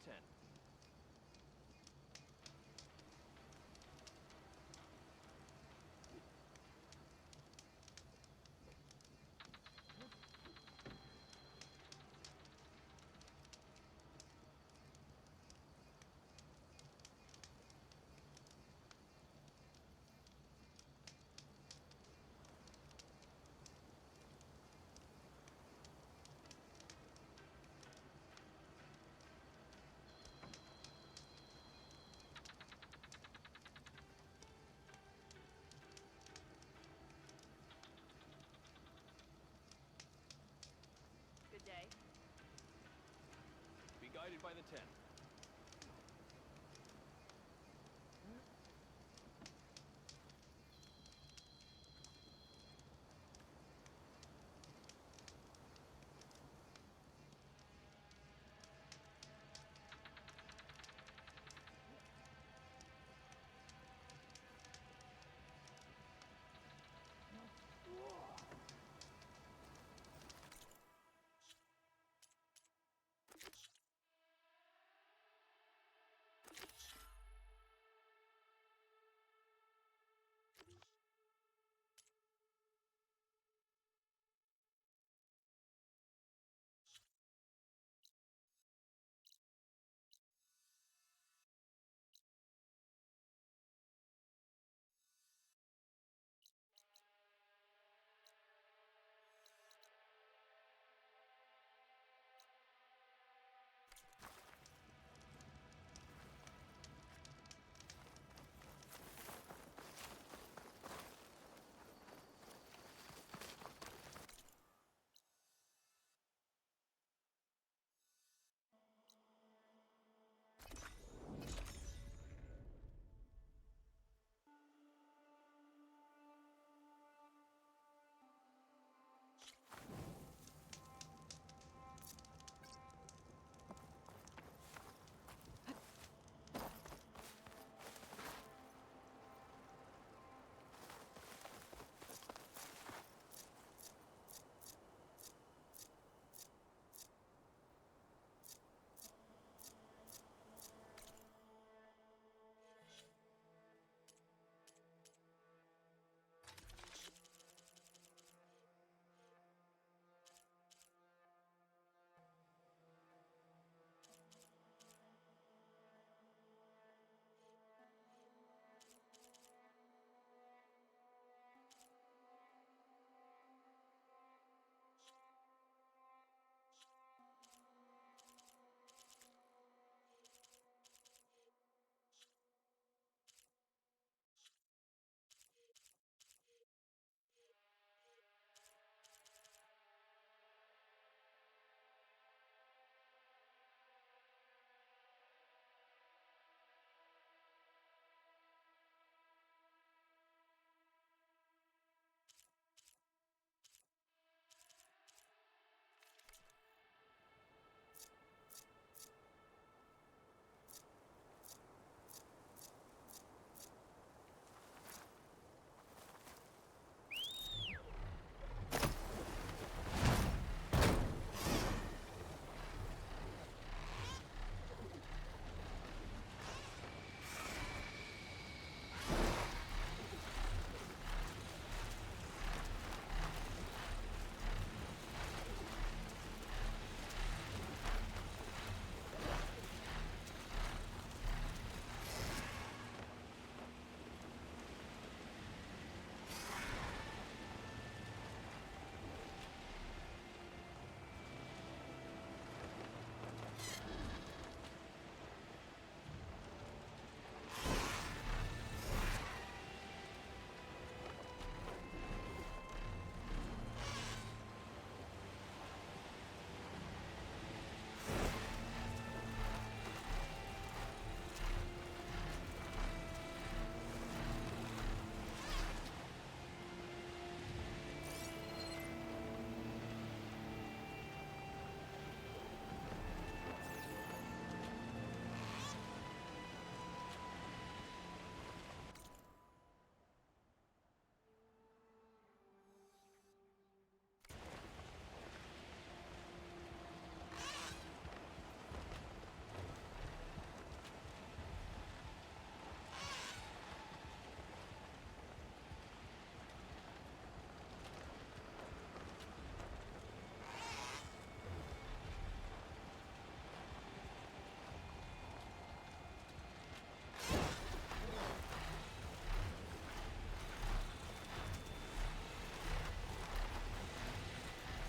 10. Good day. Be guided by the 10.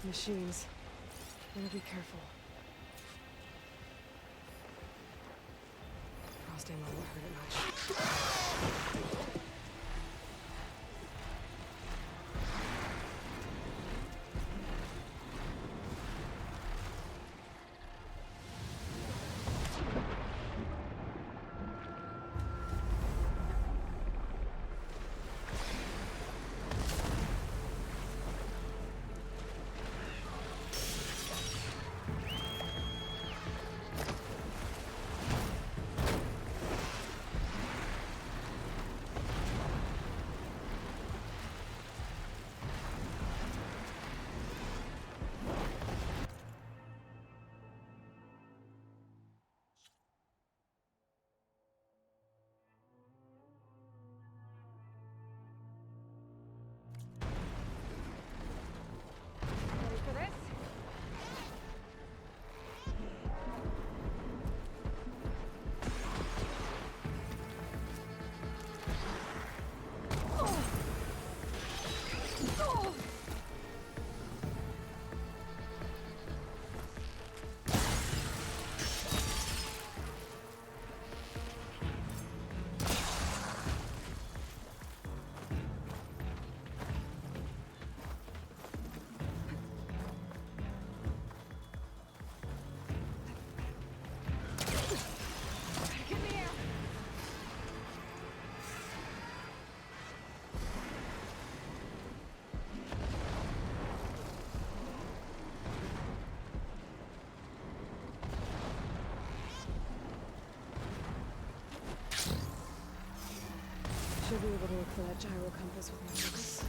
machines. Better be careful. Frost ammo won't hurt it much. Ready for this? Get in the air! Should be able to look for that gyro compass with my focus.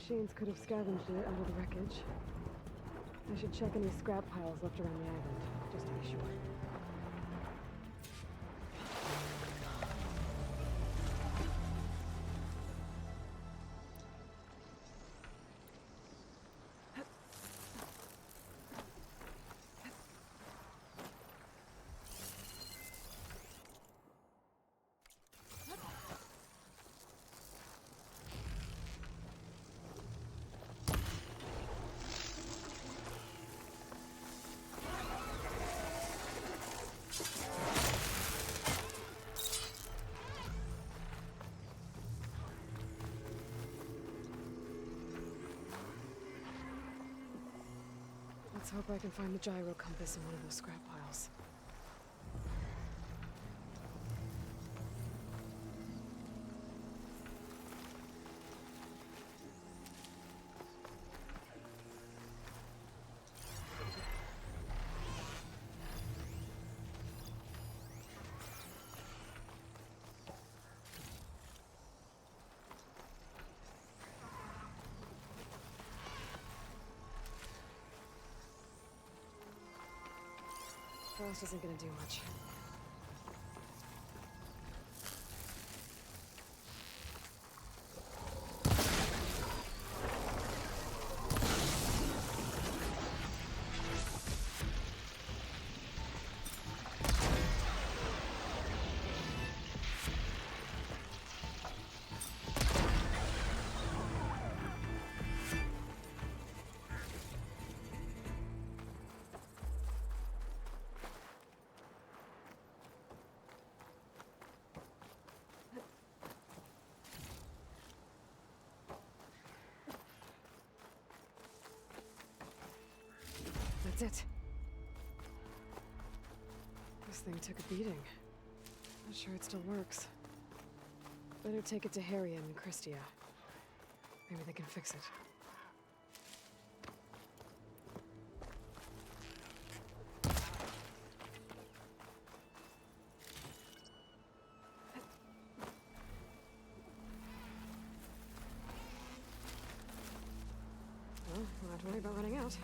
machines could have scavenged it out of the wreckage. I should check any scrap piles left around the island, just to be sure. Let's hope I can find the gyro compass in one of those scrap piles. Frost isn't gonna do much. That's it. This thing took a beating. Not sure it still works. Better take it to Harriet and Christia. Maybe they can fix it. Well, we'll have to worry about running out.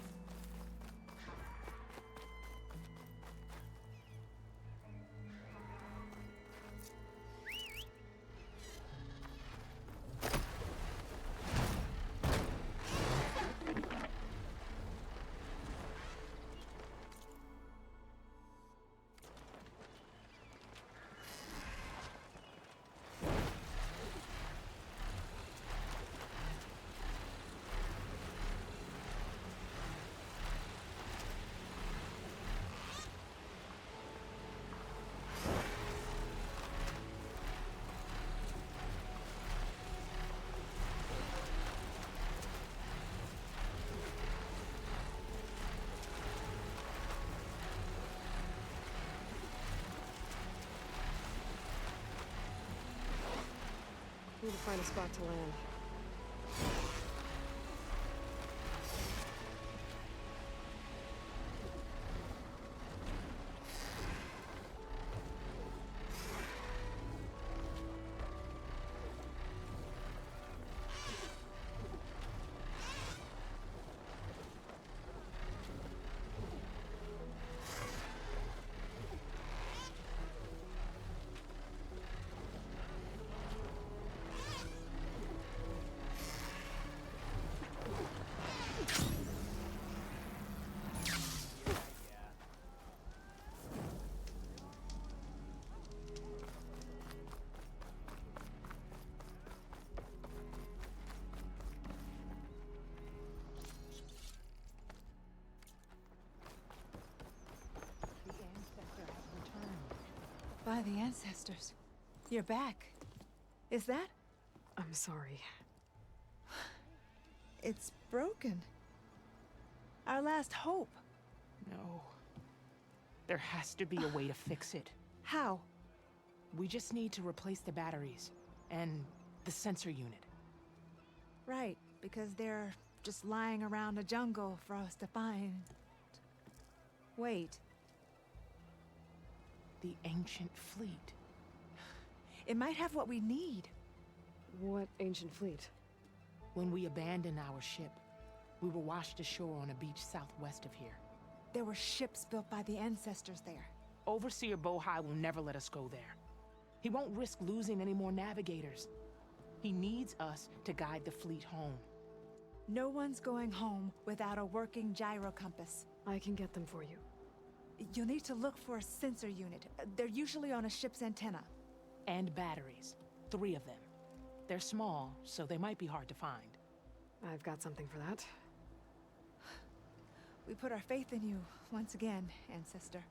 Need to find a spot to land. By the ancestors. You're back. Is that? I'm sorry. It's broken. Our last hope. No. There has to be a way to fix it. How? We just need to replace the batteries and the sensor unit. Right, because they're just lying around the jungle for us to find. Wait. The ancient fleet. It might have what we need. What ancient fleet? When we abandoned our ship, we were washed ashore on a beach southwest of here. There were ships built by the ancestors there. Overseer Bohai will never let us go there. He won't risk losing any more navigators. He needs us to guide the fleet home. No one's going home without a working gyro compass. I can get them for you. You'll need to look for a sensor unit. They're usually on a ship's antenna. And batteries. 3 of them. They're small, so they might be hard to find. I've got something for that. We put our faith in you once again, Ancestor.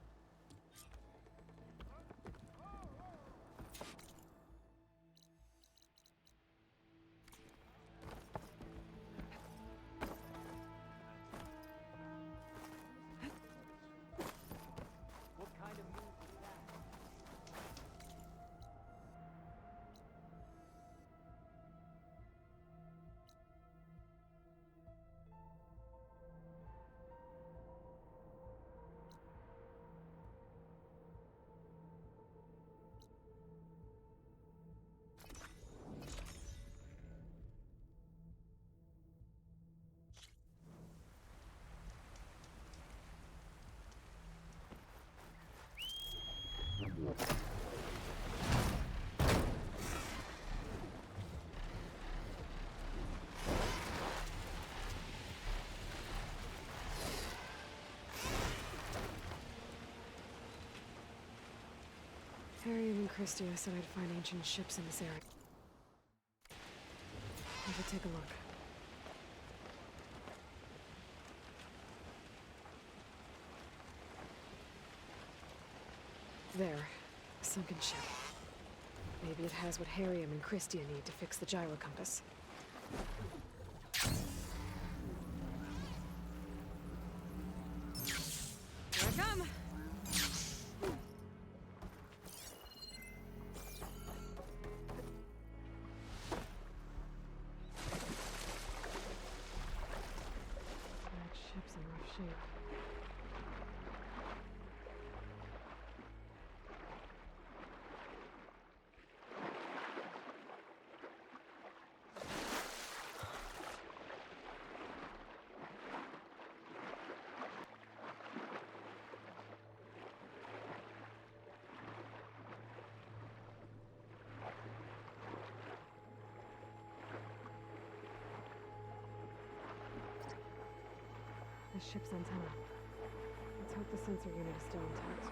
Harry and Christia said I'd find ancient ships in this area. Let me take a look. There. A sunken ship. Maybe it has what Harriam and Christia need to fix the gyro compass. Here I come! That ship's in rough shape. The ship's antenna. Let's hope the sensor unit is still intact.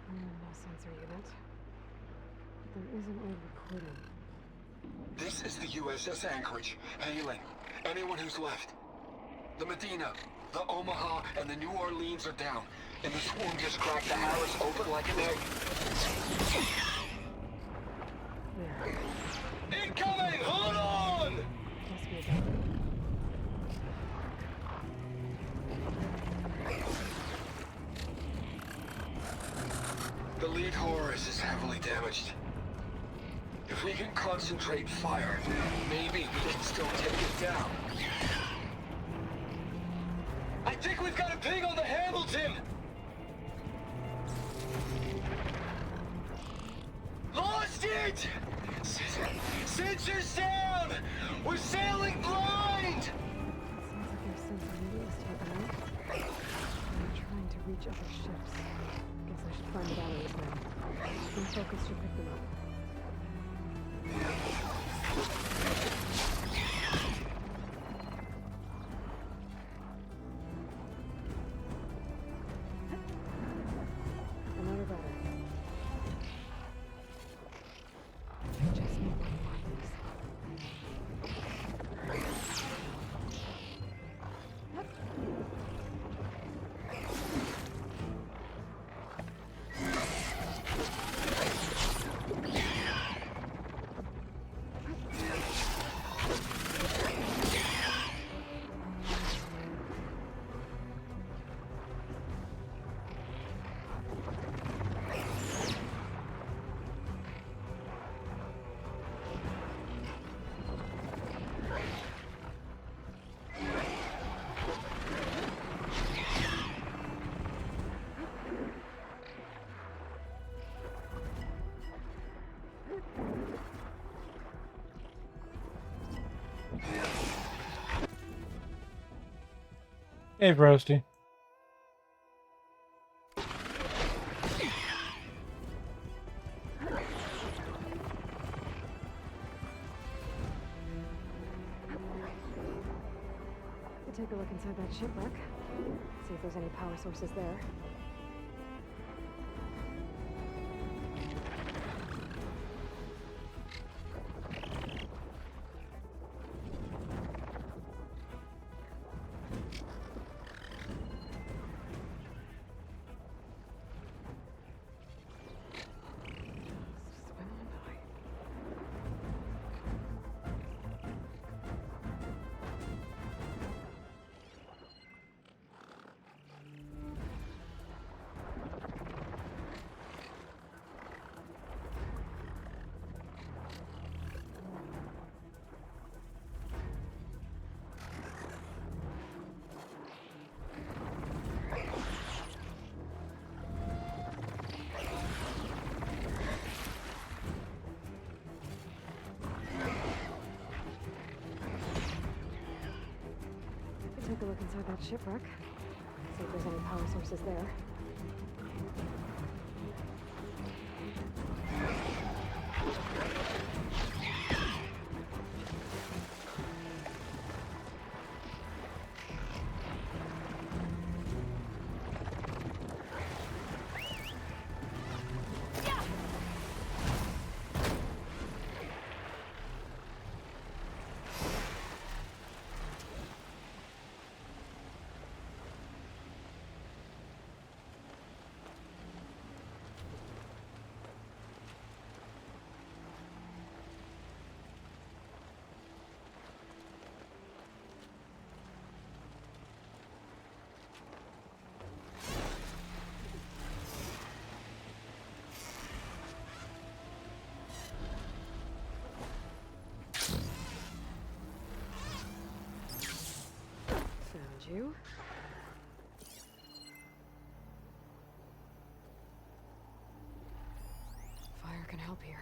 No sensor unit. But there is an old recording. This is the USS Anchorage. Hailing anyone who's left. The Medina, the Omaha, and the New Orleans are down, and the swarm just cracked the Harris open like an egg. There. Incoming! Hold on! Must be a battery. The lead Horus is heavily damaged. If we can concentrate fire, maybe we can still take it down. I think we've got a ping on the Hamilton! Lost it! Sensors down! We're sailing blind! It seems like their sensor unit is taken out. They're trying to reach other ships. Guess I should find the batteries now. My focus should pick them up. Another battery. I just need one more of these. Hey, Frosty. Take a look inside that shipwreck. See if there's any power sources there. Swim on by. Take a look inside that shipwreck. See if there's any power sources there. Found you. Fire can help here.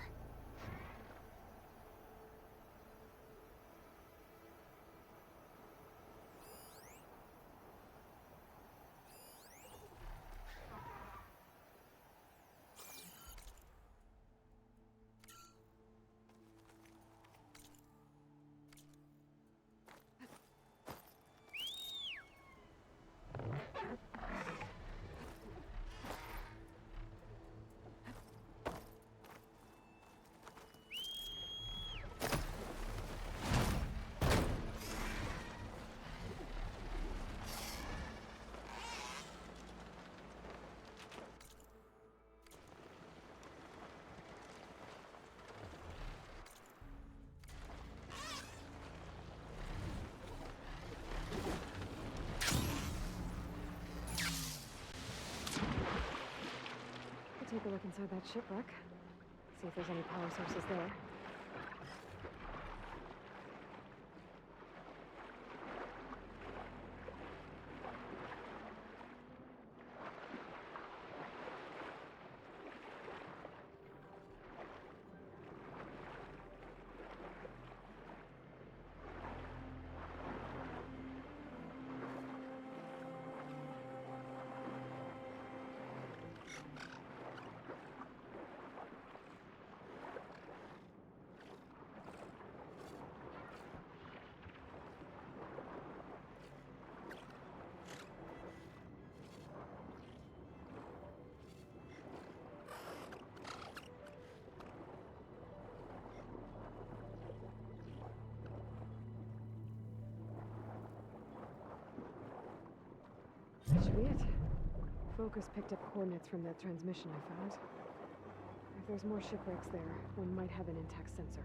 Take a look inside that shipwreck. See if there's any power sources there. That should be it. Focus picked up coordinates from that transmission I found. If there's more shipwrecks there, one might have an intact sensor.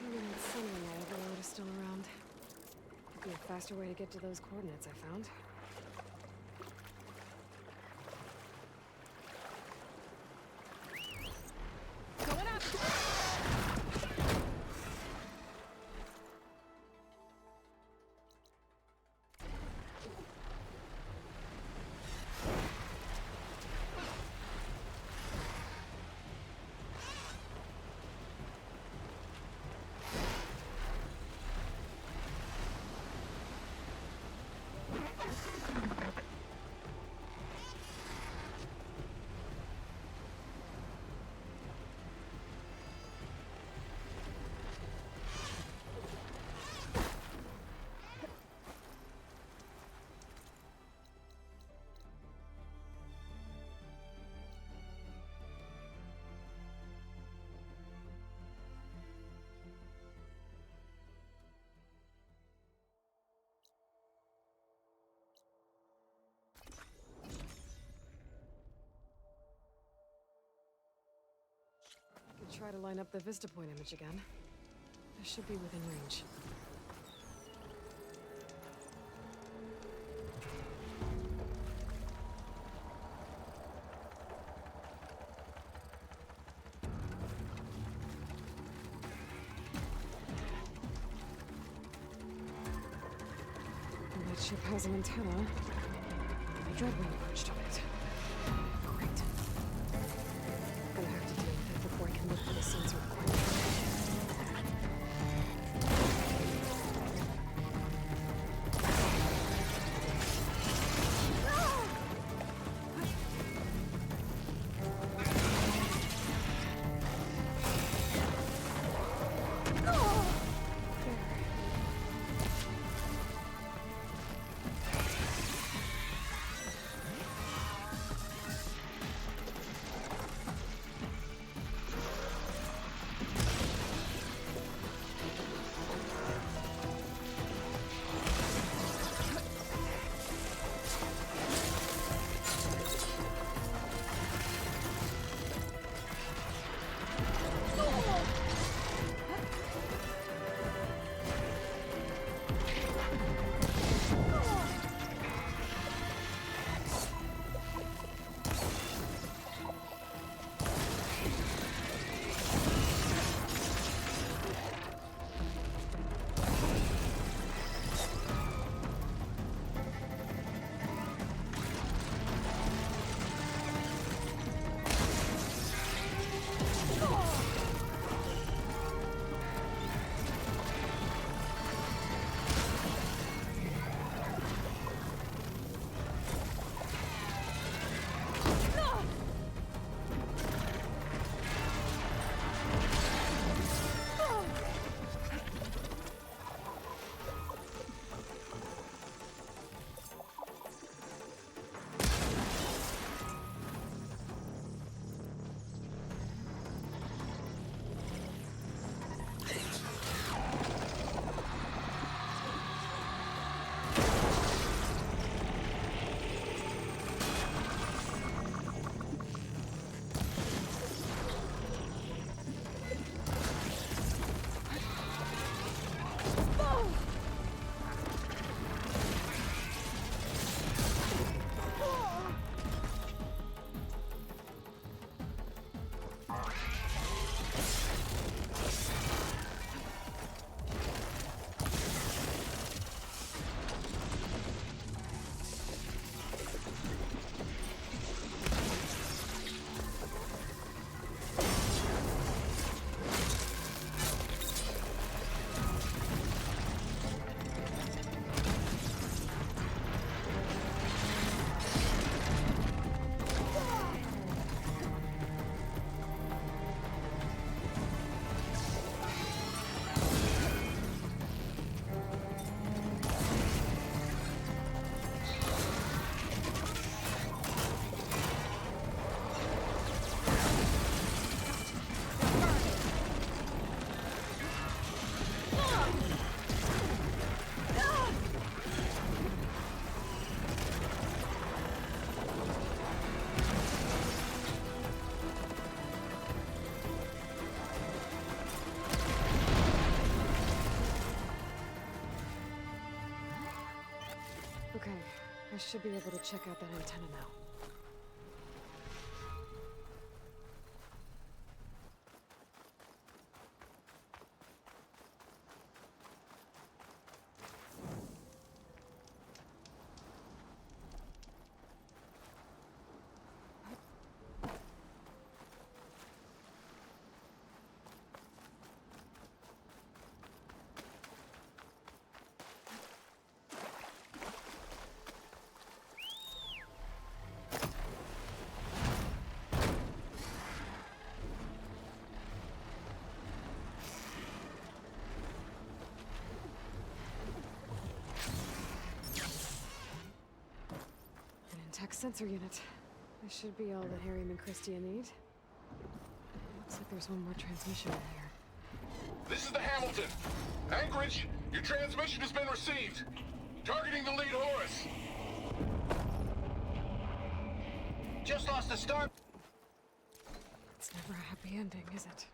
Maybe that sunlight overload is still around. Could be a faster way to get to those coordinates I found. Going up! try to line up the Vista Point image again. I should be within range. That ship has an antenna. My dreadwing perched on it. Great. Gonna have to deal with it before I can look for the sensor equipment. Okay, I should be able to check out that antenna now. Tech sensor unit. This should be all that Harry and Christia need. Looks like there's one more transmission in here. This is the Hamilton. Anchorage, your transmission has been received. Targeting the lead Horus. Just lost the start. It's never happened happy ending, is it?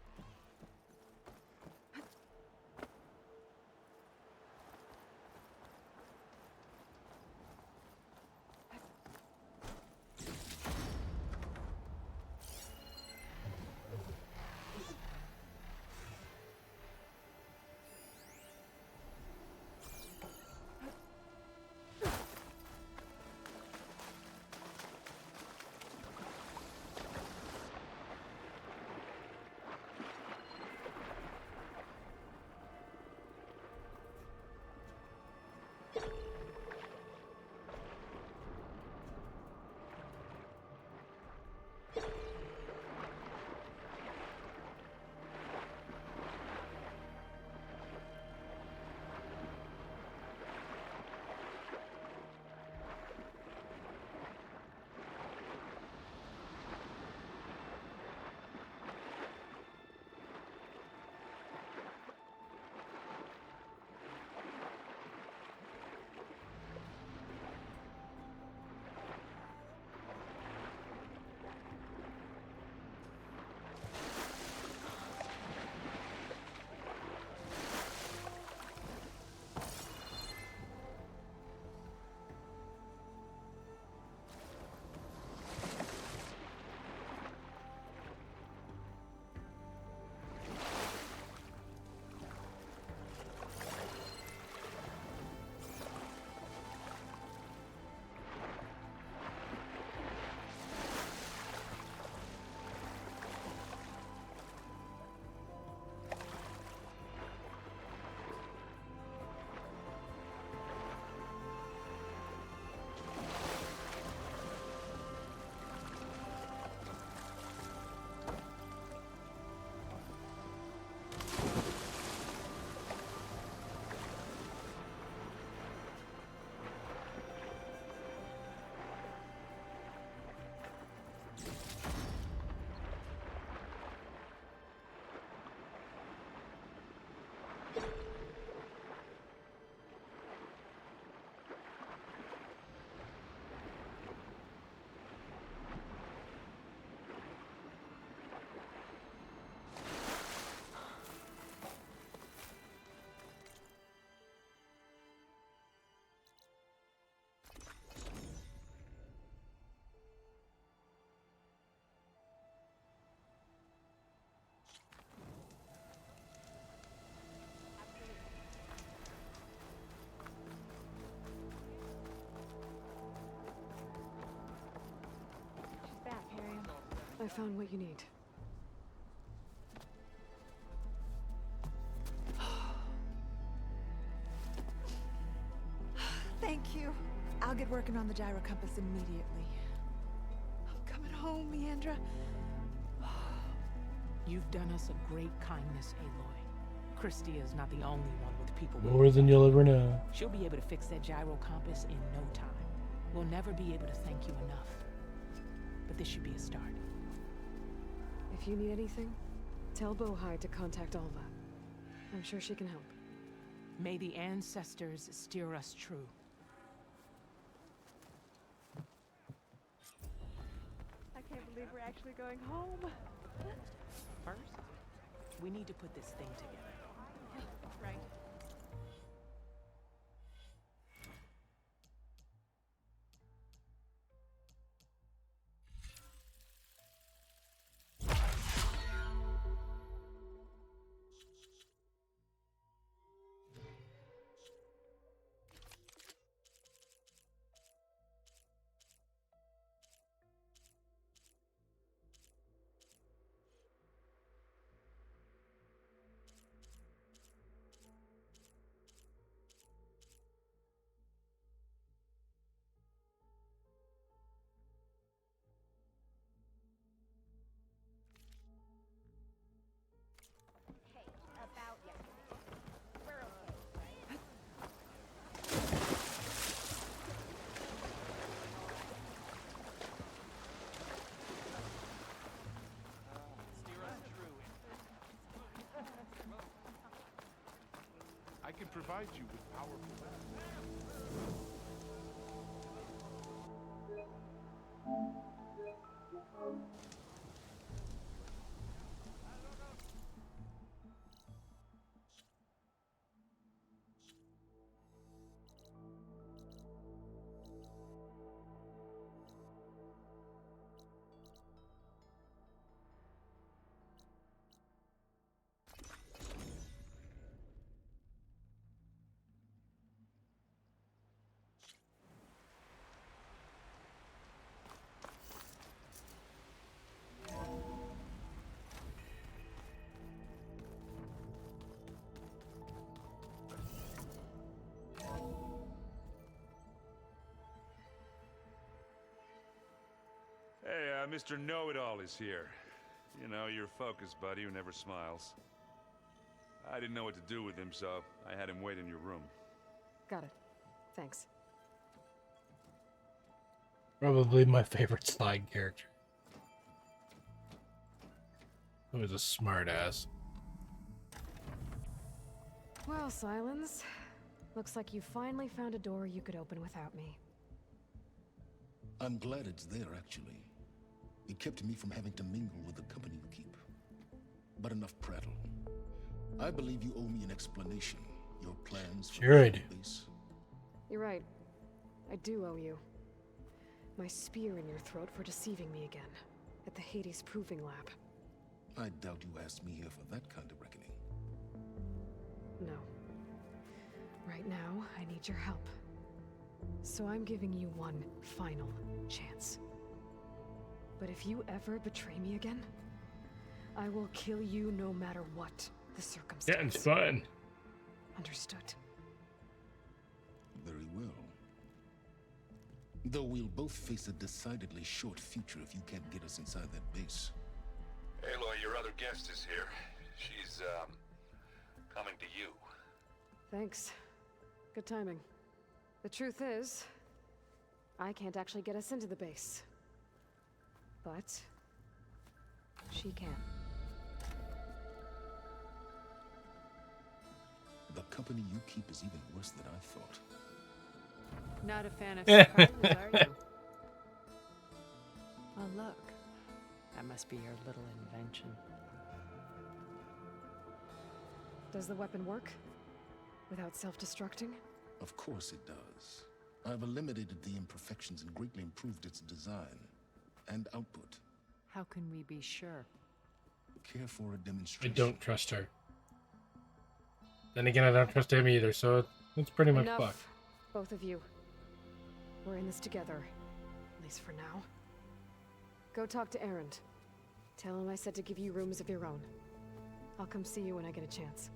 I found what you need. Thank you. I'll get working on the gyro compass immediately. I'm coming home, Leandra. You've done us a great kindness, Aloy. Christy is not the only one with people. More than you'll ever know. She'll be able to fix that gyro compass in no time. We'll never be able to thank you enough. But this should be a start. If you need anything, tell Bohai to contact Alva. I'm sure she can help. May the ancestors steer us true. I can't believe we're actually going home. First, we need to put this thing together. Right. I can provide you with powerful weapons. Hey, Mr. Know-It-All is here. You know, your focus buddy who never smiles. I didn't know what to do with him, so I had him wait in your room. Got it. Thanks. Probably my favorite side character. He was a smartass. Well, Silence. Looks like you finally found a door you could open without me. I'm glad it's there, actually. It kept me from having to mingle with the company you keep. But enough prattle. I believe you owe me an explanation. Your plans for Sure I do. the base. You're right. I do owe you. My spear in your throat for deceiving me again. At the Hades Proving Lab. I doubt you asked me here for that kind of reckoning. No. Right now, I need your help. So I'm giving you one final chance. But if you ever betray me again, I will kill you no matter what the circumstance. Getting fun. Understood. Very well. Though we'll both face a decidedly short future if you can't get us inside that base. Aloy, your other guest is here. She's, coming to you. Thanks. Good timing. The truth is, I can't actually get us into the base. But she can. The company you keep is even worse than I thought. Not a fan of surprises, are you? Oh, look. That must be your little invention. Does the weapon work? Without self-destructing? Of course it does. I've eliminated the imperfections and greatly improved its design and output. How can we be sure? Care for a I demonstration? don't trust her. Then again, I don't trust him either, so it's pretty much Enough, fucked. both of you. We're in this together. At least for now. Go talk to Erend. Tell him I said to give you rooms of your own. I'll come see you when I get a chance.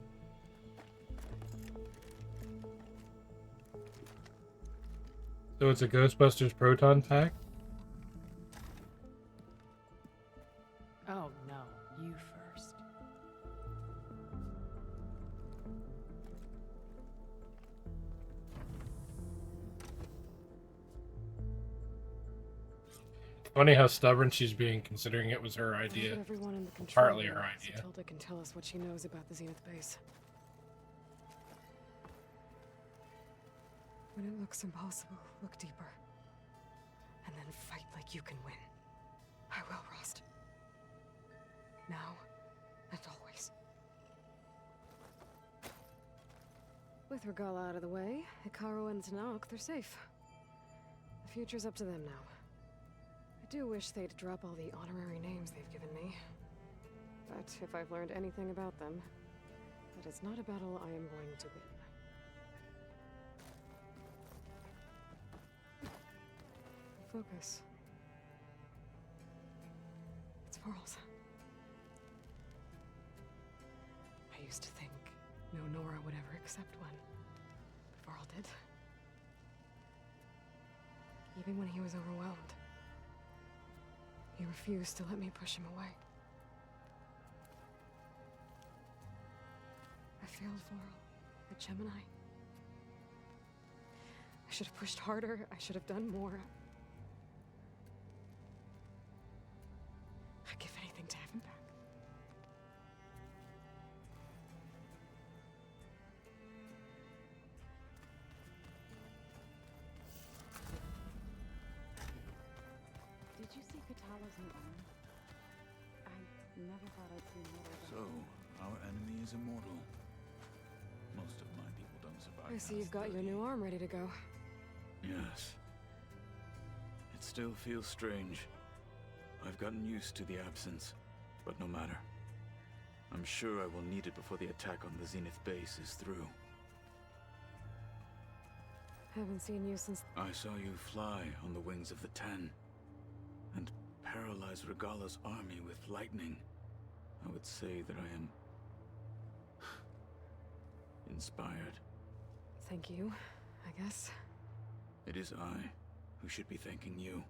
So it's a Ghostbusters proton pack? Oh, no. You first. Funny how stubborn she's being, considering it was her I'll idea. get everyone in the control Partly her room idea. so Tilda can tell us what she knows about the Zenith base. When it looks impossible, look deeper. And then fight like you can win. I will, Rost. Now and always. With Regala out of the way, Hikaru and Tanakh, they're safe. The future's up to them now. I do wish they'd drop all the honorary names they've given me. But if I've learned anything about them, that it's not a battle I am going to win. Focus. It's Varl's. I used to think no Nora would ever accept one. But Varl did. Even when he was overwhelmed. He refused to let me push him away. I failed Varl at Gemini. I should have pushed harder. I should have done more. I'd give anything to have him back. Did you see Katala's new arm? I never thought I'd see another. So, our enemy is immortal. Most of my people don't survive. I see you've got your new arm ready to go. Yes. It still feels strange. I've gotten used to the absence, but no matter. I'm sure I will need it before the attack on the Zenith base is through. Haven't seen you since... I saw you fly on the wings of the Ten, and paralyze Regala's army with lightning. I would say that I am... inspired. Thank you, I guess. It is I who should be thanking you.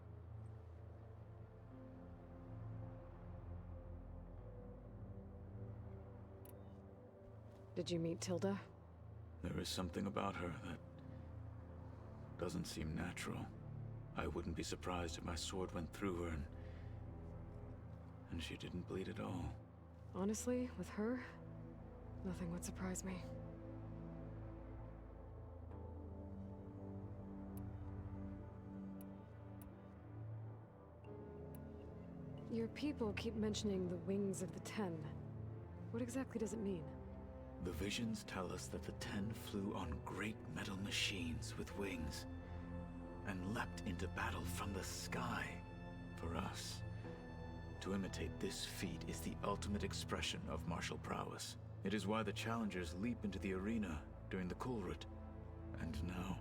Did you meet Tilda? There is something about her that doesn't seem natural. I wouldn't be surprised if my sword went through her and she didn't bleed at all. Honestly, with her, nothing would surprise me. Your people keep mentioning the wings of the Ten. What exactly does it mean? The visions tell us that the Ten flew on great metal machines with wings and leapt into battle from the sky. For us, to imitate this feat is the ultimate expression of martial prowess. It is why the challengers leap into the arena during the Kulrut. And now,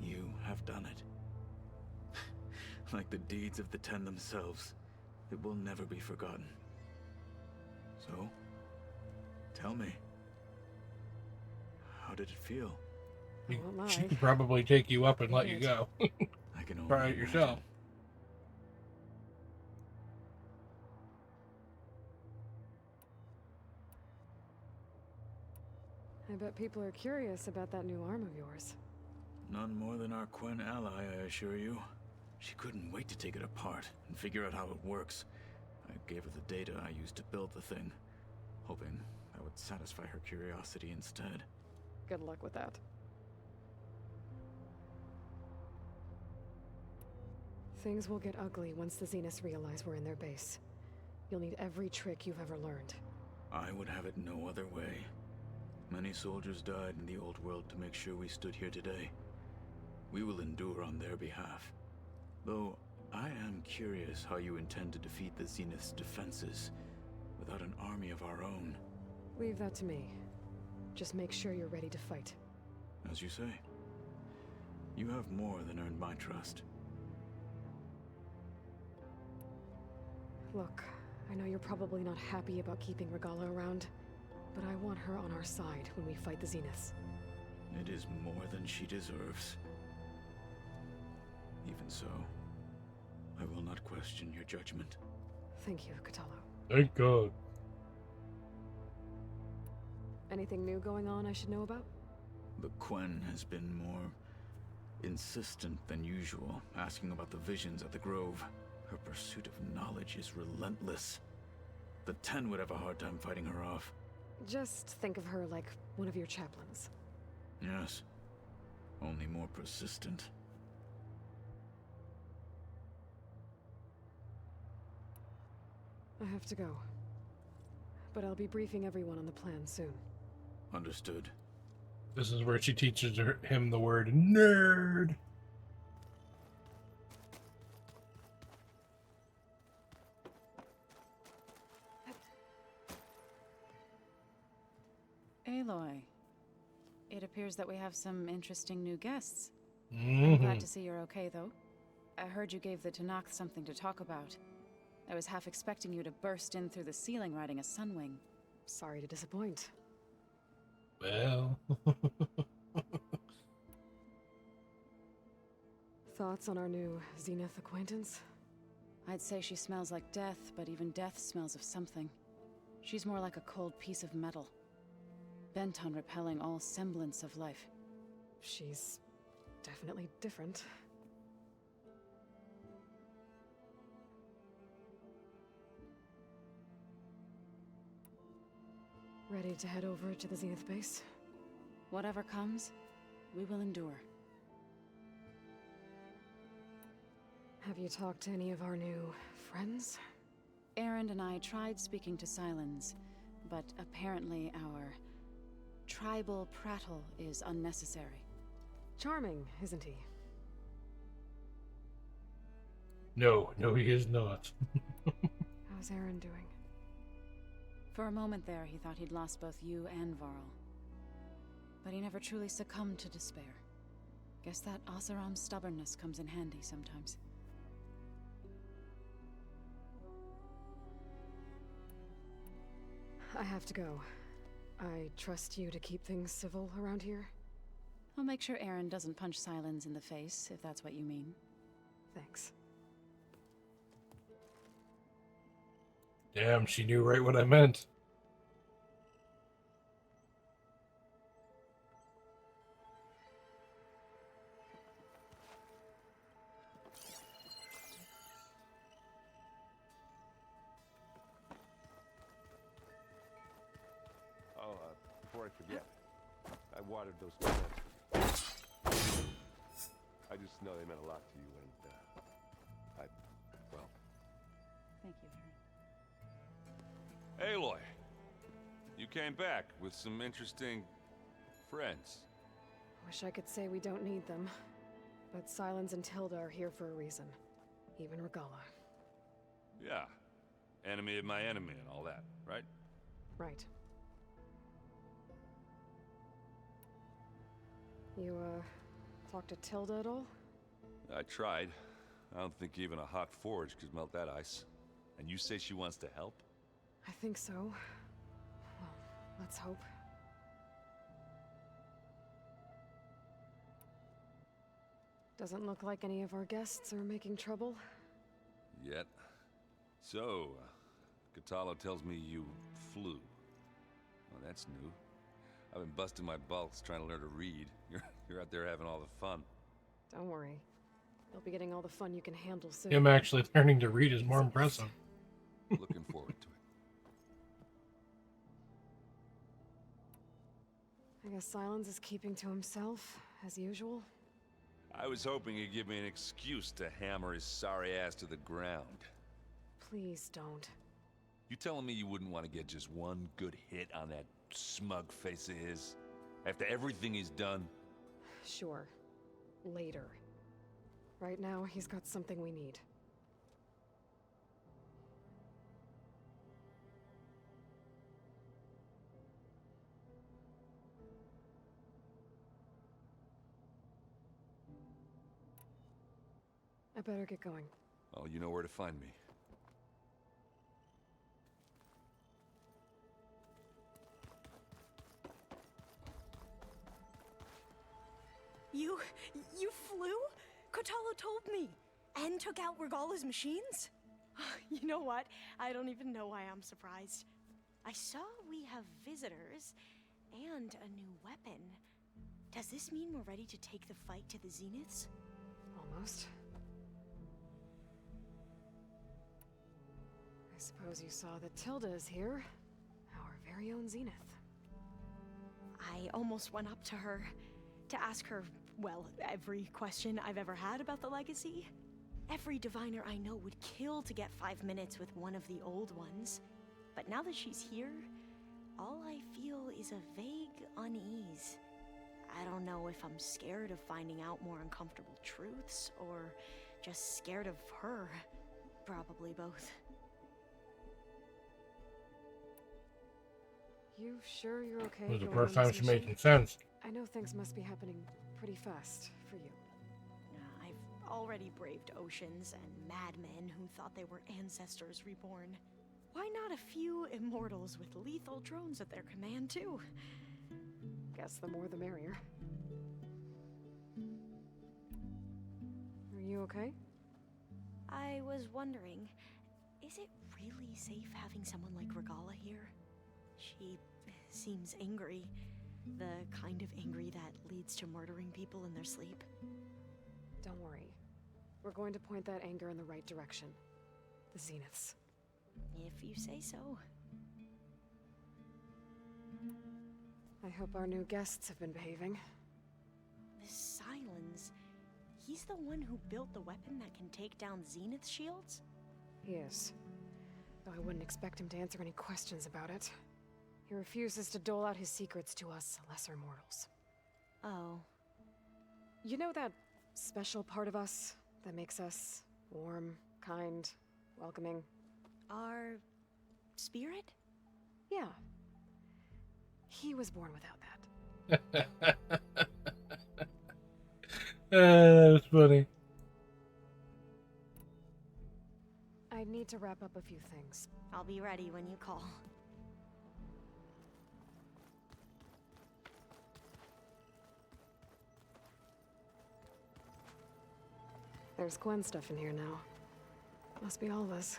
you have done it. Like the deeds of the Ten themselves, it will never be forgotten. So, tell me, how did it feel? I won't lie. She could probably take you up and let you go. I can only Try it yourself. I bet people are curious about that new arm of yours. None more than our Quen ally, I assure you. She couldn't wait to take it apart and figure out how it works. I gave her the data I used to build the thing, hoping that would satisfy her curiosity instead. Good luck with that. Things will get ugly once the Zeniths realize we're in their base. You'll need every trick you've ever learned. I would have it no other way. Many soldiers died in the old world to make sure we stood here today. We will endure on their behalf. Though, I am curious how you intend to defeat the Zenith's defenses without an army of our own. Leave that to me. Just make sure you're ready to fight. As you say. You have more than earned my trust. Look, I know you're probably not happy about keeping Regala around, but I want her on our side when we fight the Zeniths. It is more than she deserves. Even so, I will not question your judgment. Thank you, Katalo. Thank God. Anything new going on I should know about? The Quen has been more insistent than usual, asking about the visions at the Grove. Her pursuit of knowledge is relentless. The Ten would have a hard time fighting her off. Just think of her like one of your chaplains. Yes. Only more persistent. I have to go. But I'll be briefing everyone on the plan soon. Understood. This is where she teaches him the word nerd. Aloy, it appears that we have some interesting new guests. Mm-hmm. I'm glad to see you're okay, though. I heard you gave the Tanakh something to talk about. I was half expecting you to burst in through the ceiling riding a sunwing. Sorry to disappoint. Well. Thoughts on our new Zenith acquaintance? I'd say she smells like death, but even death smells of something. She's more like a cold piece of metal, bent on repelling all semblance of life. She's definitely different. Ready to head over to the Zenith base? Whatever comes, we will endure. Have you talked to any of our new friends? Erend and I tried speaking to Sylens, but apparently our tribal prattle is unnecessary. Charming, isn't he? No, he is not. How's Aaron doing? For a moment there, he thought he'd lost both you and Varl. But he never truly succumbed to despair. Guess that Oseram's stubbornness comes in handy sometimes. I have to go. I trust you to keep things civil around here? I'll make sure Erend doesn't punch Sylens in the face, if that's what you mean. Thanks. Damn, she knew right what I meant. before I forget, I watered those plants. I just know they meant a lot to you, and well. Thank you, Aaron. Aloy, you came back with some interesting friends. Wish I could say we don't need them. But Silence and Tilda are here for a reason. Even Regala. Yeah. Enemy of my enemy and all that, right? Right. You, talked to Tilda at all? I tried. I don't think even a hot forge could melt that ice. And you say she wants to help? I think so. Well, let's hope. Doesn't look like any of our guests are making trouble. Yet. So, Catalo tells me you flew. Well, that's new. I've been busting my balls trying to learn to read. You're out there having all the fun. Don't worry. You'll be getting all the fun you can handle soon. Him actually learning to read is more impressive. Looking forward to it. I guess Silence is keeping to himself, as usual. I was hoping he'd give me an excuse to hammer his sorry ass to the ground. Please don't. You telling me you wouldn't want to get just one good hit on that smug face of his? After everything he's done? Sure. Later. Right now, he's got something we need. I better get going. Oh, you know where to find me. You flew? Kotalo told me. And took out Regala's machines? You know what? I don't even know why I'm surprised. I saw we have visitors and a new weapon. Does this mean we're ready to take the fight to the Zeniths? Almost. I suppose you saw that Tilda is here. Our very own Zenith. I almost went up to her to ask her, well, every question I've ever had about the legacy. Every diviner I know would kill to get 5 minutes with one of the old ones. But now that she's here, all I feel is a vague unease. I don't know if I'm scared of finding out more uncomfortable truths, or just scared of her. Probably both. You sure you're okay? It was the going first on time this she mission? making sense. I know things must be happening pretty fast for you. I've already braved oceans and madmen who thought they were ancestors reborn. Why not a few immortals with lethal drones at their command, too? Guess the more the merrier. Are you okay? I was wondering, is it really safe having someone like Regala here? She seems angry. The kind of angry that leads to murdering people in their sleep. Don't worry. We're going to point that anger in the right direction. The Zeniths. If you say so. I hope our new guests have been behaving. This Silence, he's the one who built the weapon that can take down Zenith shields? He is. Though I wouldn't expect him to answer any questions about it. He refuses to dole out his secrets to us lesser mortals. Oh. You know that special part of us that makes us warm, kind, welcoming? Our spirit? Yeah. He was born without that. That was funny. I need to wrap up a few things. I'll be ready when you call. There's Gwen stuff in here now. Must be all of us.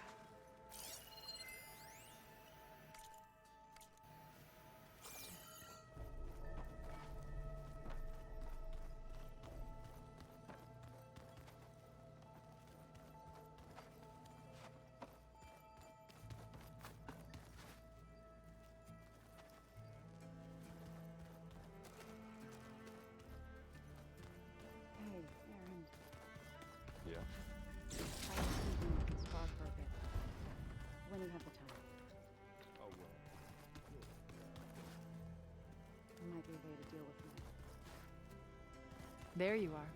There you are.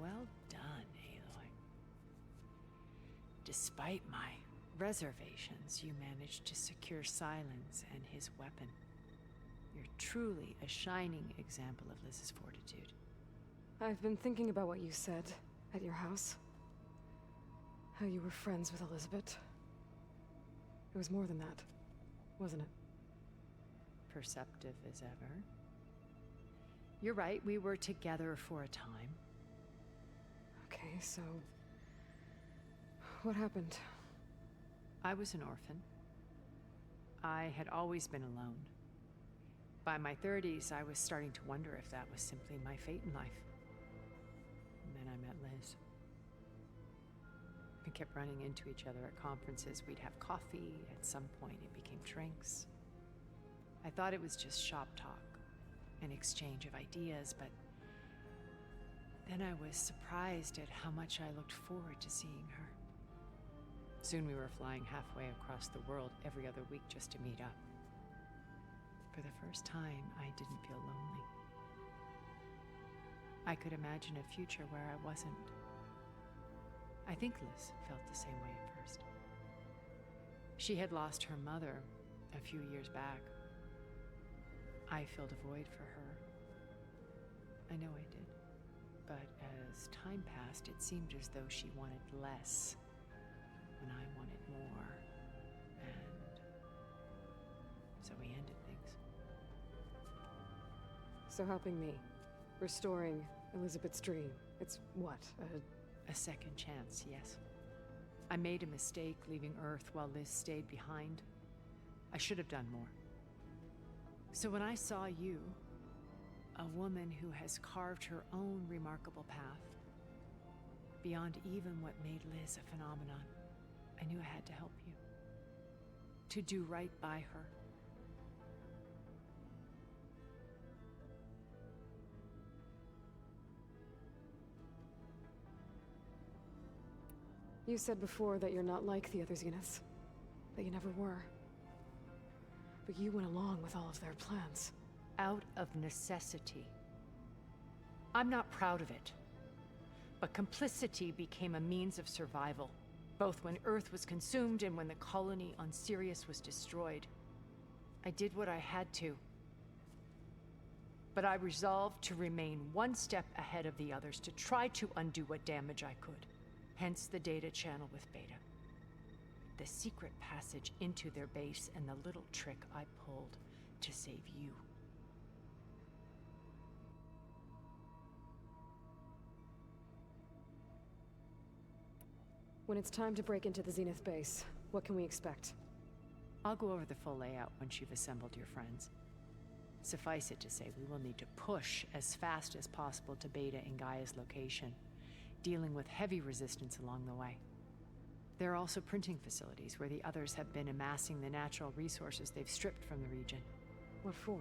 Well done, Aloy. Despite my reservations, you managed to secure Silence and his weapon. You're truly a shining example of Liz's fortitude. I've been thinking about what you said at your house. How you were friends with Elizabeth. It was more than that, wasn't it? Perceptive as ever. You're right, we were together for a time. Okay, so... what happened? I was an orphan. I had always been alone. By my 30s, I was starting to wonder if that was simply my fate in life. And then I met Liz. We kept running into each other at conferences. We'd have coffee. At some point, it became drinks. I thought it was just shop talk, an exchange of ideas, but then I was surprised at how much I looked forward to seeing her. Soon we were flying halfway across the world every other week just to meet up. For the first time, I didn't feel lonely. I could imagine a future where I wasn't. I think Liz felt the same way at first. She had lost her mother a few years back. I filled a void for her. I know I did. But as time passed, it seemed as though she wanted less when I wanted more. And so we ended things. So helping me, restoring Elizabeth's dream, it's what, A second chance, yes. I made a mistake leaving Earth while Liz stayed behind. I should have done more. So when I saw you, a woman who has carved her own remarkable path, beyond even what made Liz a phenomenon, I knew I had to help you. To do right by her. You said before that you're not like the other Zeniths. That you never were. But you went along with all of their plans. Out of necessity. I'm not proud of it. But complicity became a means of survival, both when Earth was consumed and when the colony on Sirius was destroyed. I did what I had to. But I resolved to remain one step ahead of the others, to try to undo what damage I could. Hence the data channel with Beta. The secret passage into their base and the little trick I pulled to save you. When it's time to break into the Zenith base, what can we expect? I'll go over the full layout once you've assembled your friends. Suffice it to say, we will need to push as fast as possible to Beta and Gaia's location, dealing with heavy resistance along the way. There are also printing facilities where the others have been amassing the natural resources they've stripped from the region. What for?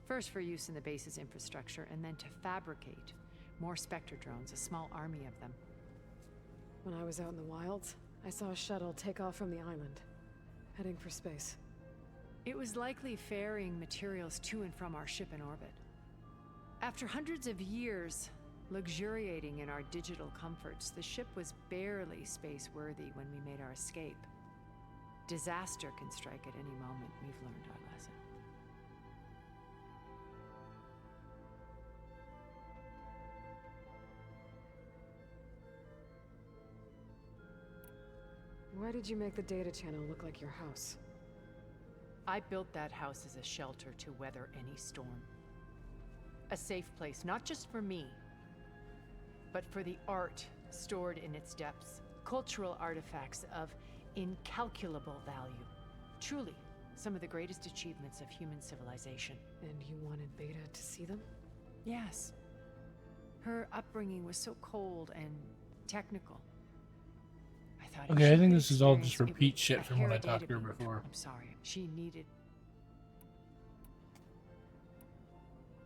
First for use in the base's infrastructure, and then to fabricate more Spectre drones, a small army of them. When I was out in the wilds, I saw a shuttle take off from the island, heading for space. It was likely ferrying materials to and from our ship in orbit. After hundreds of years luxuriating in our digital comforts, the ship was barely space-worthy when we made our escape. Disaster can strike at any moment. We've learned our lesson. Why did you make the data channel look like your house? I built that house as a shelter to weather any storm. A safe place, not just for me, but for the art stored in its depths. Cultural artifacts of incalculable value. Truly, some of the greatest achievements of human civilization. And you wanted Beta to see them? Yes. Her upbringing was so cold and technical. I thought Okay, I think this is all just repeat shit from what I talked to her before. I'm sorry. She needed...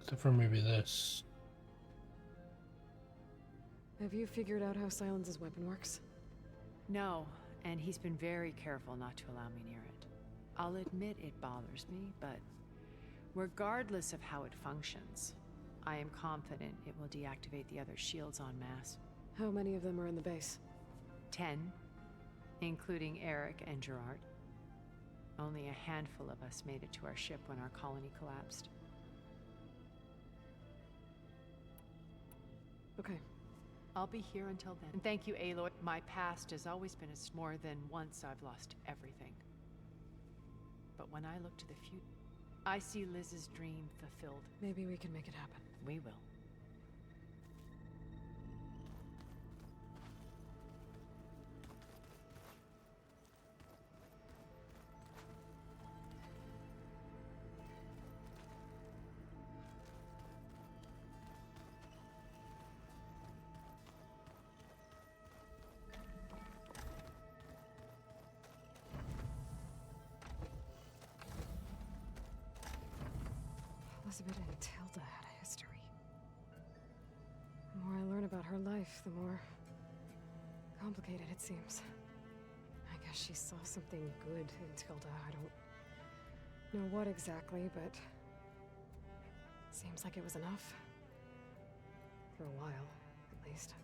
Except for maybe this. Have you figured out how Silence's weapon works? No, and he's been very careful not to allow me near it. I'll admit it bothers me, but regardless of how it functions, I am confident it will deactivate the other shields en masse. How many of them are in the base? 10, including Eric and Gerard. Only a handful of us made it to our ship when our colony collapsed. Okay. I'll be here until then. And thank you, Aloy. My past has always been more than once I've lost everything. But when I look to the future, I see Liz's dream fulfilled. Maybe we can make it happen. We will. Elizabeth and Tilda had a history. The more I learn about her life, the more complicated it seems. I guess she saw something good in Tilda. I don't know what exactly, but seems like it was enough. For a while, at least.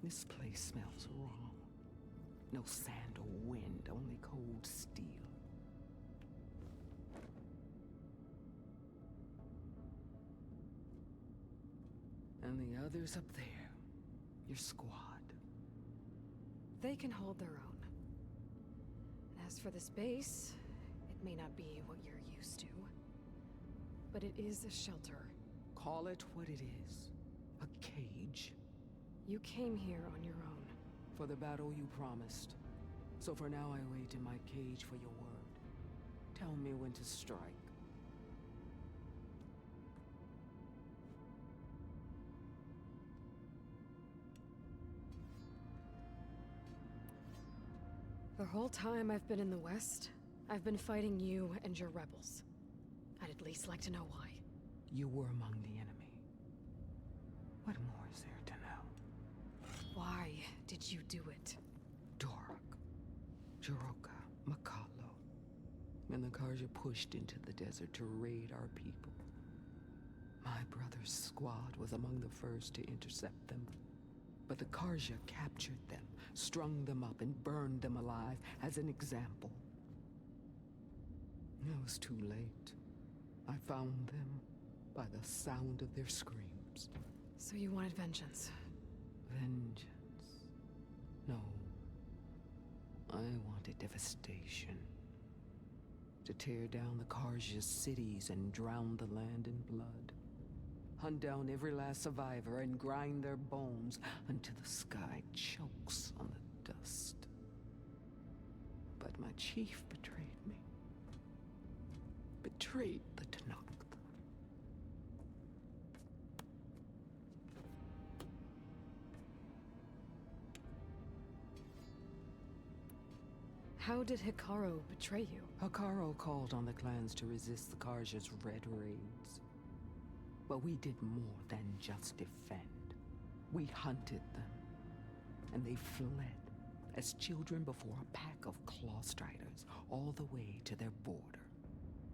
This place smells wrong. No sand or wind, only cold steel. And the others up there, your squad. They can hold their own. As for this base, it may not be what you're used to, but it is a shelter. Call it what it is. A cage. You came here on your own. For the battle you promised. So for now I wait in my cage for your word. Tell me when to strike. The whole time I've been in the West, I've been fighting you and your rebels. I'd at least like to know why. You were among the enemy. What more is there to know? Why did you do it? Dorak, Jiroka, Makalo, and the Karja pushed into the desert to raid our people. My brother's squad was among the first to intercept them. But the Karja captured them, strung them up, and burned them alive as an example. It was too late. I found them by the sound of their screams. So you wanted vengeance? Vengeance? No. I wanted devastation. To tear down the Karja's cities and drown the land in blood. Hunt down every last survivor and grind their bones until the sky chokes on the dust. But my chief betrayed me. Betrayed the Tenakth. How did Hikaru betray you? Hikaru called on the clans to resist the Karja's red raids. But we did more than just defend. We hunted them, and they fled as children before a pack of claw striders all the way to their border.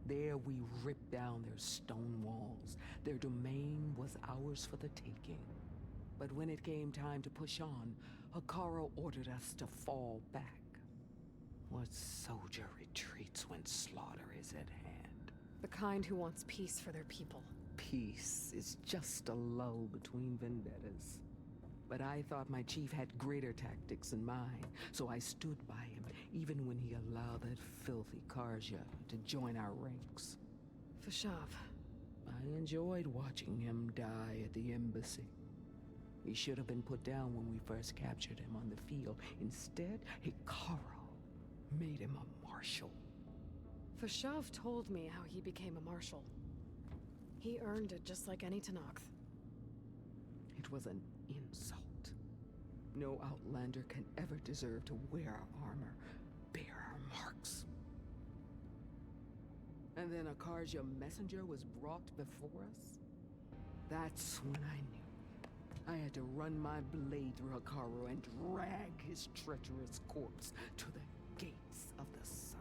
There we ripped down their stone walls. Their domain was ours for the taking. But when it came time to push on, Hikaru ordered us to fall back. What soldier retreats when slaughter is at hand? The kind who wants peace for their people. Peace is just a lull between vendettas. But I thought my chief had greater tactics in mind, so I stood by him, even when he allowed that filthy Karja to join our ranks. Fashav, I enjoyed watching him die at the embassy. He should have been put down when we first captured him on the field. Instead, Hikaru made him a marshal. Fashav told me how he became a marshal. He earned it just like any Tenakth. It was an insult. No Outlander can ever deserve to wear armor, bear our marks. And then a Karja messenger was brought before us? That's when I knew. I had to run my blade through Hikaru and drag his treacherous corpse to the gates of the sun.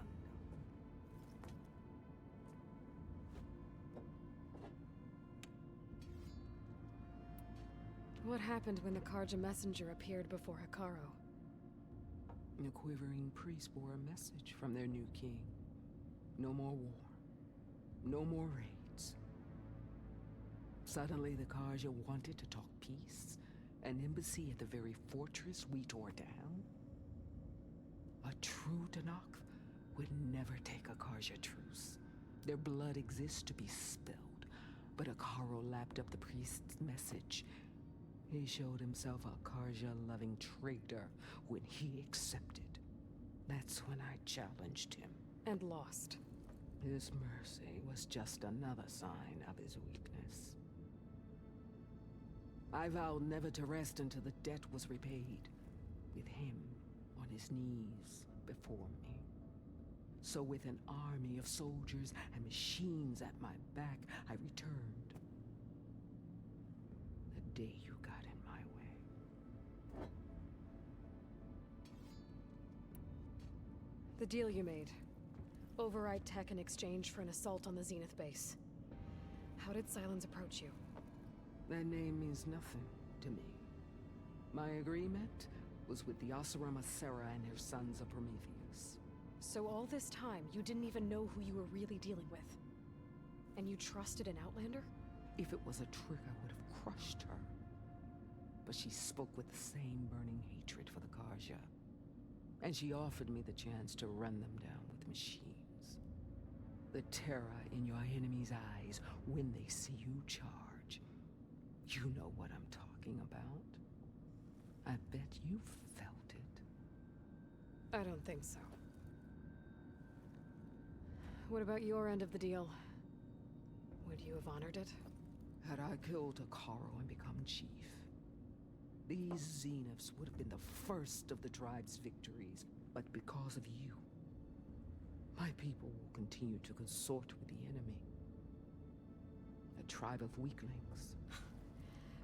What happened when the Karja messenger appeared before Hikaru? The quivering priests bore a message from their new king. No more war. No more raids. Suddenly the Karja wanted to talk peace. An embassy at the very fortress we tore down? A true Tenakth would never take a Karja truce. Their blood exists to be spilled. But Hikaru lapped up the priest's message. He showed himself a Karja-loving traitor when he accepted. That's when I challenged him. And lost. His mercy was just another sign of his weakness. I vowed never to rest until the debt was repaid, with him on his knees before me. So with an army of soldiers and machines at my back, I returned. The day you got in my way. The deal you made. Override tech in exchange for an assault on the Zenith base. How did Silence approach you? That name means nothing to me. My agreement was with the Oseram Asera and their sons of Prometheus. So all this time, you didn't even know who you were really dealing with? And you trusted an Outlander? If it was a trick, I would have crushed her. But she spoke with the same burning hatred for the Karja. And she offered me the chance to run them down with machines. The terror in your enemy's eyes when they see you charge. You know what I'm talking about. I bet you felt it. I don't think so. What about your end of the deal? Would you have honored it? Had I killed Hikaru and become chief, these Zeniths would have been the first of the tribe's victories. But because of you, my people will continue to consort with the enemy. A tribe of weaklings.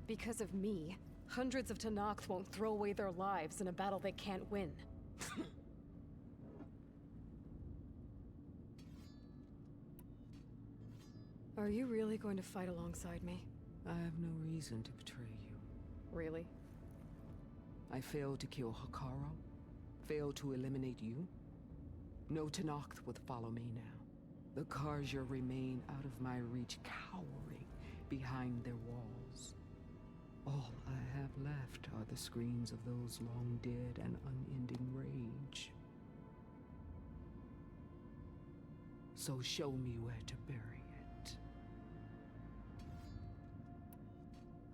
Because of me, hundreds of Tenakth won't throw away their lives in a battle they can't win. Are you really going to fight alongside me? I have no reason to betray you. Really? I failed to kill Hikaru, failed to eliminate you. No Tenakth would follow me now. The Karja remain out of my reach, cowering behind their walls. All I have left are the screams of those long dead and unending rage. So show me where to bury it.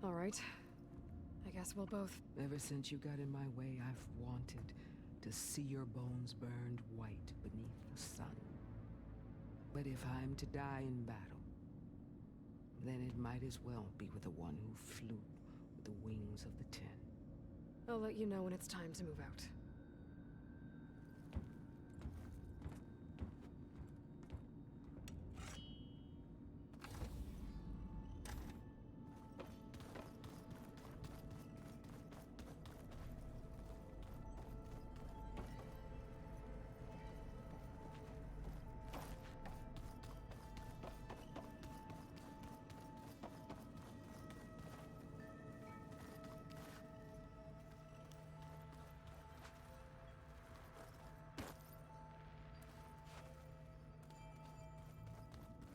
All right. I guess we'll both. Ever since you got in my way, I've wanted to see your bones burned white beneath the sun. But if I'm to die in battle, then it might as well be with the one who flew with the wings of the Ten. I'll let you know when it's time to move out.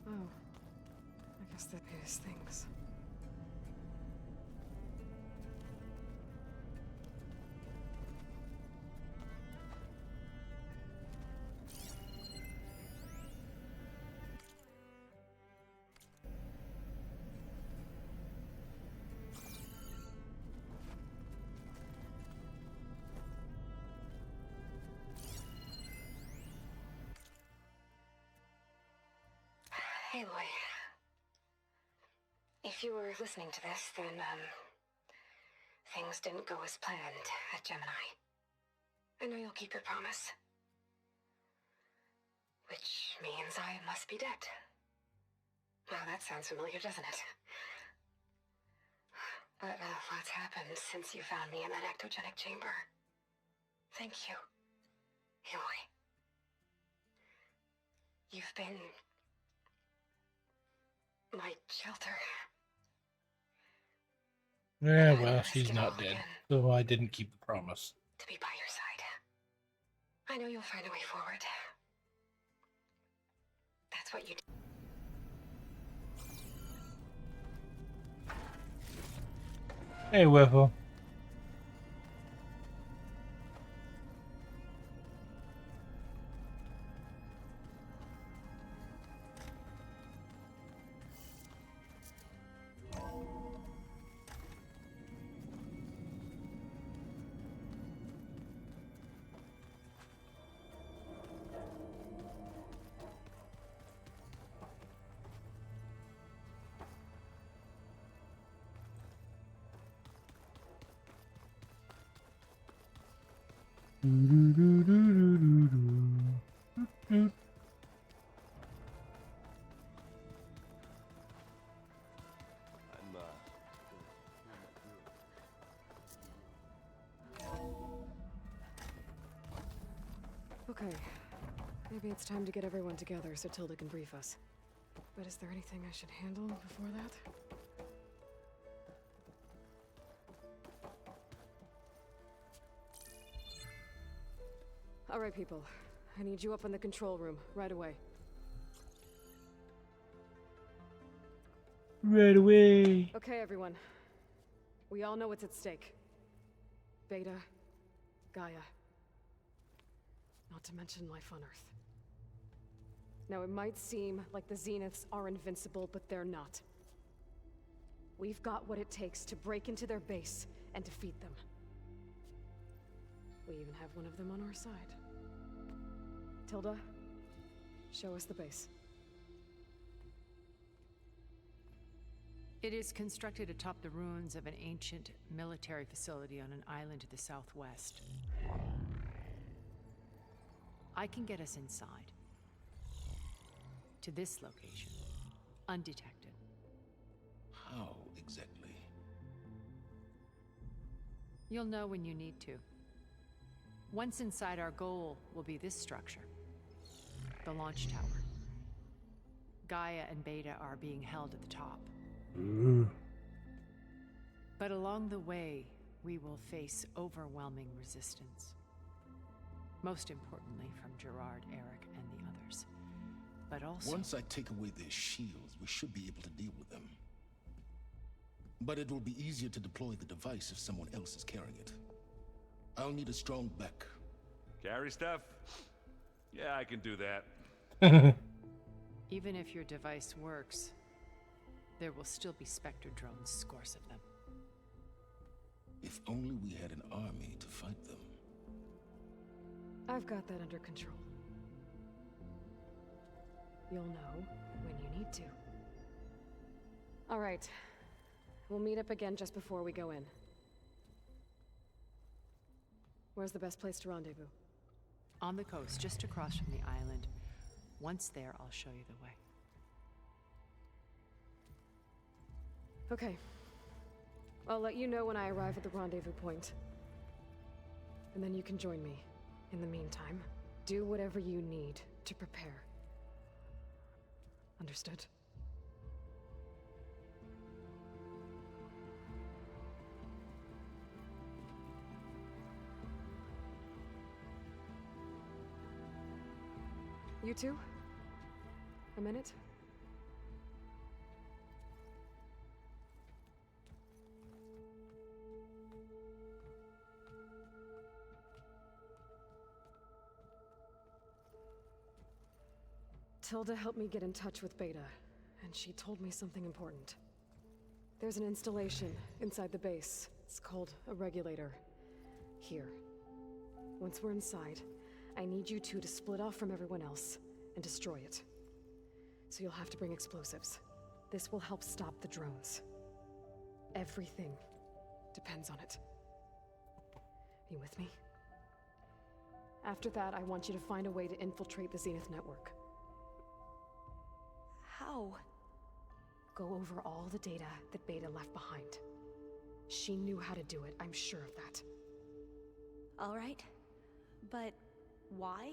Oh. I guess that is things. Hey, Loy. If you were listening to this, then, things didn't go as planned at Gemini. I know you'll keep your promise. Which means I must be dead. Well, that sounds familiar, doesn't it? But lots happened since you found me in that ectogenic chamber. Thank you, Aloy. You've been my shelter. Yeah, well, she's not dead, so I didn't keep the promise. To be by your side. I know you'll find a way forward. That's what you do. Hey, Whiffle. Okay. Maybe it's time to get everyone together so Tilda can brief us. But is there anything I should handle before that? All right, people. I need you up in the control room right away. Right away. Okay, everyone. We all know what's at stake. Beta, Gaia. Not to mention life on Earth. Now, it might seem like the Zeniths are invincible, but they're not. We've got what it takes to break into their base and defeat them. We even have one of them on our side. Tilda, show us the base. It is constructed atop the ruins of an ancient military facility on an island to the southwest. I can get us inside. To this location. Undetected. How exactly? You'll know when you need to. Once inside, our goal will be this structure. The launch tower. Gaia and Beta are being held at the top. Ooh. But along the way, we will face overwhelming resistance. Most importantly from Gerard, Eric, and the others. But also... Once I take away their shields, we should be able to deal with them. But it will be easier to deploy the device if someone else is carrying it. I'll need a strong back. Carry stuff? Yeah, I can do that. Even if your device works, there will still be Spectre drones, scores of them. If only we had an army to fight them. I've got that under control. You'll know when you need to. All right. We'll meet up again just before we go in. Where's the best place to rendezvous? On the coast, just across from the island. Once there, I'll show you the way. Okay. I'll let you know when I arrive at the rendezvous point. And then you can join me. In the meantime, do whatever you need to prepare. Understood? You two? A minute? Tilda helped me get in touch with Beta, and she told me something important. There's an installation inside the base. It's called a regulator. Here. Once we're inside, I need you two to split off from everyone else and destroy it. So you'll have to bring explosives. This will help stop the drones. Everything depends on it. Are you with me? After that, I want you to find a way to infiltrate the Zenith network. How? Go over all the data that Beta left behind. She knew how to do it, I'm sure of that. All right. But why?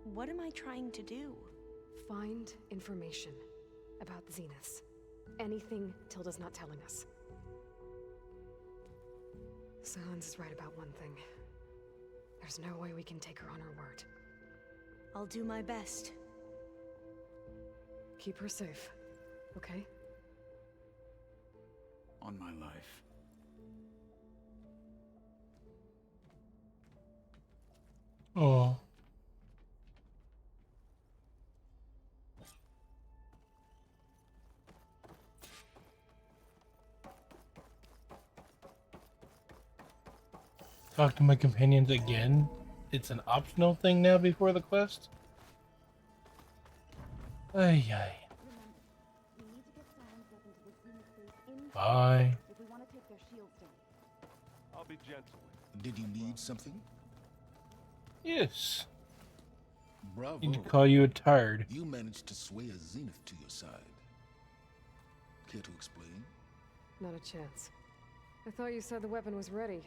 What am I trying to do? Find information about the Zeniths. Anything Tilda's not telling us. Sans is right about one thing. There's no way we can take her on her word. I'll do my best. Keep her safe, okay? On my life. Oh. Talk to my companions again? It's an optional thing now before the quest? Ay ay. Bye. I'll be gentle. Did you need something? Yes. Bravo. Need to call you a tired. You managed to sway a Zenith to your side. Care to explain? Not a chance. I thought you said the weapon was ready.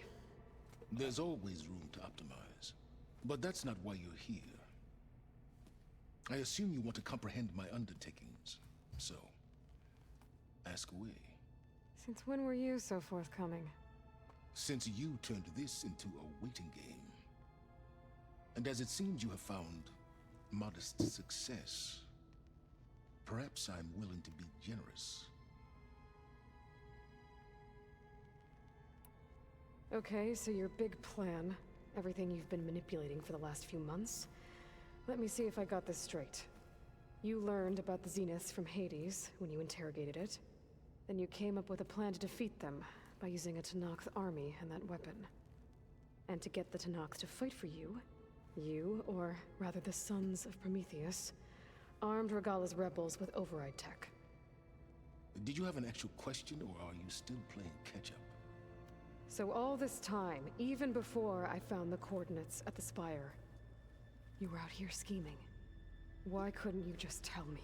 There's always room to optimize. But that's not why you're here. I assume you want to comprehend my undertakings. So, ask away. Since when were you so forthcoming? Since you turned this into a waiting game. And as it seems you have found modest success, perhaps I'm willing to be generous. Okay, so your big plan, everything you've been manipulating for the last few months. Let me see if I got this straight. You learned about the Zeniths from Hades when you interrogated it. Then you came up with a plan to defeat them by using a Tenakth army and that weapon. And to get the Tenakth to fight for you, or rather the Sons of Prometheus, armed Regala's rebels with override tech. Did you have an actual question, or are you still playing catch-up? So all this time, even before I found the coordinates at the Spire, you were out here scheming. Why couldn't you just tell me?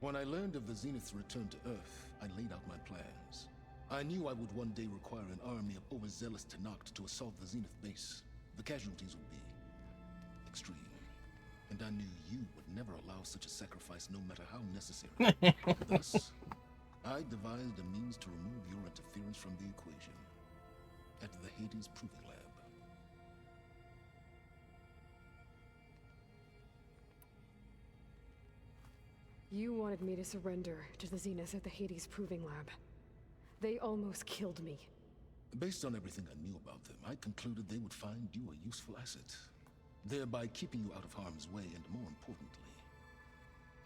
When I learned of the Zenith's return to Earth, I laid out my plans. I knew I would one day require an army of overzealous Tenakth to assault the Zenith base. The casualties would be extreme. And I knew you would never allow such a sacrifice, no matter how necessary. Thus, I devised a means to remove your interference from the equation. At the Hades Proving Lab. You wanted me to surrender to the Zeniths at the Hades Proving Lab. They almost killed me. Based on everything I knew about them, I concluded they would find you a useful asset, thereby keeping you out of harm's way and, more importantly,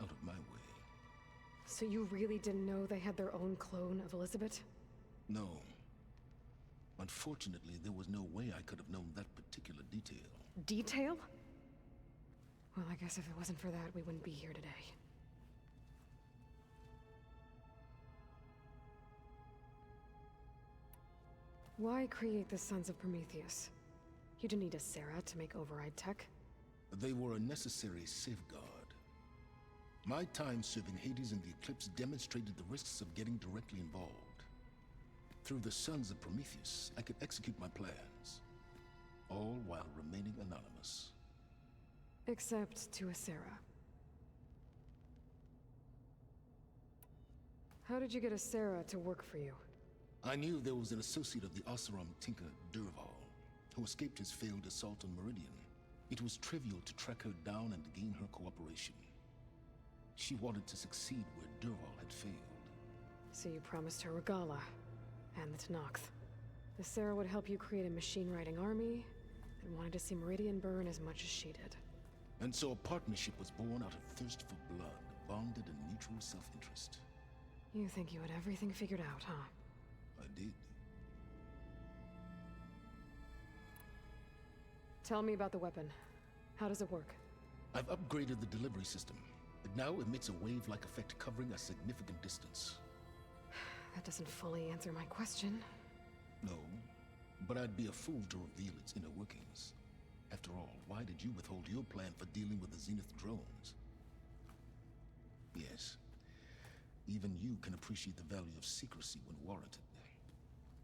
out of my way. So you really didn't know they had their own clone of Elizabeth? No. Unfortunately, there was no way I could have known that particular detail. Detail? Well, I guess if it wasn't for that, we wouldn't be here today. Why create the Sons of Prometheus? You didn't need a Sarah to make override tech. They were a necessary safeguard. My time serving Hades and the Eclipse demonstrated the risks of getting directly involved. Through the Sons of Prometheus, I could execute my plans, all while remaining anonymous. Except to a Sarah. How did you get a Sarah to work for you? I knew there was an associate of the Oseram tinker, Durval, who escaped his failed assault on Meridian. It was trivial to track her down and gain her cooperation. She wanted to succeed where Durval had failed. So you promised her Regala, and the Tenakth. The Sarah would help you create a machine-riding army, and wanted to see Meridian burn as much as she did. And so a partnership was born out of thirst for blood, bonded in mutual self-interest. You think you had everything figured out, huh? I did. Tell me about the weapon. How does it work? I've upgraded the delivery system. It now emits a wave-like effect covering a significant distance. That doesn't fully answer my question. No, but I'd be a fool to reveal its inner workings. After all, why did you withhold your plan for dealing with the Zenith drones? Yes, even you can appreciate the value of secrecy when warranted.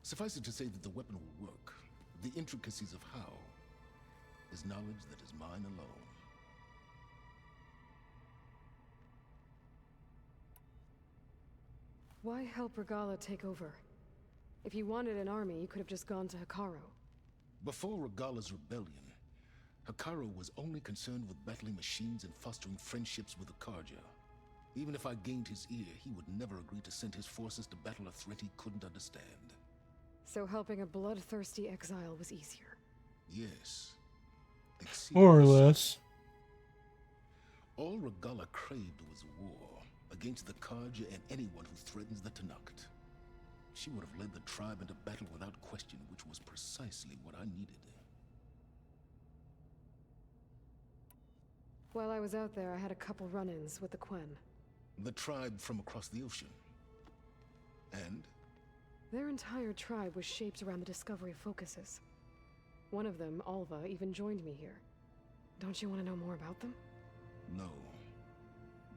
Suffice it to say that the weapon will work. The intricacies of how is knowledge that is mine alone. Why help Regala take over? If you wanted an army, you could have just gone to Hikaru. Before Regala's rebellion, Hikaru was only concerned with battling machines and fostering friendships with the Karja. Even if I gained his ear, he would never agree to send his forces to battle a threat he couldn't understand. So helping a bloodthirsty exile was easier. Yes. More or less. All Regala craved was war against the Karja and anyone who threatens the Tenakth. She would have led the tribe into battle without question, which was precisely what I needed. While I was out there, I had a couple run-ins with the Quen. The tribe from across the ocean. And? Their entire tribe was shaped around the discovery of focuses. One of them, Alva, even joined me here. Don't you want to know more about them? No.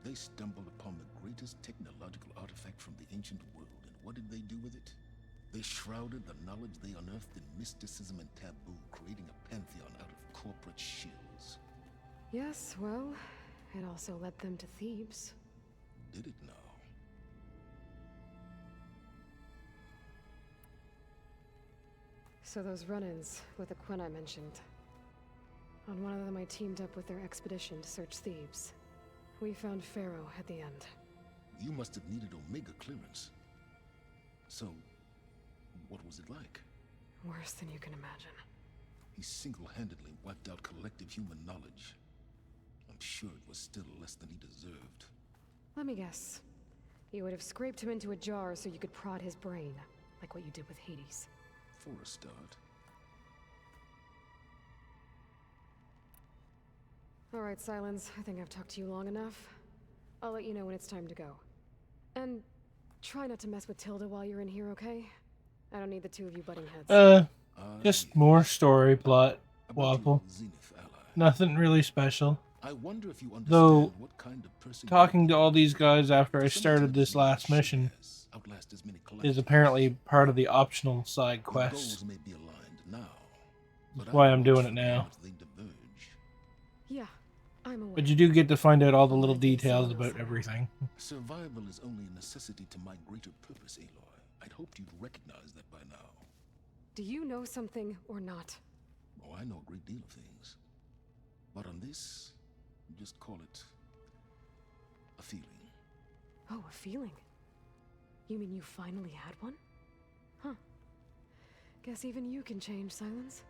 They stumbled upon the greatest technological artifact from the ancient world, and what did they do with it? They shrouded the knowledge they unearthed in mysticism and taboo, creating a pantheon out of corporate shills. Yes, well, it also led them to Thebes. Did it now? So those run-ins with the Quen I mentioned. On one of them I teamed up with their expedition to search Thebes. We found Pharaoh at the end. You must have needed Omega clearance. So, what was it like? Worse than you can imagine. He single-handedly wiped out collective human knowledge. I'm sure it was still less than he deserved. Let me guess. You would have scraped him into a jar so you could prod his brain, like what you did with Hades. For a start. All right, Silence. I think I've talked to you long enough. I'll let you know when it's time to go. And try not to mess with Tilda while you're in here, okay? I don't need the two of you butting heads. Just more story plot waffle. Nothing really special. I wonder if you understand Though, what kind of person talking to all these guys after I started this last mission is apparently part of the optional side quest. That's why I'm doing it now. Yeah, I'm aware. But you do get to find out all the little details about everything. Survival is only a necessity to my greater purpose, Aloy. I'd hoped you'd recognize that by now. Do you know something or not? Oh, I know a great deal of things. But on this, just call it a feeling. Oh, a feeling? You mean you finally had one? Huh. Guess even you can change, Silence.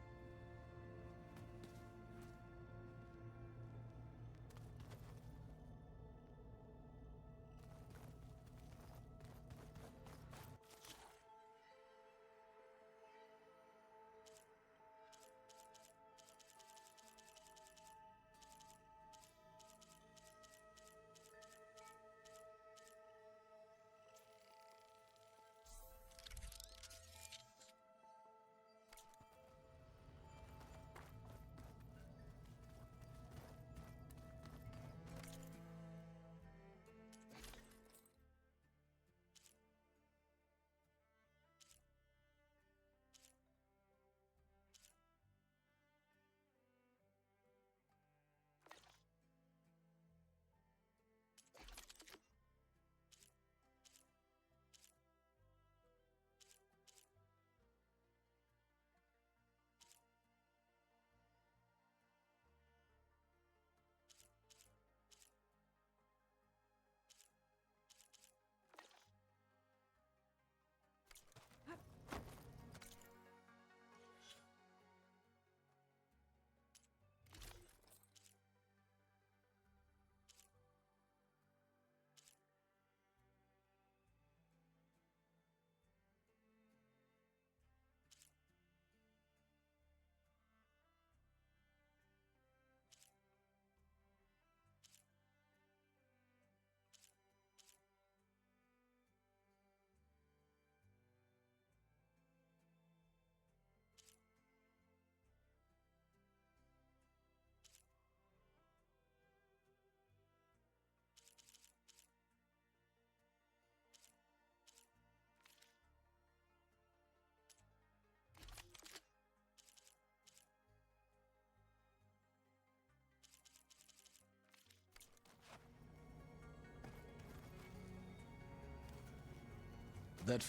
That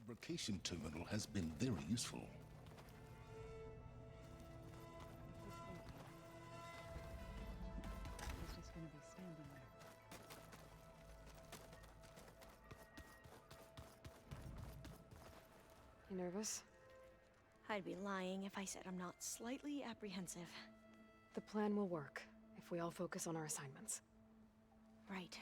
fabrication terminal has been very useful. He's just gonna be standing there. You nervous? I'd be lying if I said I'm not slightly apprehensive. The plan will work if we all focus on our assignments. Right.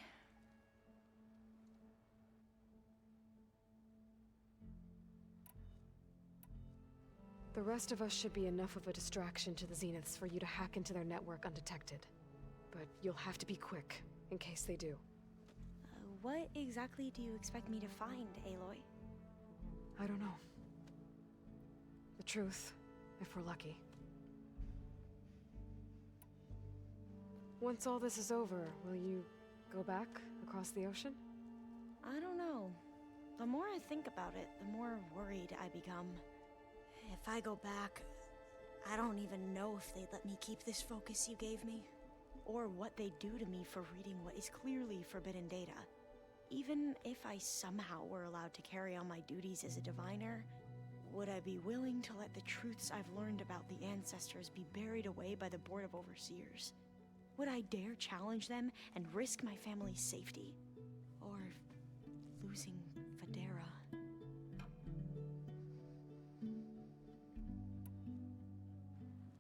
The rest of us should be enough of a distraction to the Zeniths for you to hack into their network undetected. But you'll have to be quick, in case they do. What exactly do you expect me to find, Aloy? I don't know. The truth, if we're lucky. Once all this is over, will you go back across the ocean? I don't know. The more I think about it, the more worried I become. If I go back, I don't even know if they'd let me keep this focus you gave me, or what they'd do to me for reading what is clearly forbidden data. Even if I somehow were allowed to carry on my duties as a diviner, would I be willing to let the truths I've learned about the ancestors be buried away by the Board of Overseers? Would I dare challenge them and risk my family's safety? Or losing Federa?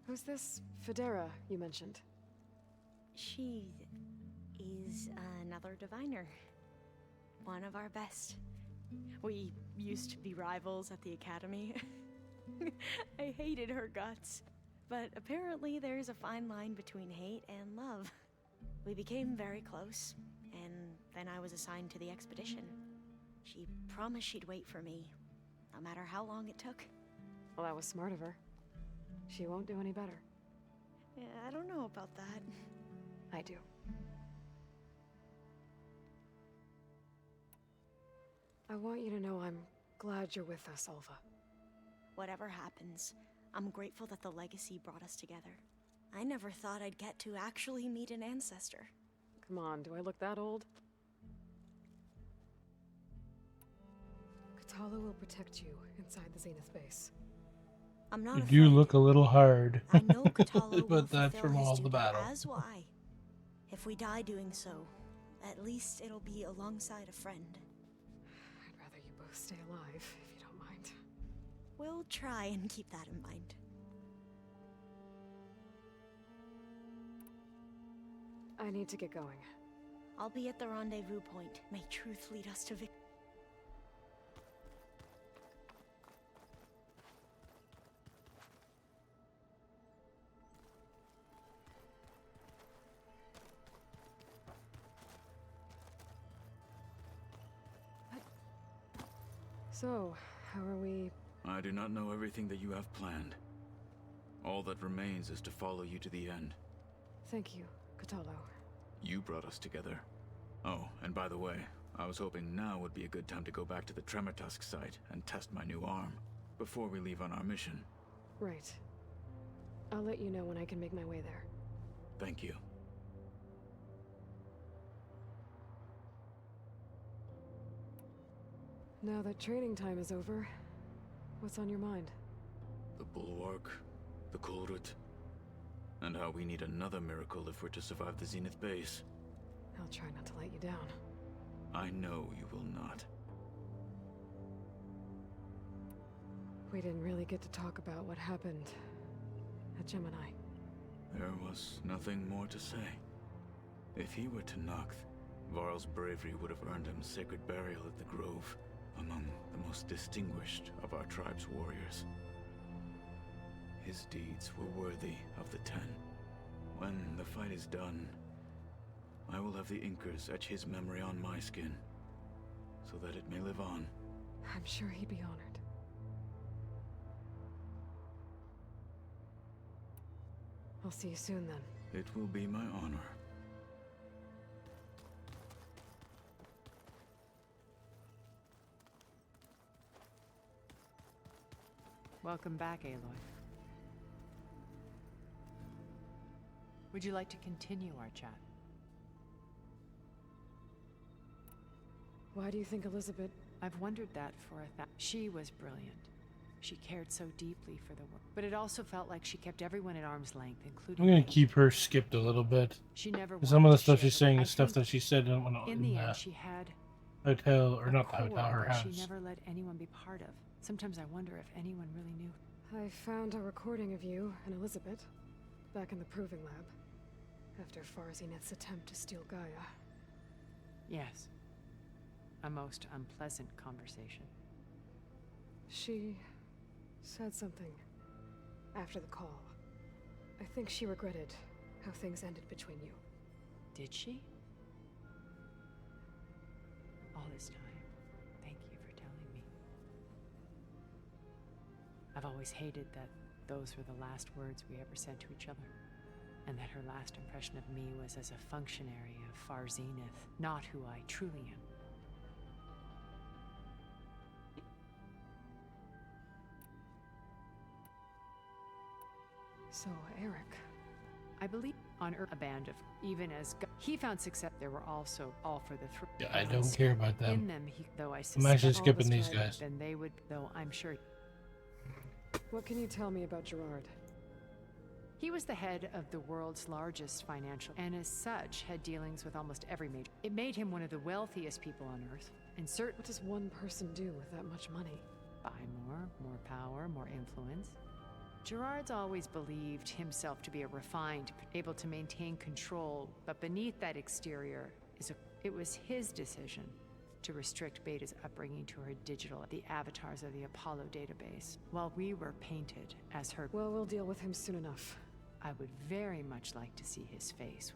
Who's this Federa you mentioned? She is another diviner. One of our best. We used to be rivals at the academy. I hated her guts. But apparently there's a fine line between hate and love. We became very close, and then I was assigned to the expedition. She promised she'd wait for me, no matter how long it took. Well, that was smart of her. She won't do any better. Yeah, I don't know about that. I do. I want you to know I'm glad you're with us, Alva. Whatever happens, I'm grateful that the legacy brought us together. I never thought I'd get to actually meet an ancestor. Come on, do I look that old? Katala will protect you inside the Zenith base. I'm not You afraid. do look a little hard. I know Katala will But that's fulfill from his all the duty, battle. as will I. If we die doing so, at least it'll be alongside a friend. I'd rather you both stay alive, if you don't mind. We'll try and keep that in mind. I need to get going. I'll be at the rendezvous point. May truth lead us to victory. So, how are we... I do not know everything that you have planned. All that remains is to follow you to the end. Thank you, Katalo. You brought us together. Oh, and by the way, I was hoping now would be a good time to go back to the Tremortusk site and test my new arm, before we leave on our mission. Right. I'll let you know when I can make my way there. Thank you. Now that training time is over, what's on your mind? The Bulwark, the Kulrut, and how we need another miracle if we're to survive the Zenith base. I'll try not to let you down. I know you will not. We didn't really get to talk about what happened at Gemini. There was nothing more to say. If he were to Noct, Varl's bravery would have earned him sacred burial at the Grove, among the most distinguished of our tribe's warriors. His deeds were worthy of the Ten. When the fight is done, I will have the Inkers etch his memory on my skin, so that it may live on. I'm sure he'd be honored. I'll see you soon then. It will be my honor. Welcome back, Aloy. Would you like to continue our chat? Why do you think Elizabeth... I've wondered that for She was brilliant. She cared so deeply for the world. But it also felt like she kept everyone at arm's length, including... I'm gonna keep her skipped a little bit. She never Some of the wanted to stuff share she's saying I is stuff think that she said in the end, she had hotel, or a not the core hotel, her that house. she never let anyone be part of. Sometimes I wonder if anyone really knew. I found a recording of you and Elizabeth back in the proving lab after Farzineth's attempt to steal Gaia. Yes. A most unpleasant conversation. She said something after the call. I think she regretted how things ended between you. Did she? All this time, thank you for telling me. I've always hated that those were the last words we ever said to each other, and that her last impression of me was as a functionary of Farzineth, not who I truly am. So, Eric... I believe on Earth a band of, even as he found success, there were also all for the three. Yeah, I don't care about them. In them, though I I'm actually suspect skipping these guys. then they would, though I'm sure. What can you tell me about Gerard? He was the head of the world's largest financial, and as such, had dealings with almost every major. It made him one of the wealthiest people on Earth, and What does one person do with that much money? Buy more power, more influence. Gerard's always believed himself to be a refined, able to maintain control, but beneath that exterior it was his decision to restrict Beta's upbringing to her the avatars of the Apollo database, while we were painted as her. Well, we'll deal with him soon enough. I would very much like to see his face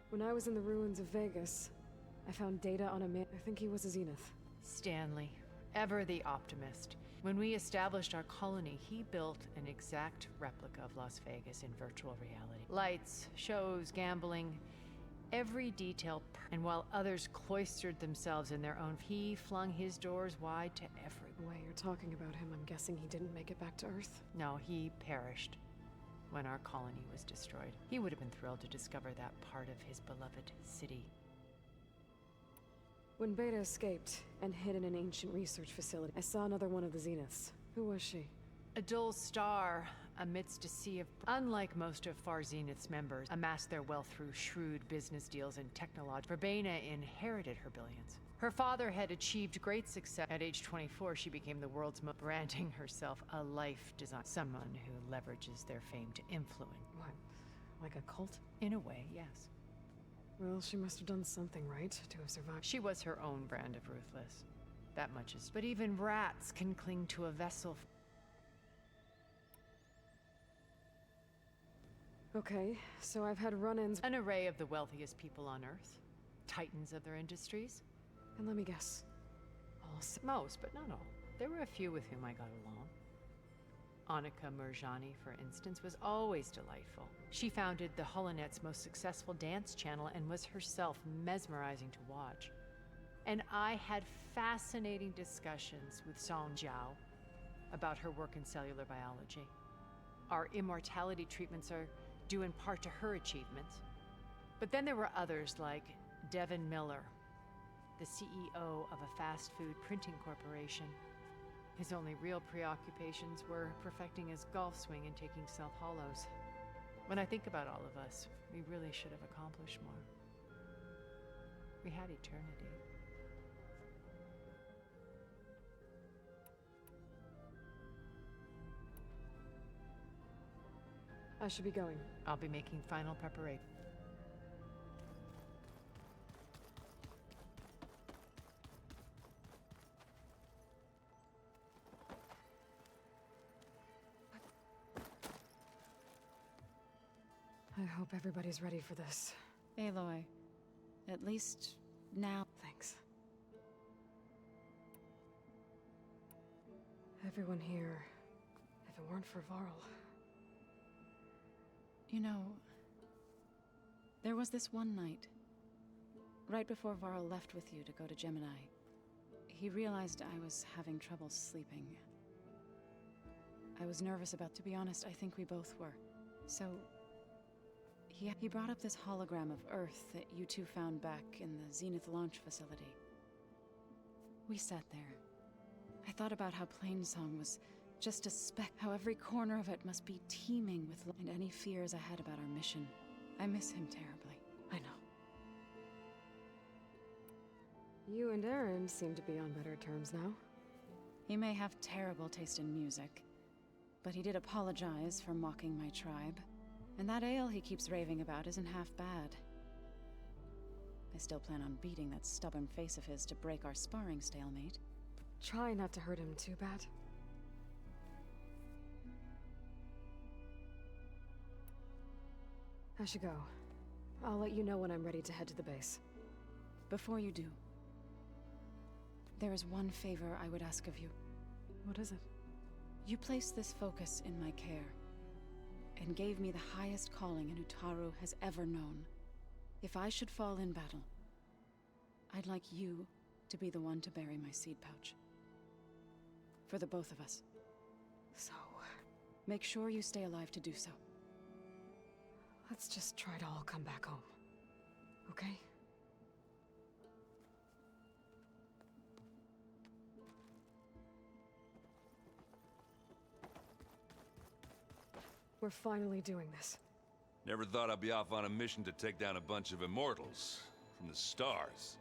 When I was in the ruins of Vegas, I found data on a man. I think he was a Zenith. Stanley, ever the optimist. When we established our colony, he built an exact replica of Las Vegas in virtual reality. Lights, shows, gambling, every detail. And while others cloistered themselves in their own, he flung his doors wide to everyone. The way you're talking about him, I'm guessing he didn't make it back to Earth? No, he perished when our colony was destroyed. He would have been thrilled to discover that part of his beloved city. When Beta escaped and hid in an ancient research facility, I saw another one of the Zeniths. Who was she? A dull star amidst a sea of... Unlike most of Farzineth's members, amassed their wealth through shrewd business deals and technology. Verbena inherited her billions. Her father had achieved great success. At age 24, she became the world's most... branding herself a life designer. Someone who leverages their fame to influence. What? Like a cult? In a way, yes. Well, she must have done something right to have survived. She was her own brand of ruthless. That much is... But even rats can cling to a vessel. Okay, so I've had run-ins... An array of the wealthiest people on Earth. Titans of their industries. And let me guess. Most, but not all. There were a few with whom I got along. Annika Murjani, for instance, was always delightful. She founded the Holonet's most successful dance channel and was herself mesmerizing to watch. And I had fascinating discussions with Song Jiao about her work in cellular biology. Our immortality treatments are due in part to her achievements. But then there were others like Devin Miller, the CEO of a fast food printing corporation. His only real preoccupations were perfecting his golf swing and taking self-hollows. When I think about all of us, we really should have accomplished more. We had eternity. I should be going. I'll be making final preparation. I hope everybody's ready for this. Aloy, at least now. Thanks. Everyone here, if it weren't for Varl. You know, there was this one night, right before Varl left with you to go to Gemini. He realized I was having trouble sleeping. I was nervous about. To be honest, I think we both were. So, he brought up this hologram of Earth that you two found back in the Zenith launch facility. We sat there. I thought about how Plainsong was just a speck, how every corner of it must be teeming with and any fears I had about our mission. I miss him terribly. I know. You and Aaron seem to be on better terms now. He may have terrible taste in music, but he did apologize for mocking my tribe. And that ale he keeps raving about isn't half bad. I still plan on beating that stubborn face of his to break our sparring stalemate. Try not to hurt him too bad. I should go. I'll let you know when I'm ready to head to the base. Before you do, there is one favor I would ask of you. What is it? You placed this focus in my care, and gave me the highest calling an Utaru has ever known. If I should fall in battle, I'd like you to be the one to bury my seed pouch. For the both of us. So... make sure you stay alive to do so. let's just try to all come back home. Okay? We're finally doing this. Never thought I'd be off on a mission to take down a bunch of immortals from the stars.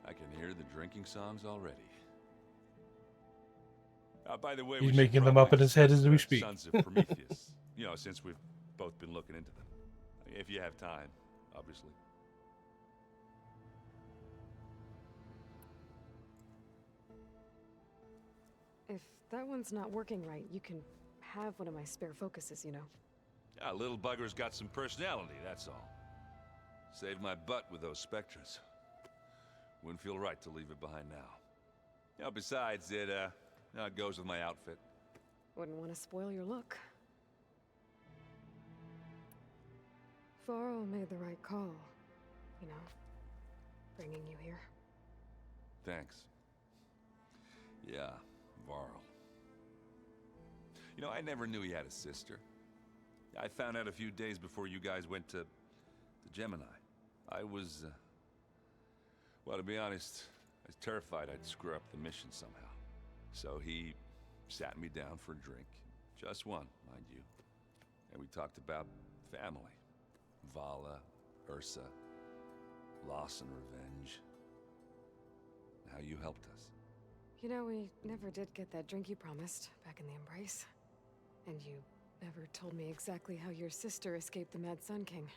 I can hear the drinking songs already. By the way, he's making them up in his head as we speak. Sons of Prometheus. You know, since we've both been looking into them. If you have time, obviously. If that one's not working right, you can have one of my spare focuses, you know. Yeah, little bugger's got some personality, that's all. Saved my butt with those spectras. Wouldn't feel right to leave it behind now. You know, besides, it goes with my outfit. Wouldn't want to spoil your look. Varl made the right call, you know, bringing you here. Thanks. Yeah, Varl. You know, I never knew he had a sister. I found out a few days before you guys went to Gemini. I was, well, to be honest, I was terrified I'd screw up the mission somehow. So he sat me down for a drink. Just one, mind you. And we talked about family. Vala, Ursa, loss and revenge. How you helped us. You know, we never did get that drink you promised back in the Embrace. And you never told me exactly how your sister escaped the Mad Sun King.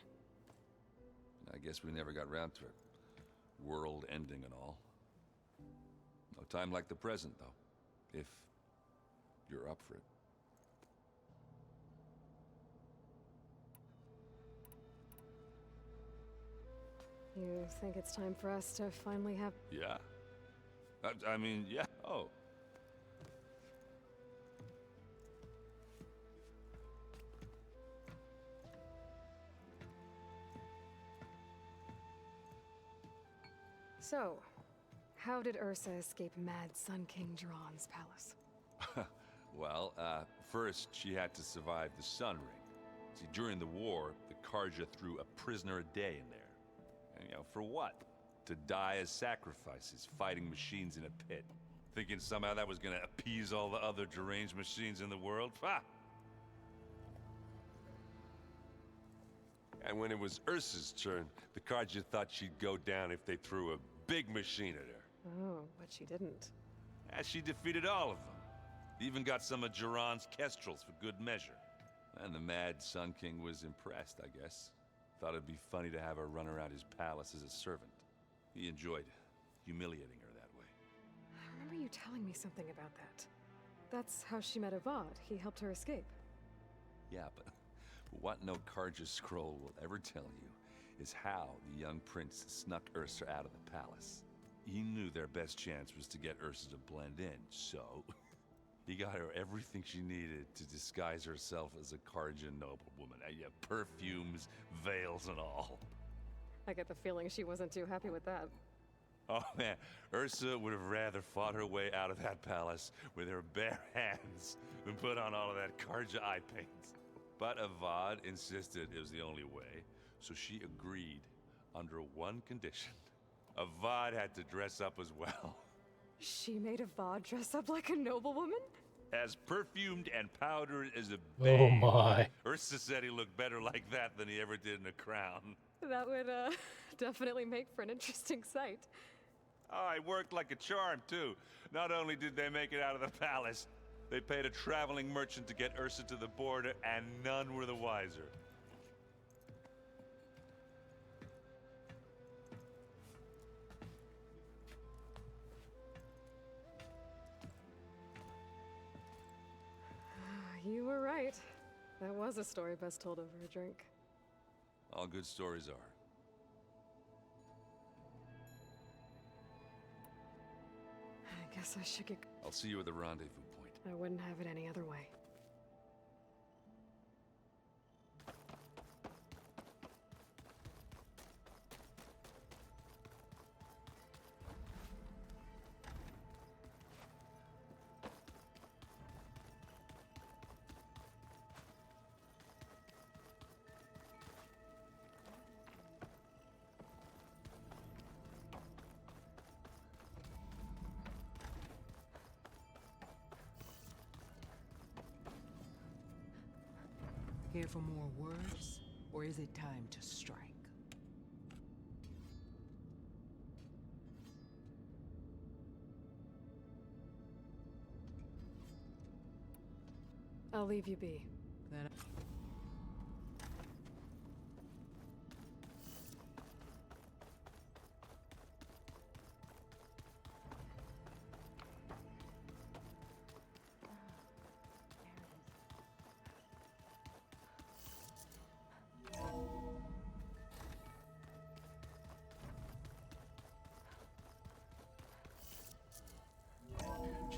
I guess we never got round to it. World ending and all. No time like the present, though. If you're up for it. You think it's time for us to finally have... Yeah. I mean, yeah. Oh. So, how did Ursa escape Mad Sun King Jiran's palace? Well, first she had to survive the Sun Ring. See, during the war, the Karja threw a prisoner a day in there. And, you know, for what? To die as sacrifices, fighting machines in a pit. Thinking somehow that was gonna appease all the other deranged machines in the world? Ha! And when it was Ursa's turn, the Karja thought she'd go down if they threw a big machine at her. Oh, but she didn't. And she defeated all of them. Even got some of Jiran's kestrels for good measure. And the Mad Sun King was impressed, I guess. Thought it'd be funny to have her run around his palace as a servant. He enjoyed humiliating her that way. I remember you telling me something about that. That's how she met Avad. He helped her escape. Yeah, but what no Karja scroll will ever tell you is how the young prince snuck Ursa out of the palace. He knew their best chance was to get Ursa to blend in, so he got her everything she needed to disguise herself as a Karja noblewoman. Yeah, perfumes, veils, and all. I get the feeling she wasn't too happy with that. Oh man, Ursa would have rather fought her way out of that palace with her bare hands than put on all of that Karja eye paint. But Avad insisted it was the only way, so she agreed under one condition. Avad had to dress up as well. She made Avad dress up like a noblewoman? As perfumed and powdered as a Oh babe. my. Ursa said he looked better like that than he ever did in a crown. That would, definitely make for an interesting sight. Oh, it worked like a charm, too. Not only did they make it out of the palace, they paid a traveling merchant to get Ursa to the border, and none were the wiser. You were right. That was a story best told over a drink. All good stories are. I guess I should get... I'll see you at the rendezvous point. I wouldn't have it any other way. Here for more words, or is it time to strike? I'll leave you be. Then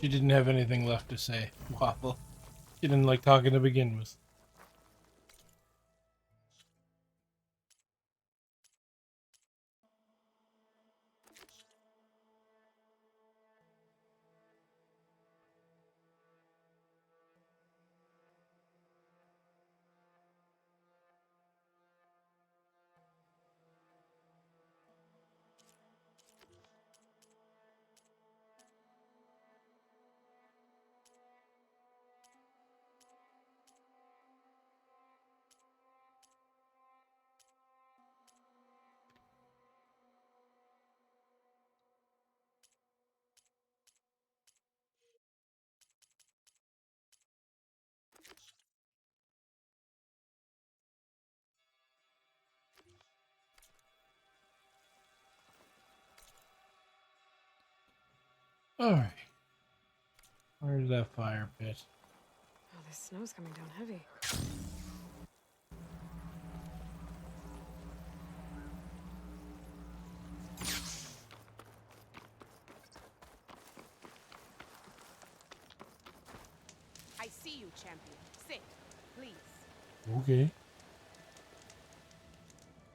She didn't have anything left to say. Waffle. She didn't like talking to begin with. Alright. Where's that fire pit? Oh, this snow's coming down heavy. I see you, champion. Sit, please. Okay.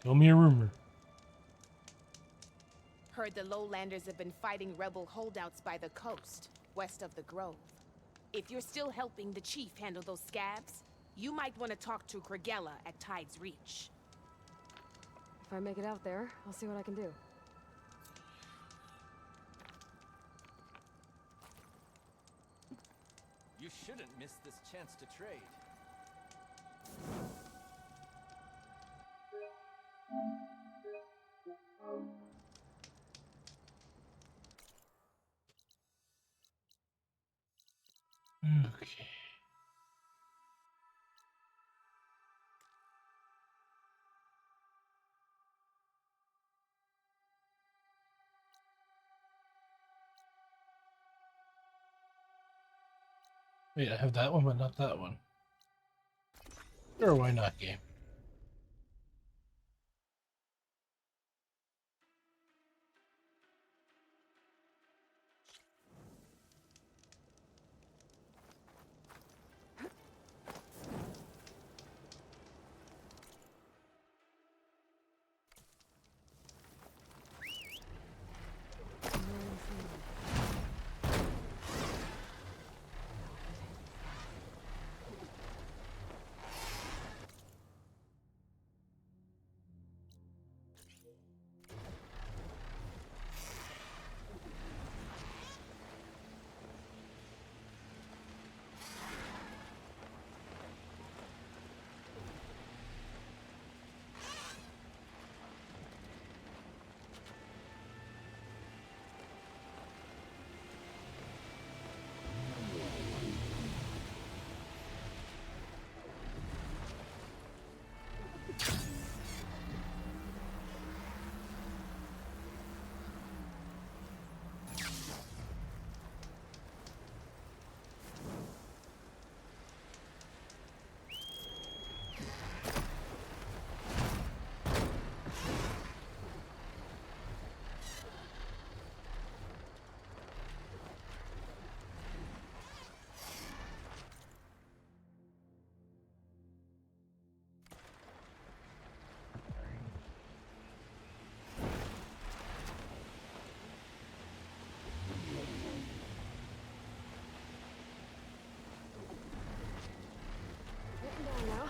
Tell me a rumor. Heard the lowlanders have been fighting rebel holdouts by the coast, west of the grove. If you're still helping the chief handle those scabs, you might want to talk to Kragella at Tide's Reach. If I make it out there, I'll see what I can do. You shouldn't miss this chance to trade. Okay. Wait, I have that one, but not that one. Sure, why not, game? now.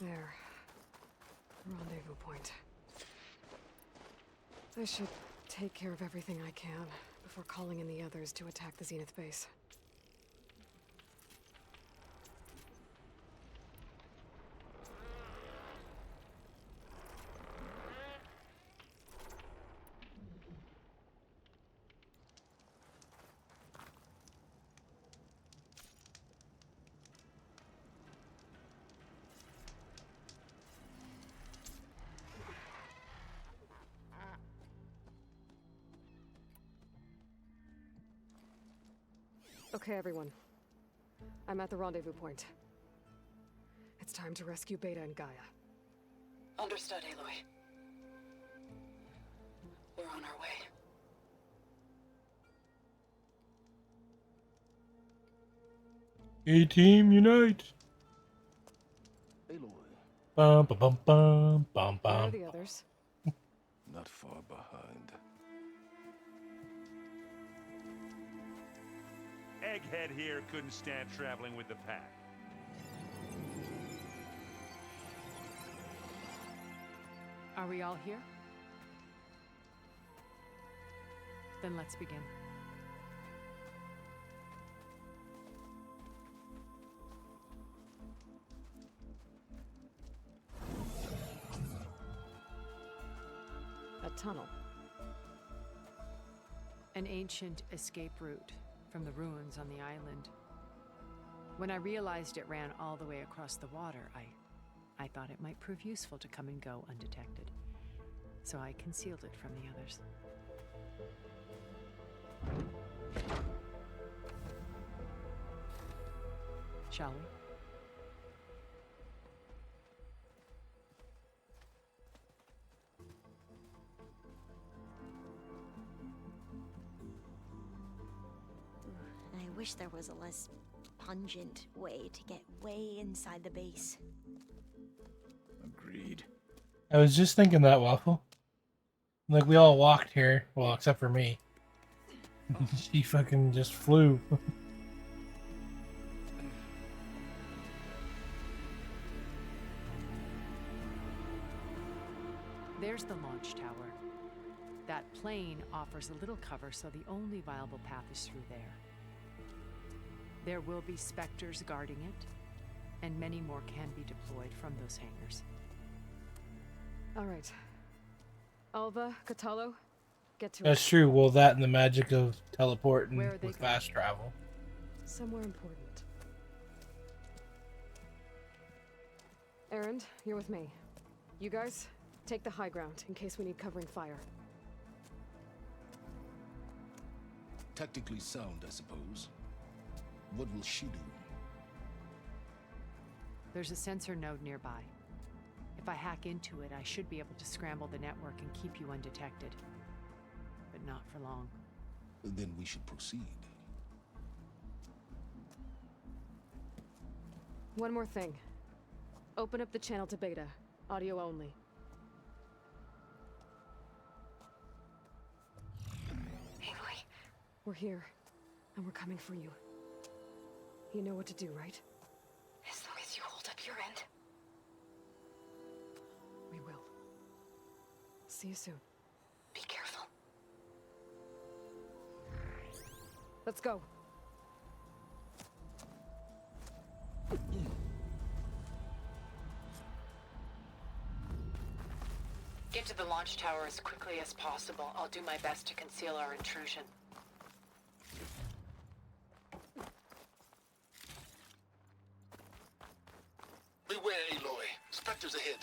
There. Rendezvous point. I should take care of everything I can before calling in the others to attack the Zenith base. Okay, everyone. I'm at the rendezvous point. It's time to rescue Beta and Gaia. Understood, Aloy. We're on our way. A-Team Unite! Aloy. Bum bum bum bum bum Where are bum. the others? Not far behind. Egghead here couldn't stand traveling with the pack. Are we all here? Then let's begin. A tunnel. An ancient escape route from the ruins on the island. When I realized it ran all the way across the water, I thought it might prove useful to come and go undetected. So I concealed it from the others. Shall we? I wish there was a less pungent way to get way inside the base. Agreed. I was just thinking that, Waffle. Like, we all walked here. Well, except for me. She fucking just flew. There's the launch tower. That plane offers a little cover, so the only viable path is through there. There will be specters guarding it, and many more can be deployed from those hangars. All right. Alva, Catalo, get to That's it. true. Well, that and the magic of teleporting Where are they with going? fast travel. Somewhere important. Erend, you're with me. You guys, take the high ground in case we need covering fire. Tactically sound, I suppose. What will she do? There's a sensor node nearby. If I hack into it, I should be able to scramble the network and keep you undetected. But not for long. Then we should proceed. One more thing. Open up the channel to Beta. Audio only. Aloy. We're here, and we're coming for you. You know what to do, right? As long as you hold up your end. We will. See you soon. Be careful. Let's go. Get to the launch tower as quickly as possible. I'll do my best to conceal our intrusion. Beware, Aloy. Spectres ahead.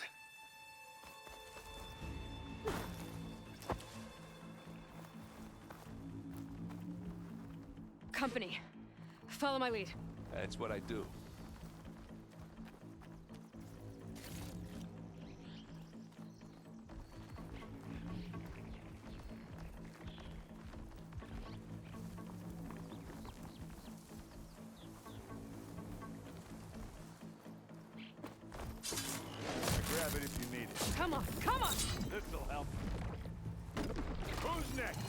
Company. Follow my lead. That's what I do. Grab it if you need it. Come on, come on! This'll help. Who's next?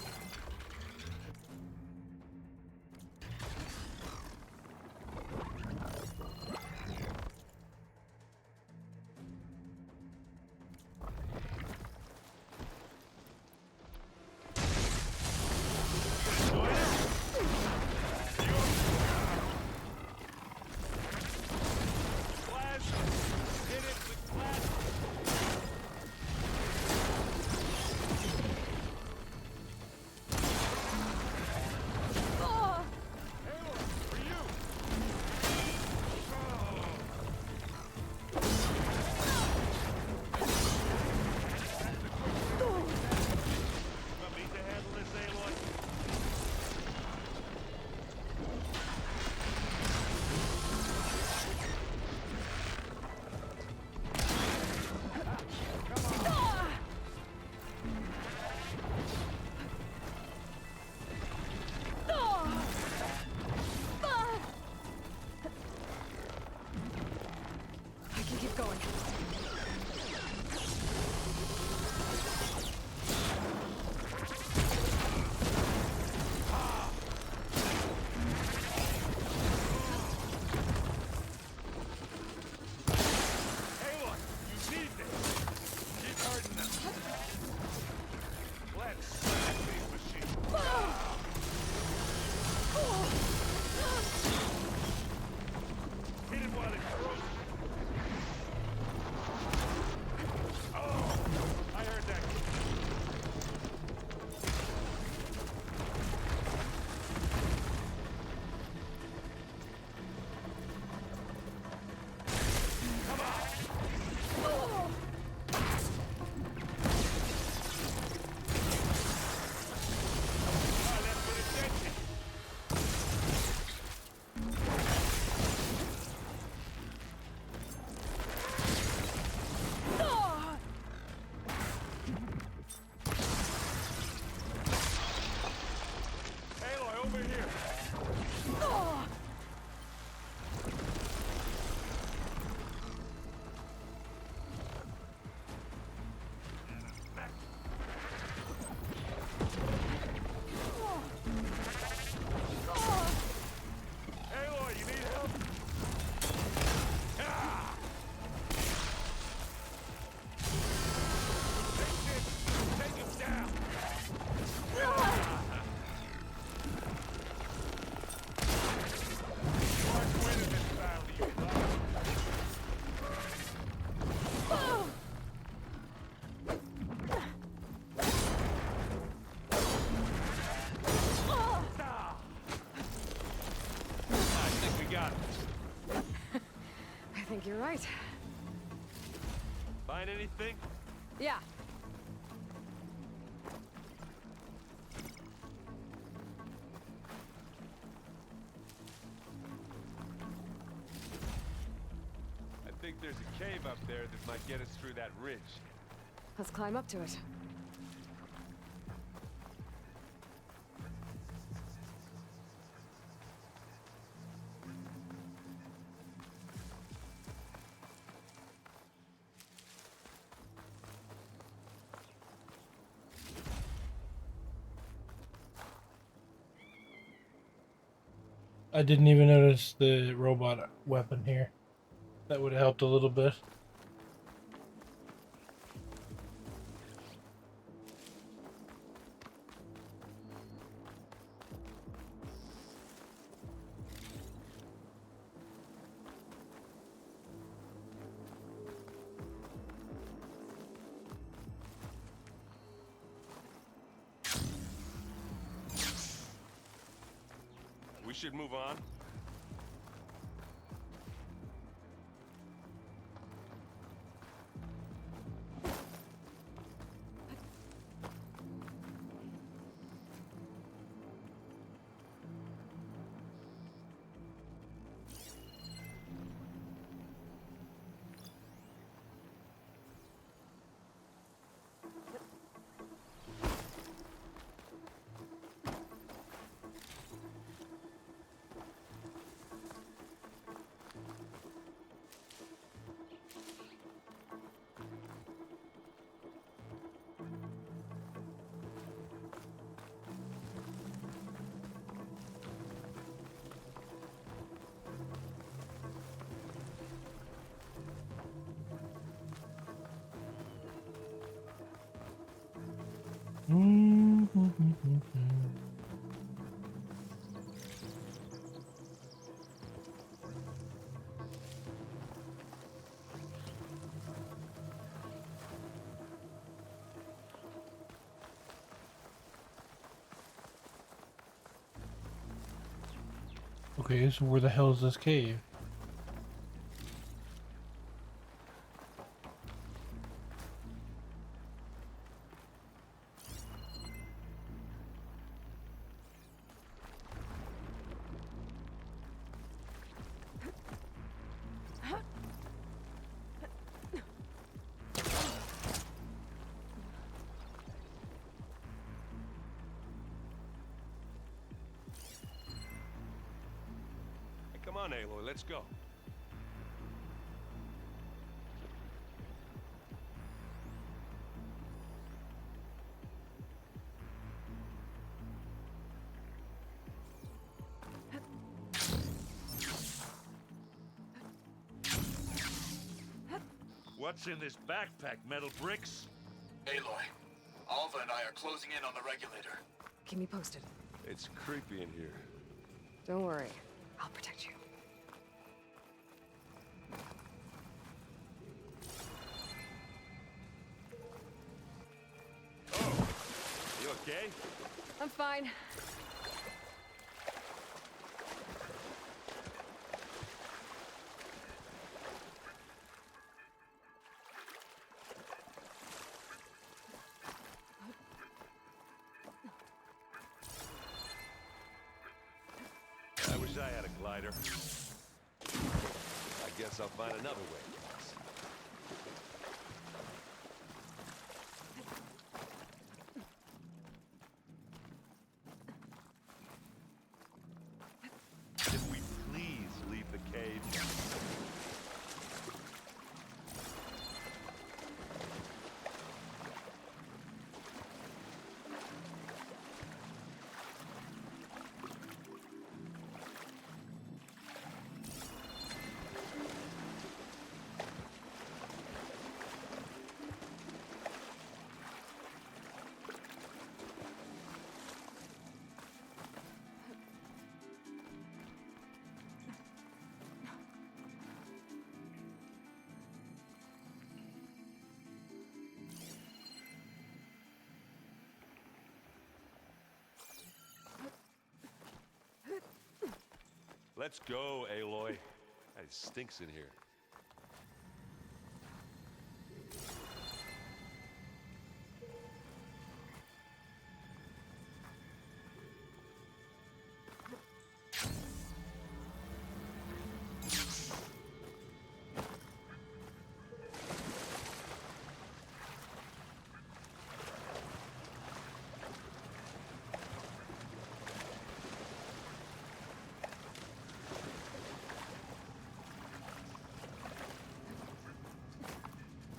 over here! Aloy, you need help? Ah! Take him down! Mark winner this battle, you love. I think we got it. I think you're right. Find anything? Yeah. I think there's a cave up there that might get us through that ridge. Let's climb up to it. I didn't even notice the robot weapon here. That would have helped a little bit. We should move on. Okay, so where the hell is this cave? Come on, Aloy, let's go. What's in this backpack, metal bricks? Aloy, Alva and I are closing in on the regulator. Keep me posted. It's creepy in here. Don't worry. I'll protect you. Oh, you okay? I'm fine. I wish I had a glider. I guess I'll find another way across. Let's go, Aloy. It stinks in here.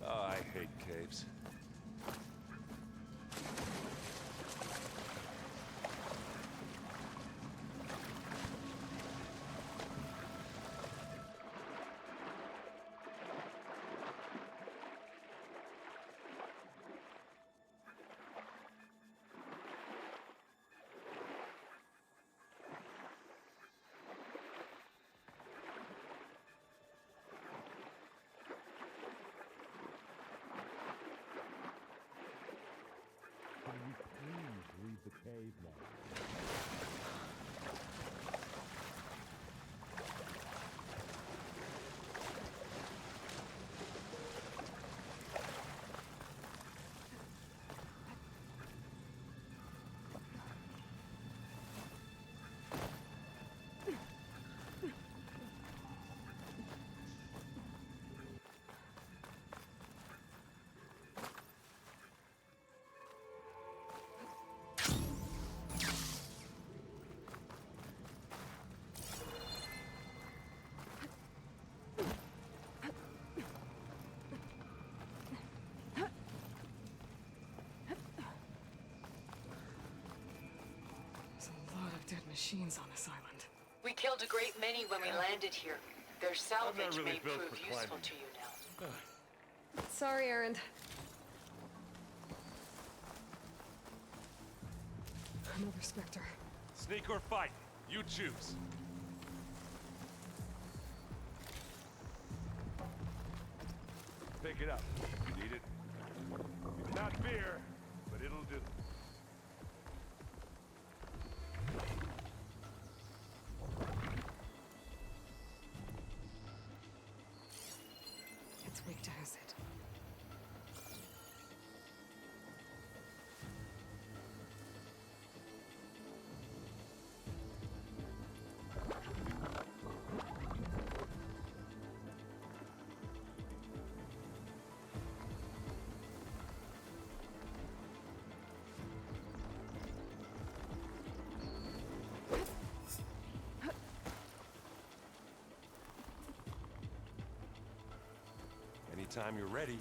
Oh, I hate caves. Leave the cave now. Dead machines on this island. We killed a great many when we landed here. Their salvage really may built prove for useful climbing. to you now. Sorry, Erend. Another Spectre. Sneak or fight, you choose. Pick it up. You need it. It's not beer, but it'll do. It's weak to acid. Anytime you're ready.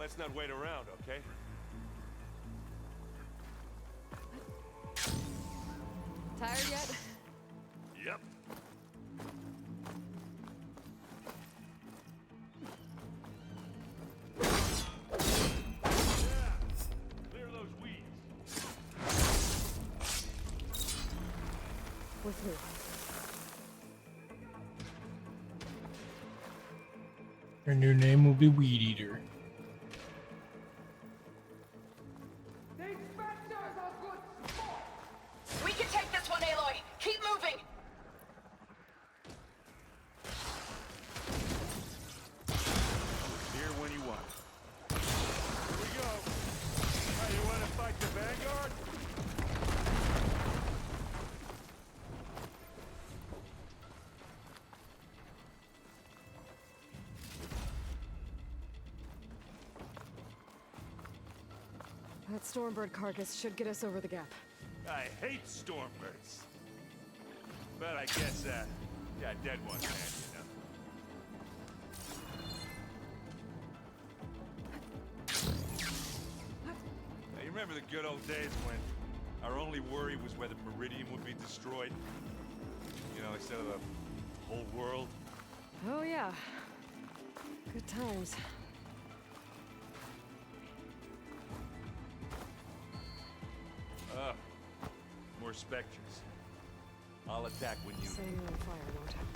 Let's not wait around, okay? Tired yet? Yep. Clear those weeds. With who? Her new name will be Weed Eater. We can take this one, Aloy. Keep moving. Here when you want. Here we go. Hey, you want to fight the Vanguard? That Stormbird carcass should get us over the gap. I hate Stormbirds. But I guess, yeah, dead ones, man, you know. Now, you remember the good old days when our only worry was whether Meridian would be destroyed? You know, instead of the whole world? Oh yeah. Good times. More Spectres. I'll attack when you... Setting you on fire won't help.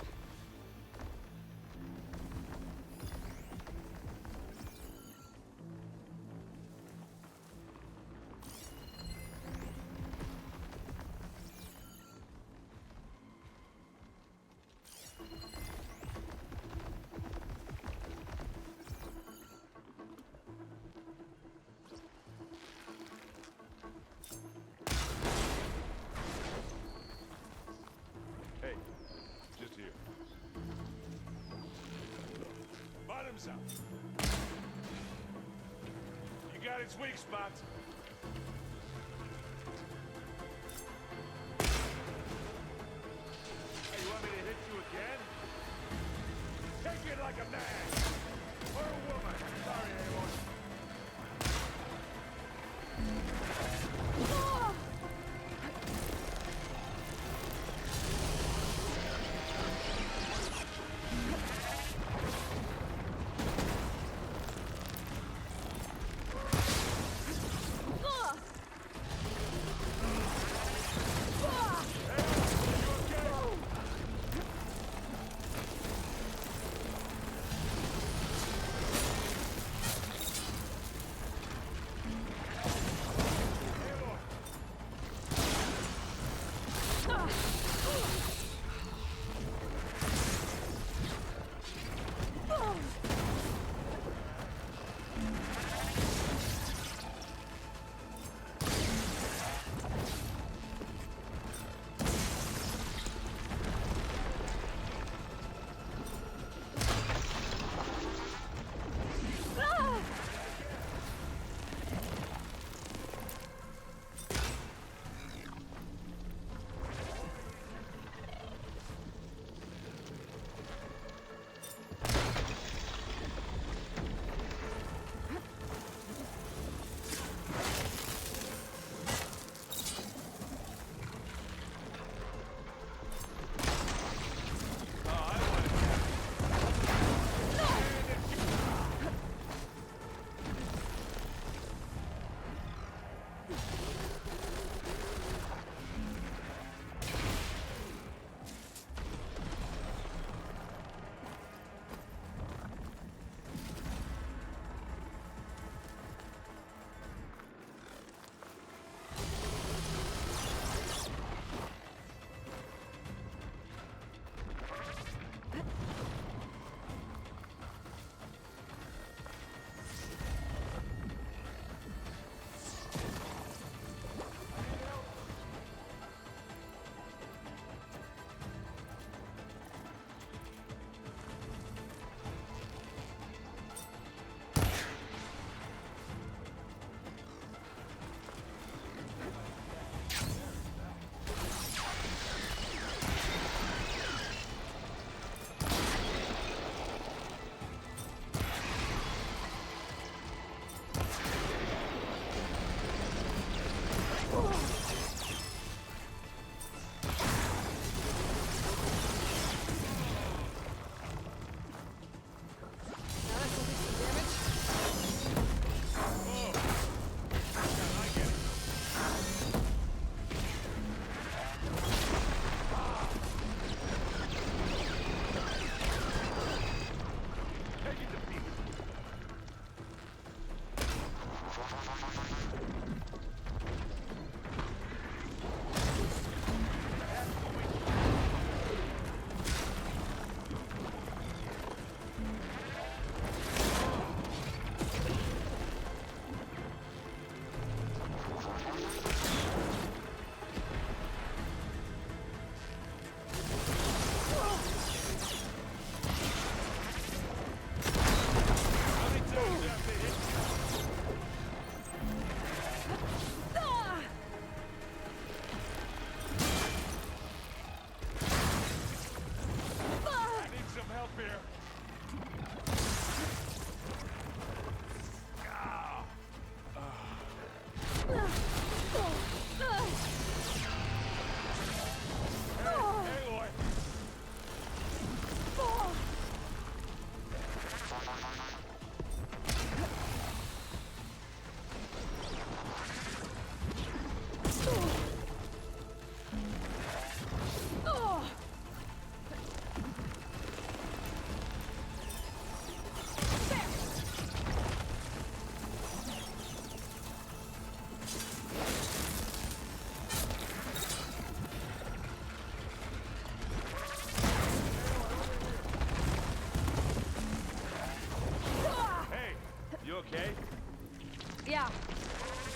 Hey, just here. Bottoms up. You got its weak spots. Hey, you want me to hit you again? Take it like a man! Or a woman! Sorry, anyone.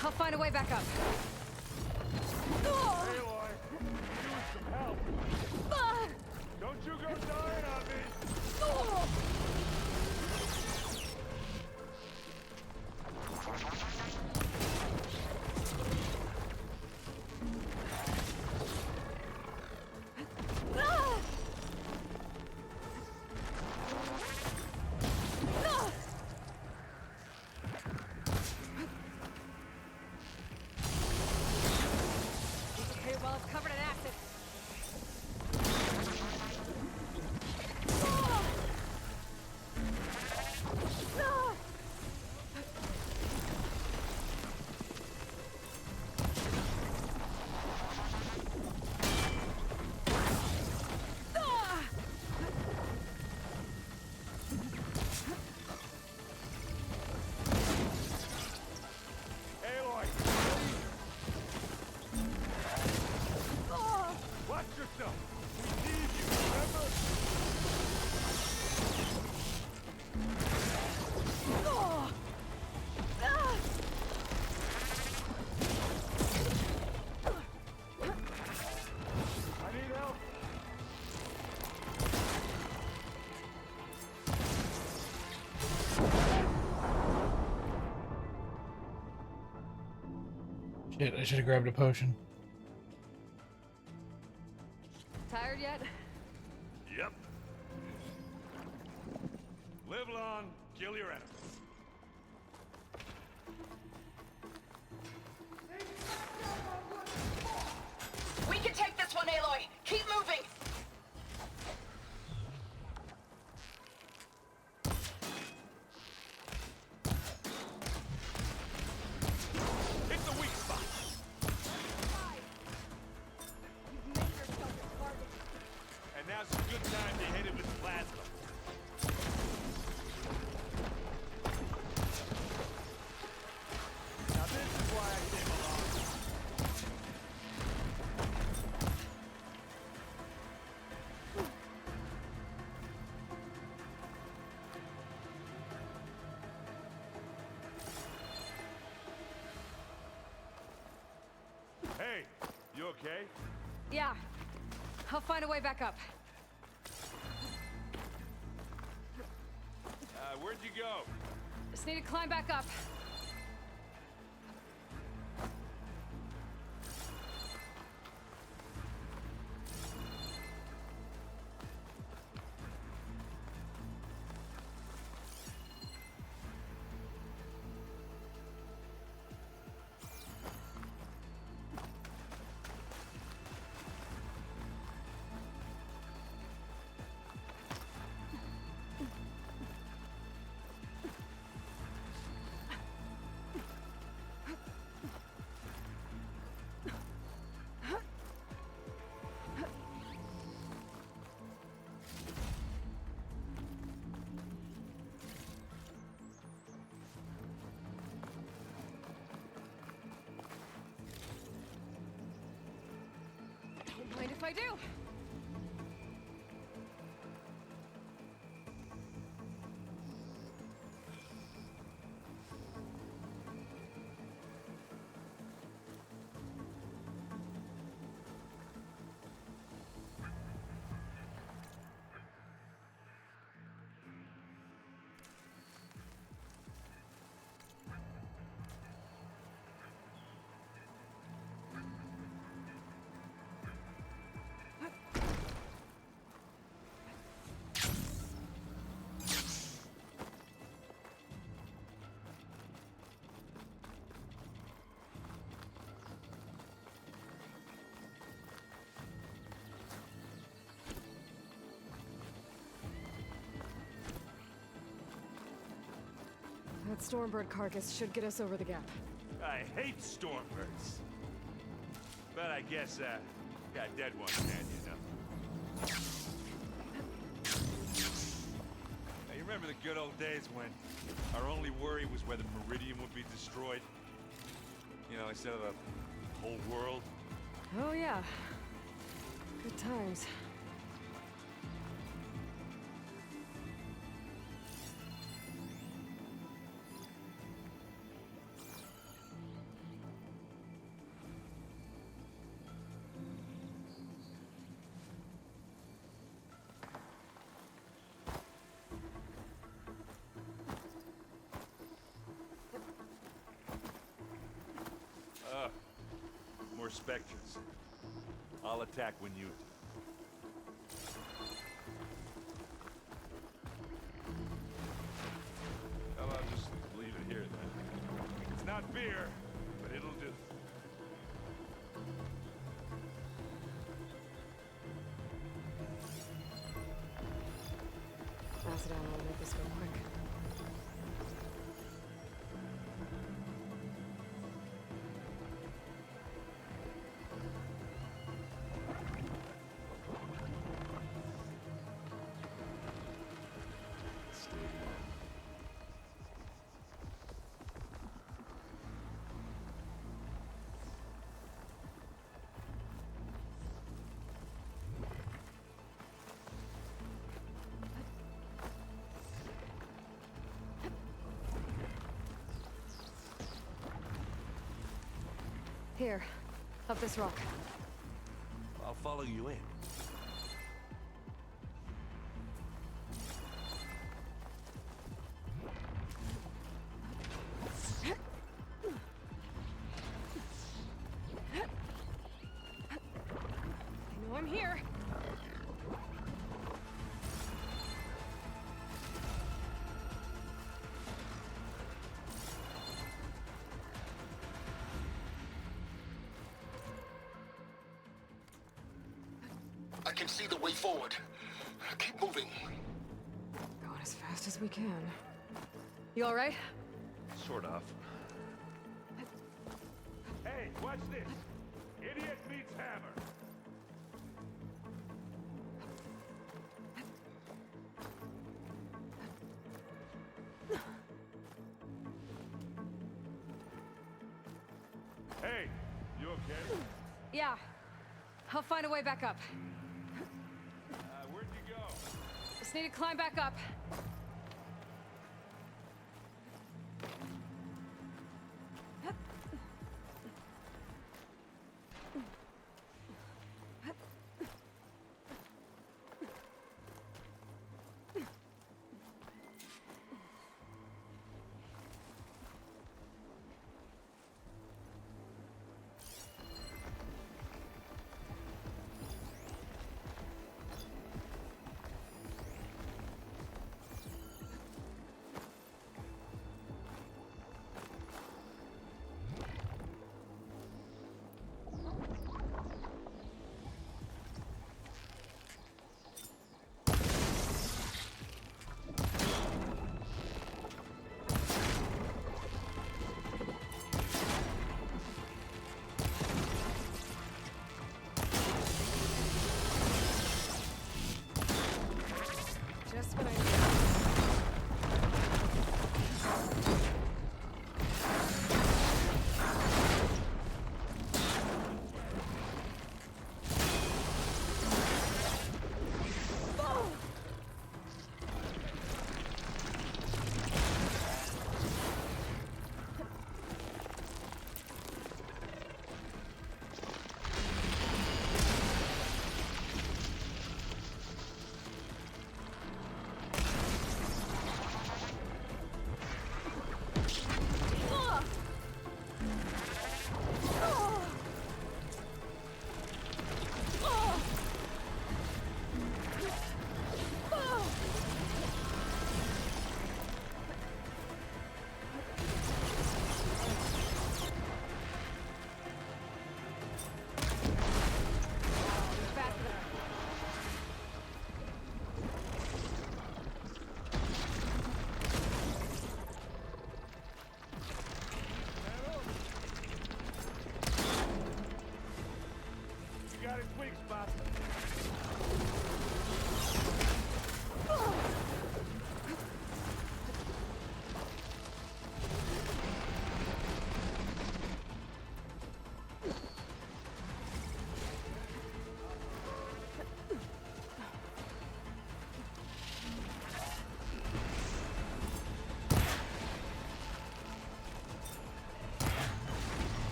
I'll find a way back up. Aloy, you need some help. Don't you go dying on me. Okay, well, it's covered in acid. Aloy, watch yourself. We need you, remember? I need help. Shit, I should have grabbed a potion. Tired yet? Yep. Live long, kill your enemies. We can take this one, Aloy. Keep moving. Hit the weak spot. And now's a good time to hit it with plasma. Now this is why I came along. Hey, you okay? Yeah. I'll find a way back up. Where'd you go? Just need to climb back up. Don't mind if I do. That Stormbird carcass should get us over the gap. I hate Stormbirds. But I guess, got dead ones handy enough. Now, you remember the good old days when our only worry was whether Meridian would be destroyed? You know, instead of the whole world? Oh, yeah. Good times. more specters. I'll attack when you do. Well, I'll just leave it here then. It's not beer, but it'll do. Acid ammo will make this go quick. Here, up this rock. I'll follow you in. I know I'm here. I can see the way forward. Keep moving. Going as fast as we can. You all right? Sort of. Hey, watch this! Idiot meets hammer! Hey, you okay? Yeah. I'll find a way back up. Where'd you go? Just need to climb back up.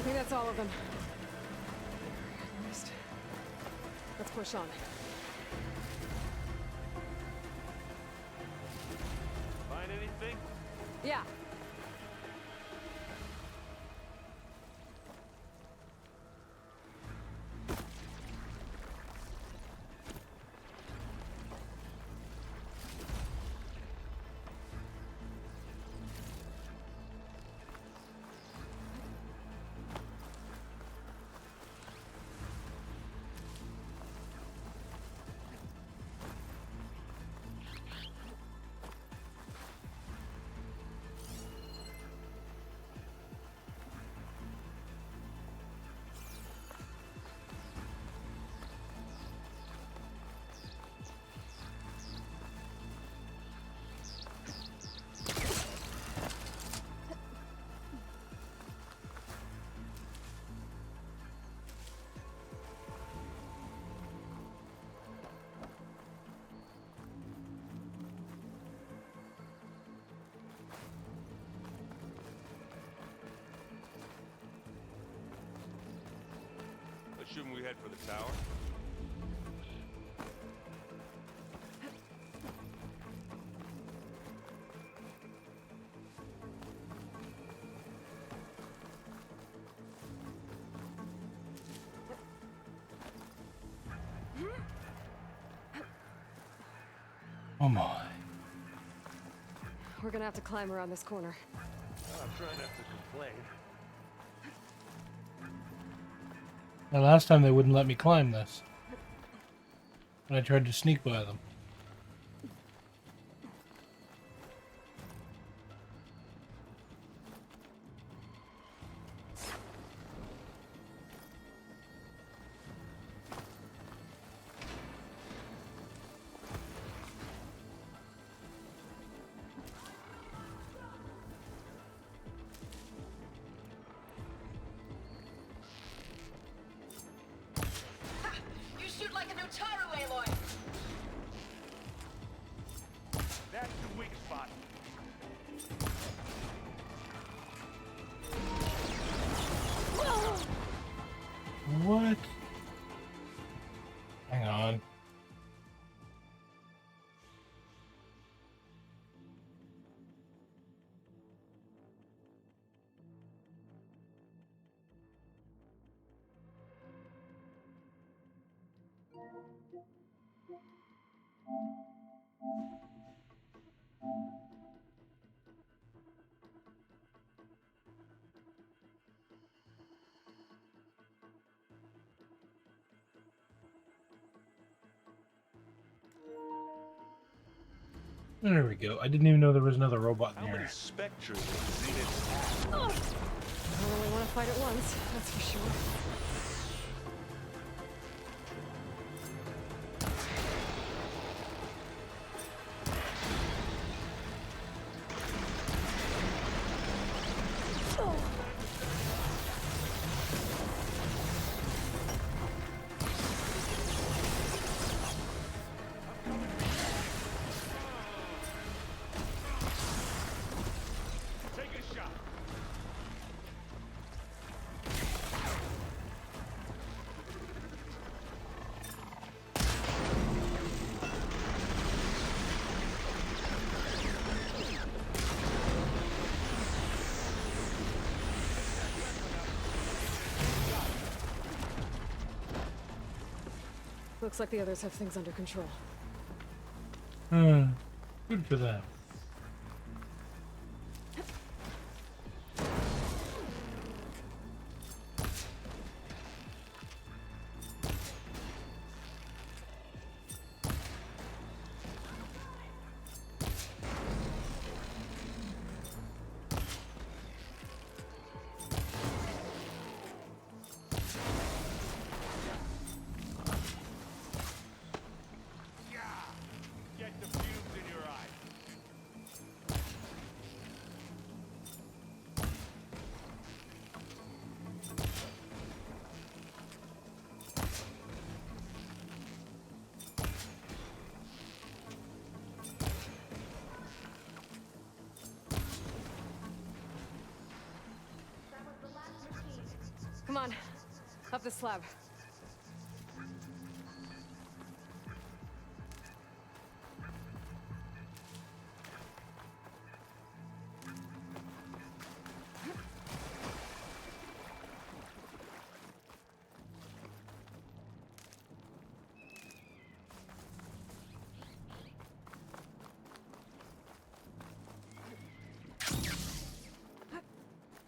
think that's all of them. At least. Let's push on. Find anything? Yeah. Shouldn't we head for the tower? Oh my. We're gonna have to climb around this corner. I'm trying not to complain. Now, last time they wouldn't let me climb this. When I tried to sneak by them. You shoot like a Notaru, Aloy! That's the weak spot. What? Hang on. There we go. I didn't even know there was another robot in How here. many specters does Zenith have? I don't really want to fight at once, that's for sure. Take a shot. Looks like the others have things under control. Good for them. Get the fumes in your eye. Come on. Up the slab.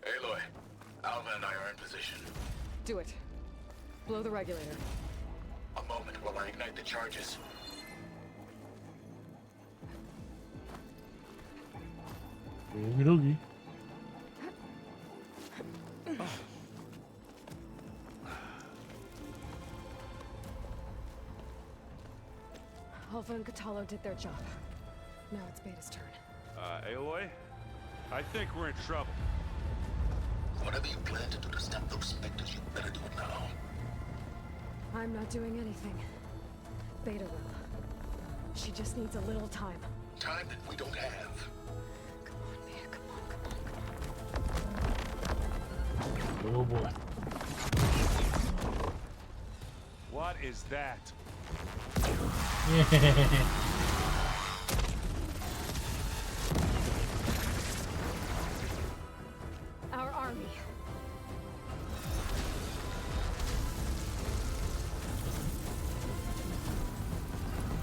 Aloy, Alva and I are in position. Do it. Blow the regulator. A moment while I ignite the charges. Okie dokie. Alpha and Catalo did their job. Now it's Beta's turn. Aloy? I think we're in trouble. Whatever you plan to do to stop those specters, you better do it now. I'm not doing anything. Beta will. She just needs a little time. Time that we don't have. Come on, Beta, come on, Oh boy. What is that? Our army.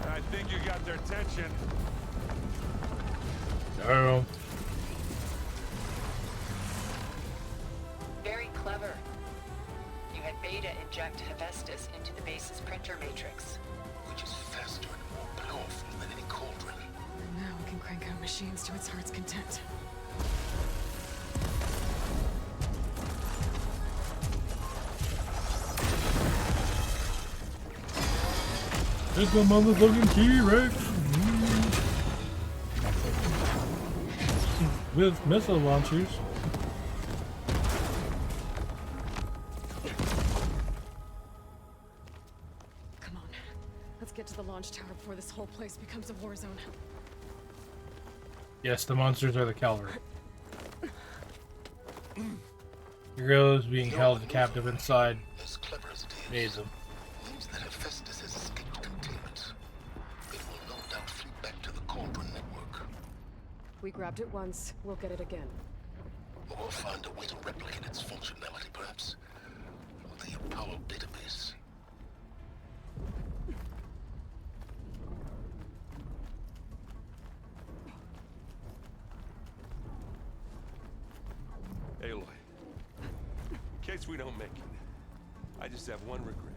I think you got their attention. No. Very clever. You had Beta inject Hephaestus into the base's printer matrix. Which is faster and more powerful than any cauldron. And now we can crank out machines to its heart's content. It's a motherfucking T-Rex. With missile launchers. Come on. Let's get to the launch tower before this whole place becomes a war zone. Yes, the monsters are the cavalry. Gorilla is being held captive inside. As clever as it is, Maze him. means that Hephaestus has escaped containment. It will no doubt flee back to the cauldron network. We grabbed it once, we'll get it again. Or we'll find a way to replicate its functionality, perhaps. With the Apollo database. Aloy, in case we don't make it, I just have one regret.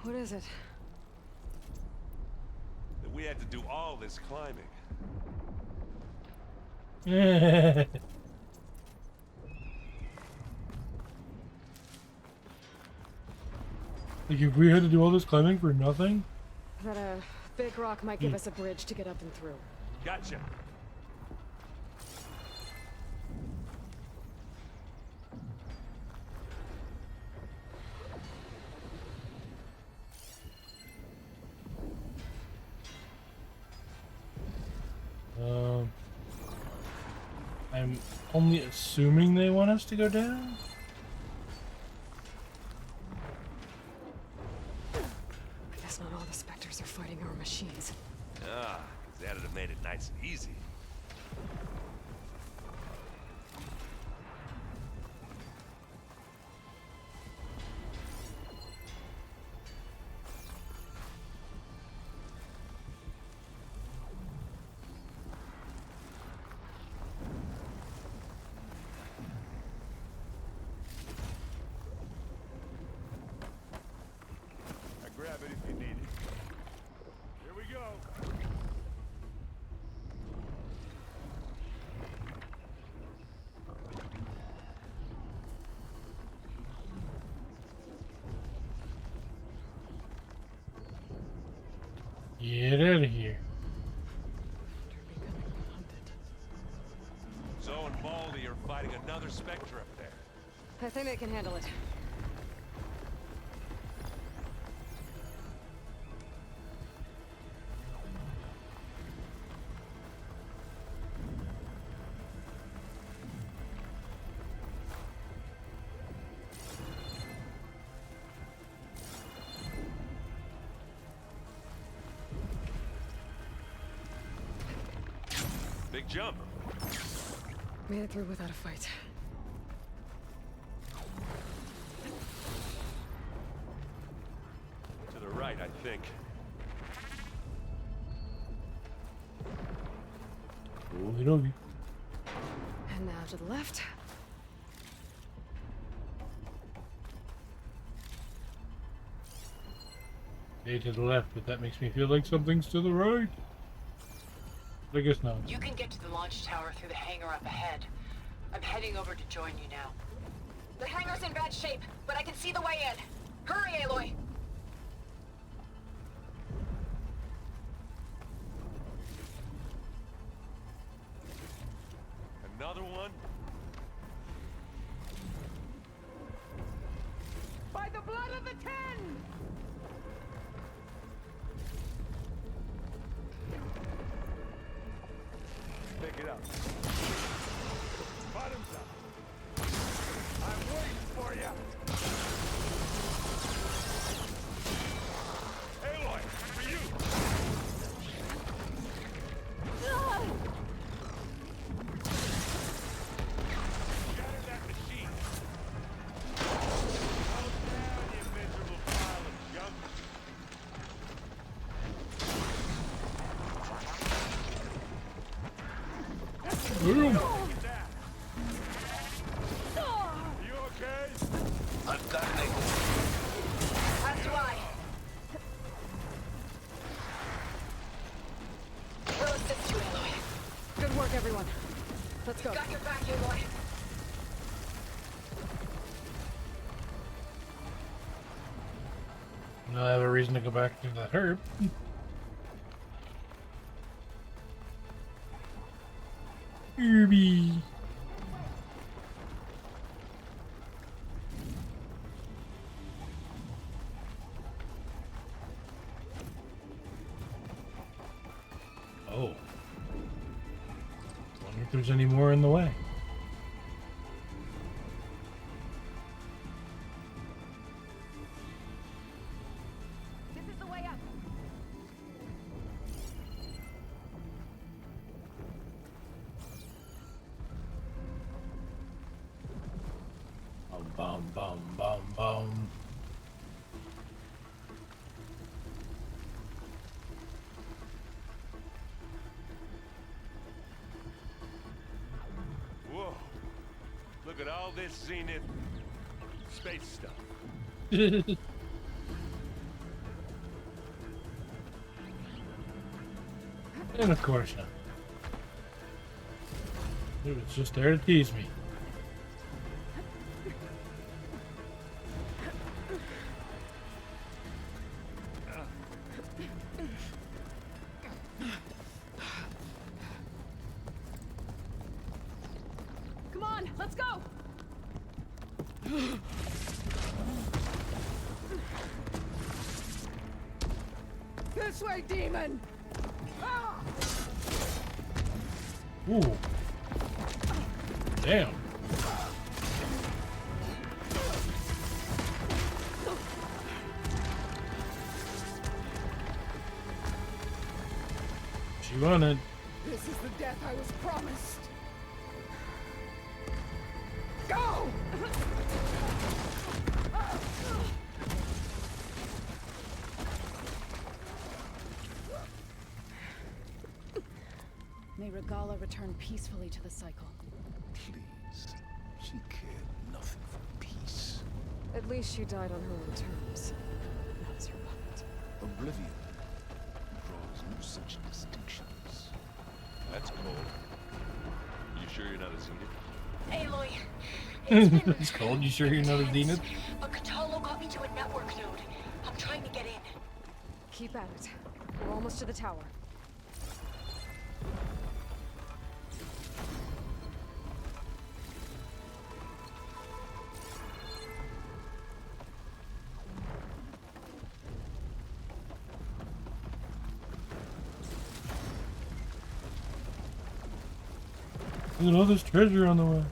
What is it? That we had to do all this climbing. Like if we had to do all this climbing for nothing? That a big rock might give us a bridge to get up and through. Gotcha. I'm only assuming they want us to go down? I guess not all the specters are fighting our machines. Ah, 'cause that'd have made it nice and easy. Grab it if you need it. Here we go. Get out of here. Zoe and Baldy are fighting another Spectre up there. I think they can handle it. Big jump. Made it through without a fight. To the right, I think. Okie dokie. And now to the left. Okay, to the left, but that makes me feel like something's to the right. I guess not. You can get to the launch tower through the hangar up ahead. I'm heading over to join you now. The hangar's in bad shape, but I can see the way in. Hurry, Aloy! Another one? By the blood of the Ten! Pick it up. Bottoms up. I'm waiting for you. Aloy, for you. Shatter that machine. Calm down, you miserable pile of junk. Boom. You okay? I've got an angle. As do I. We'll assist you, Aloy. Good work, everyone. Let's go. Got your back, Aloy. Now I have a reason to go back to that herb. Herby. Oh. Wonder if there's any more in the way. This is the way up. Bum bum bum bum. Whoa. Look at all this Zenith space stuff. And of course not. It was just there to tease me. Come on, let's go! This way, demon! Ooh. Damn. She wanted. This is the death I was promised. Go! May Regala return peacefully to the cycle. Please. She cared nothing for peace. At least she died on her own terms. Not as her puppet. Oblivion draws no such distinctions. That's cold. You sure you're not a Zenith? Aloy, It's cold. You sure you're not a Zenith? but Katalo got me to a network node. I'm trying to get in. Keep at it. We're almost to the tower. Look at all this treasure on the way.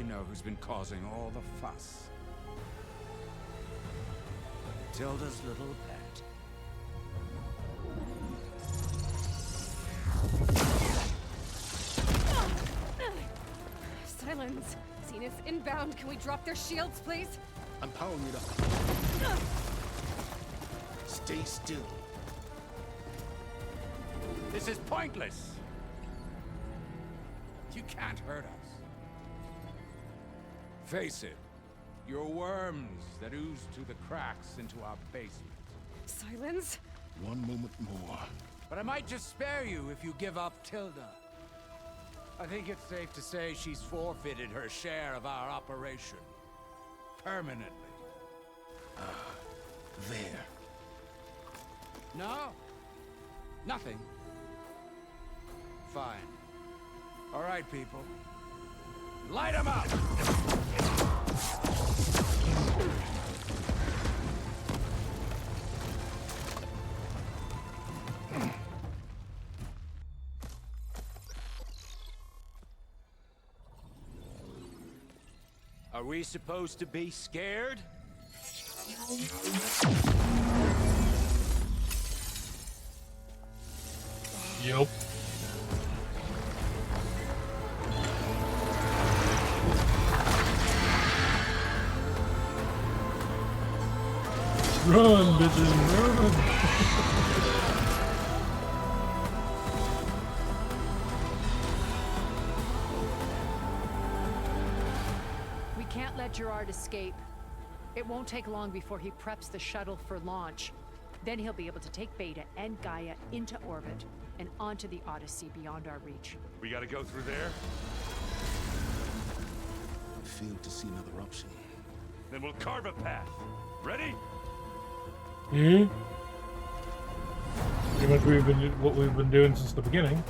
you know who's been causing all the fuss? Tilda's little pet. Silence. Zenith inbound. Can we drop their shields, please? I'm powering it up. Stay still. This is pointless. You can't hurt us. Face it, you're worms that ooze through the cracks into our basement. Silence? One moment more. But I might just spare you if you give up Tilda. I think it's safe to say she's forfeited her share of our operation. Permanently. There. No? Nothing? Fine. All right, people. Light 'em up! Are we supposed to be scared? Yup. Run, bitches, run! We can't let Gerard escape. It won't take long before he preps the shuttle for launch. Then he'll be able to take Beta and Gaia into orbit and onto the Odyssey beyond our reach. We gotta go through there? I failed to see another option. Then we'll carve a path. Ready? Hmm? Pretty much what we've been doing since the beginning.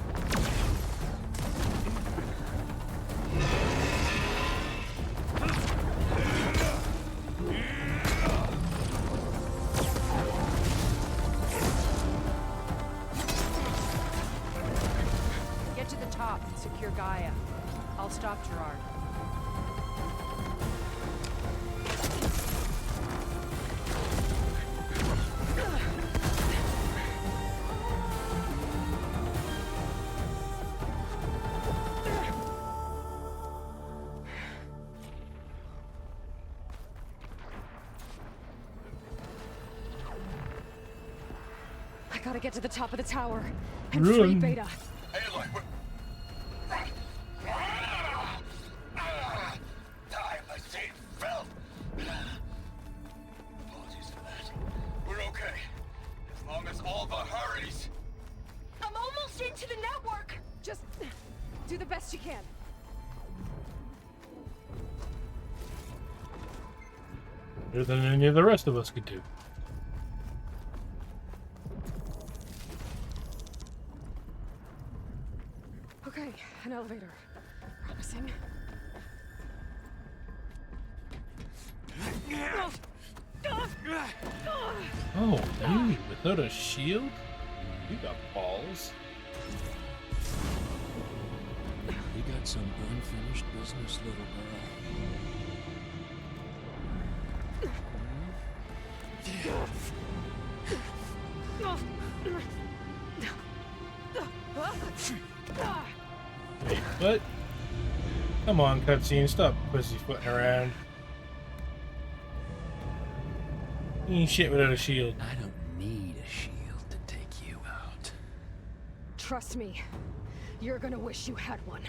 Get to the top and secure Gaia. I'll stop Gerard. I gotta get to the top of the tower and free Beta. Aloy, I see filth. Apologies for that. We're okay. As long as Alva hurries. I'm almost into the network! Just do the best you can. Better than any of the rest of us could do. Okay, an elevator. Promising. Oh, dude, without a shield? You got balls. We got some unfinished business, little girl. Wait, what? Come on, cutscene, stop pussyfooting around. You ain't shit without a shield. I don't need a shield to take you out. Trust me, you're gonna wish you had one.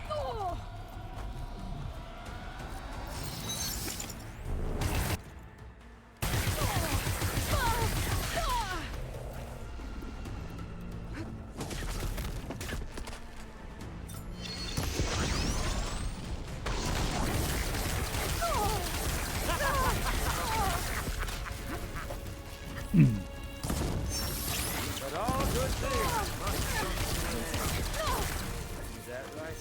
Oh! But all good things must come to an end. Is that right,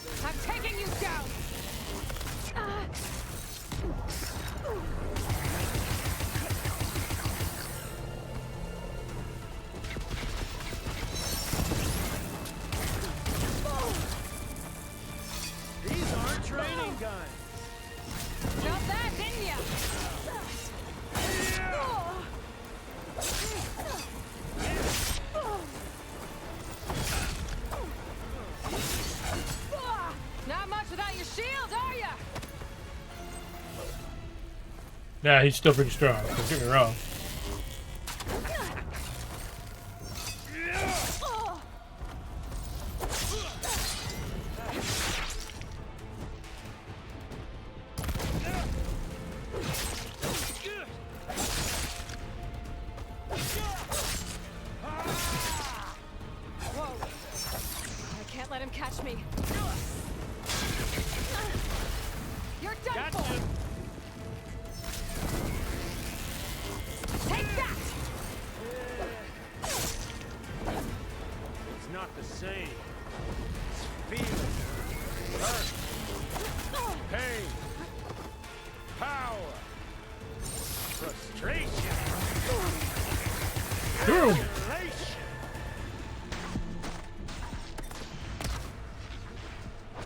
guns. Felt that, didn't ya? Not much without your shield, are ya? Yeah, he's still pretty strong. Don't get me wrong. Whoa! I can't let him catch me. You're done for. Take that! It's not the same. It's feeling, hurt, pain, power, frustration, annihilation.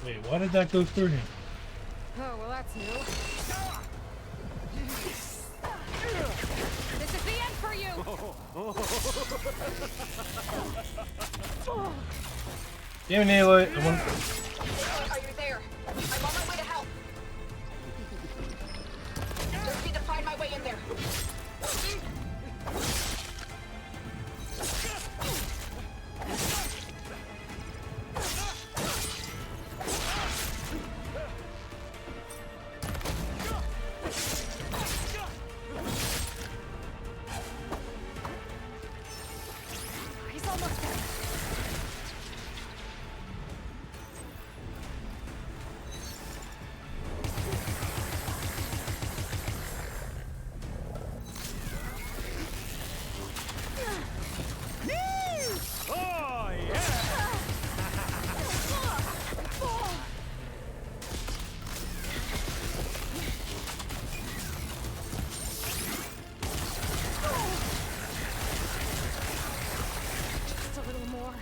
Wait, why did that go through him? Oh, well, that's new. This is the end for you! Damn it, Aloy. Are you there? I'm on my way to help. Just need to find my way in there. He's almost there. Oh, yeah! Just a little more.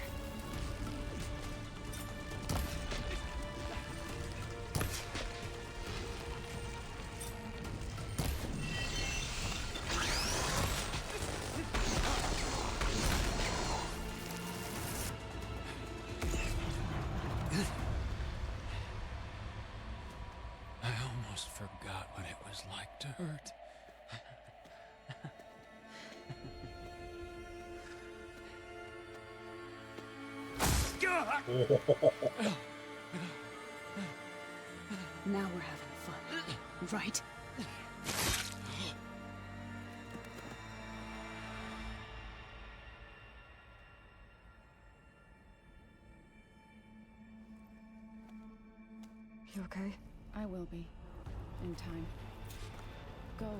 I almost forgot what it was like to hurt. Now we're having fun, right? You okay? I will be. In time. Go.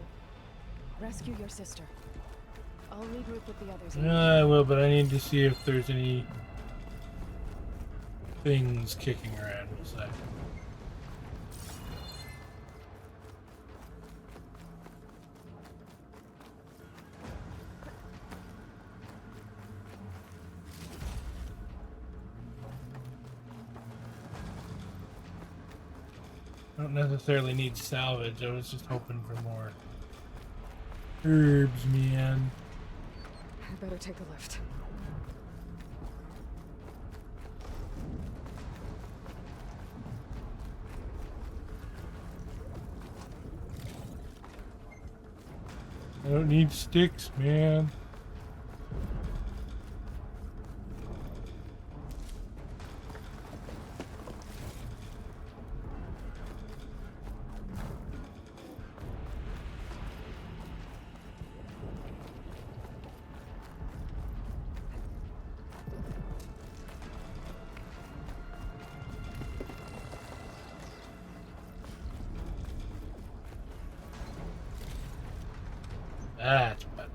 Rescue your sister. I'll regroup with the others. I will, but I need to see if there's any things kicking around. We'll say. I don't necessarily need salvage. I was just hoping for more herbs, man. I better take the lift. I don't need sticks, man. That's better.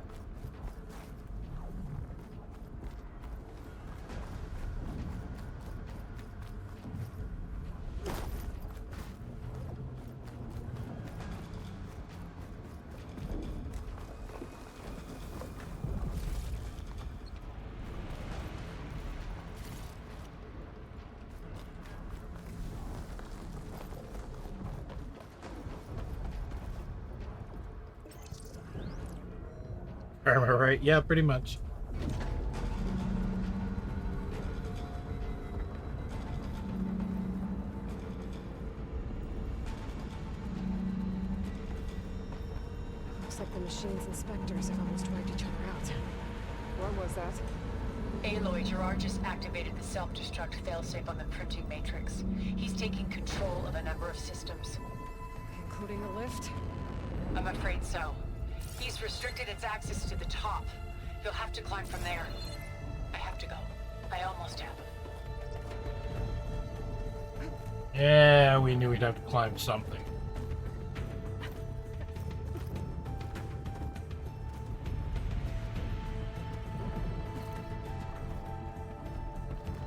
Am I right? Yeah, pretty much. Looks like the machine's inspectors have almost wiped each other out. What was that? Aloy, Gerard just activated the self-destruct failsafe on the printing matrix. He's taking control of a number of systems. Including the lift? I'm afraid so. He's restricted its access to the top. You'll have to climb from there. I have to go. I almost have. Yeah, we knew we'd have to climb something.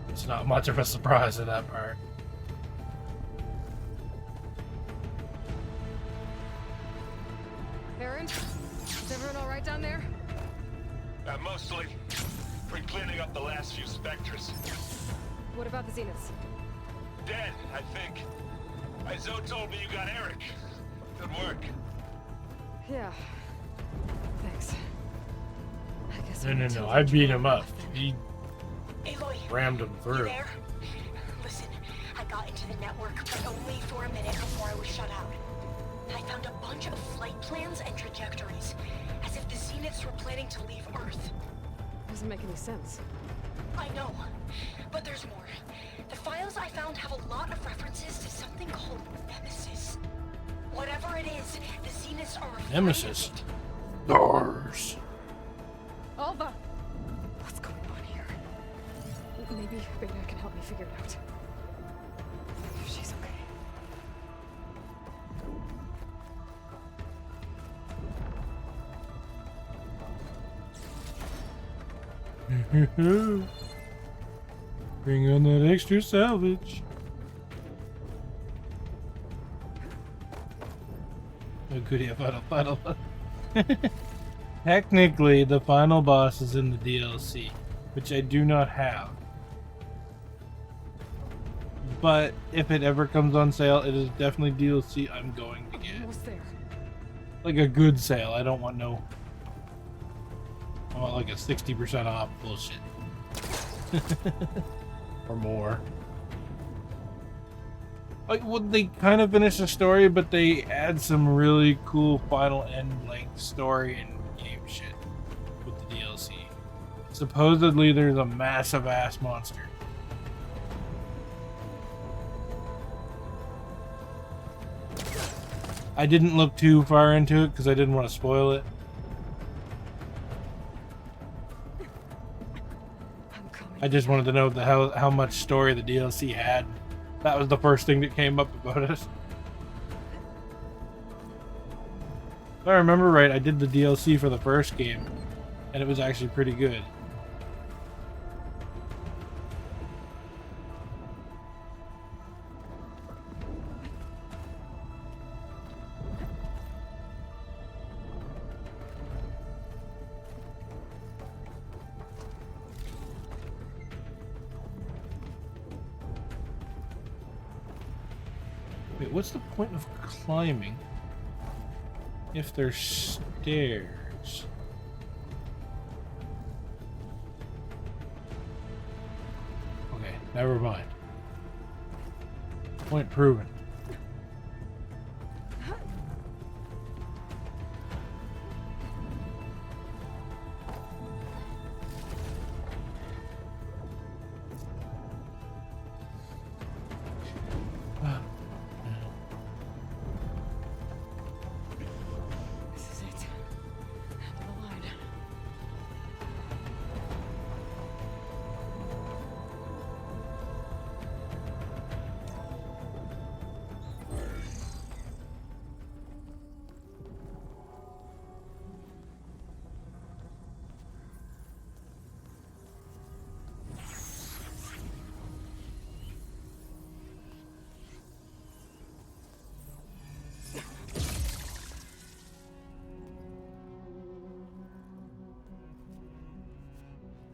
It's not much of a surprise at that part. Aaron? Is everyone alright down there? Mostly. We're cleaning up the last few specters. What about the Zeniths? Dead, I think. Zoe told me you got Eric. Good work. Yeah. Thanks. I guess No. I beat him up. He Aloy, rammed him you through. there? Listen, I got into the network, but only for a minute before I was shut out. I found a bunch of flight plans and trajectories, as if the Zeniths were planning to leave Earth. Doesn't make any sense. I know, but there's more. The files I found have a lot of references to something called Nemesis. Whatever it is, the Zeniths are afraid Nemesis. of it. Doors. Alva! What's going on here? Maybe Beta can help me figure it out. If she's okay. Bring on that extra salvage. Oh goody, final. Technically, the final boss is in the DLC, which I do not have. But if it ever comes on sale, it is definitely DLC I'm going to get. Almost there. Like a good sale. I don't want no... I want like a 60% off bullshit. Or more. Like, well, they kind of finish the story, but they add some really cool final end-length story and game shit with the DLC. Supposedly, there's a massive ass monster. I didn't look too far into it because I didn't want to spoil it. I just wanted to know how much story the DLC had. That was the first thing that came up about it. If I remember right, I did the DLC for the first game, and it was actually pretty good. Wait, what's the point of climbing if there's stairs? Okay, never mind. Point proven.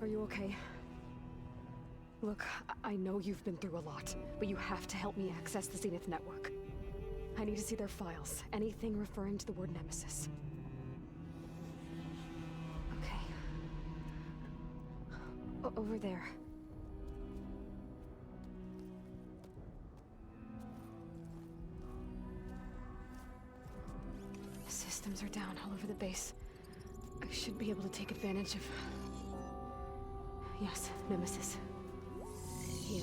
Are you okay? Look, I know you've been through a lot, but you have to help me access the Zenith network. I need to see their files, anything referring to the word Nemesis. Okay. Over there. The systems are down all over the base. I should be able to take advantage of... Yes, Nemesis. Here.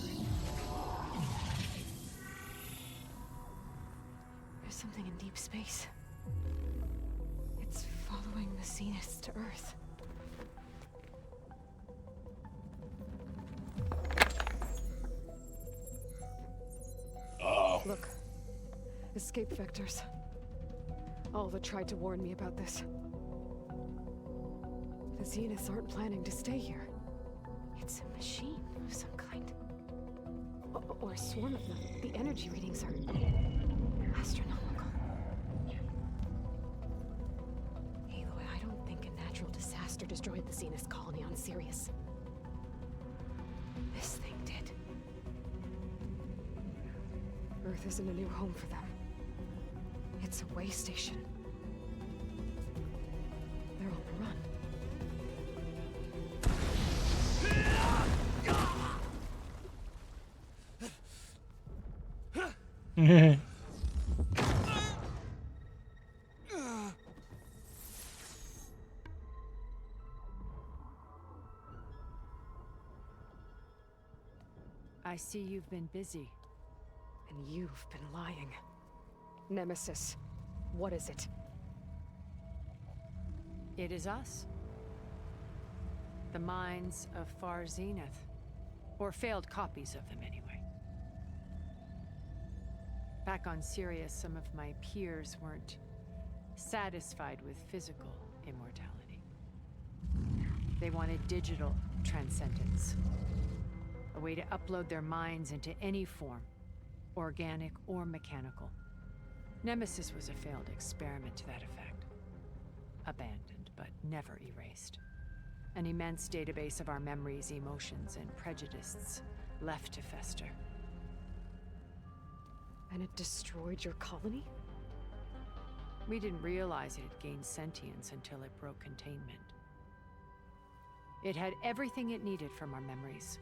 There's something in deep space. It's following the Zeniths to Earth. Oh. Look. Escape vectors. Alva tried to warn me about this. The Zeniths aren't planning to stay here. It's a machine of some kind. Or a swarm of them. The energy readings are astronomical. Aloy, I don't think a natural disaster destroyed the Zenith colony on Sirius. This thing did. Earth isn't a new home for them. It's a way station. They're on the run. I see you've been busy. And you've been lying. Nemesis, what is it? It is us. The minds of Far Zenith. Or failed copies of them, anyway. Back on Sirius, some of my peers weren't satisfied with physical immortality. They wanted digital transcendence. A way to upload their minds into any form, organic or mechanical. Nemesis was a failed experiment to that effect. Abandoned, but never erased. An immense database of our memories, emotions, and prejudices left to fester. And it destroyed your colony? We didn't realize it had gained sentience until it broke containment. It had everything it needed from our memories.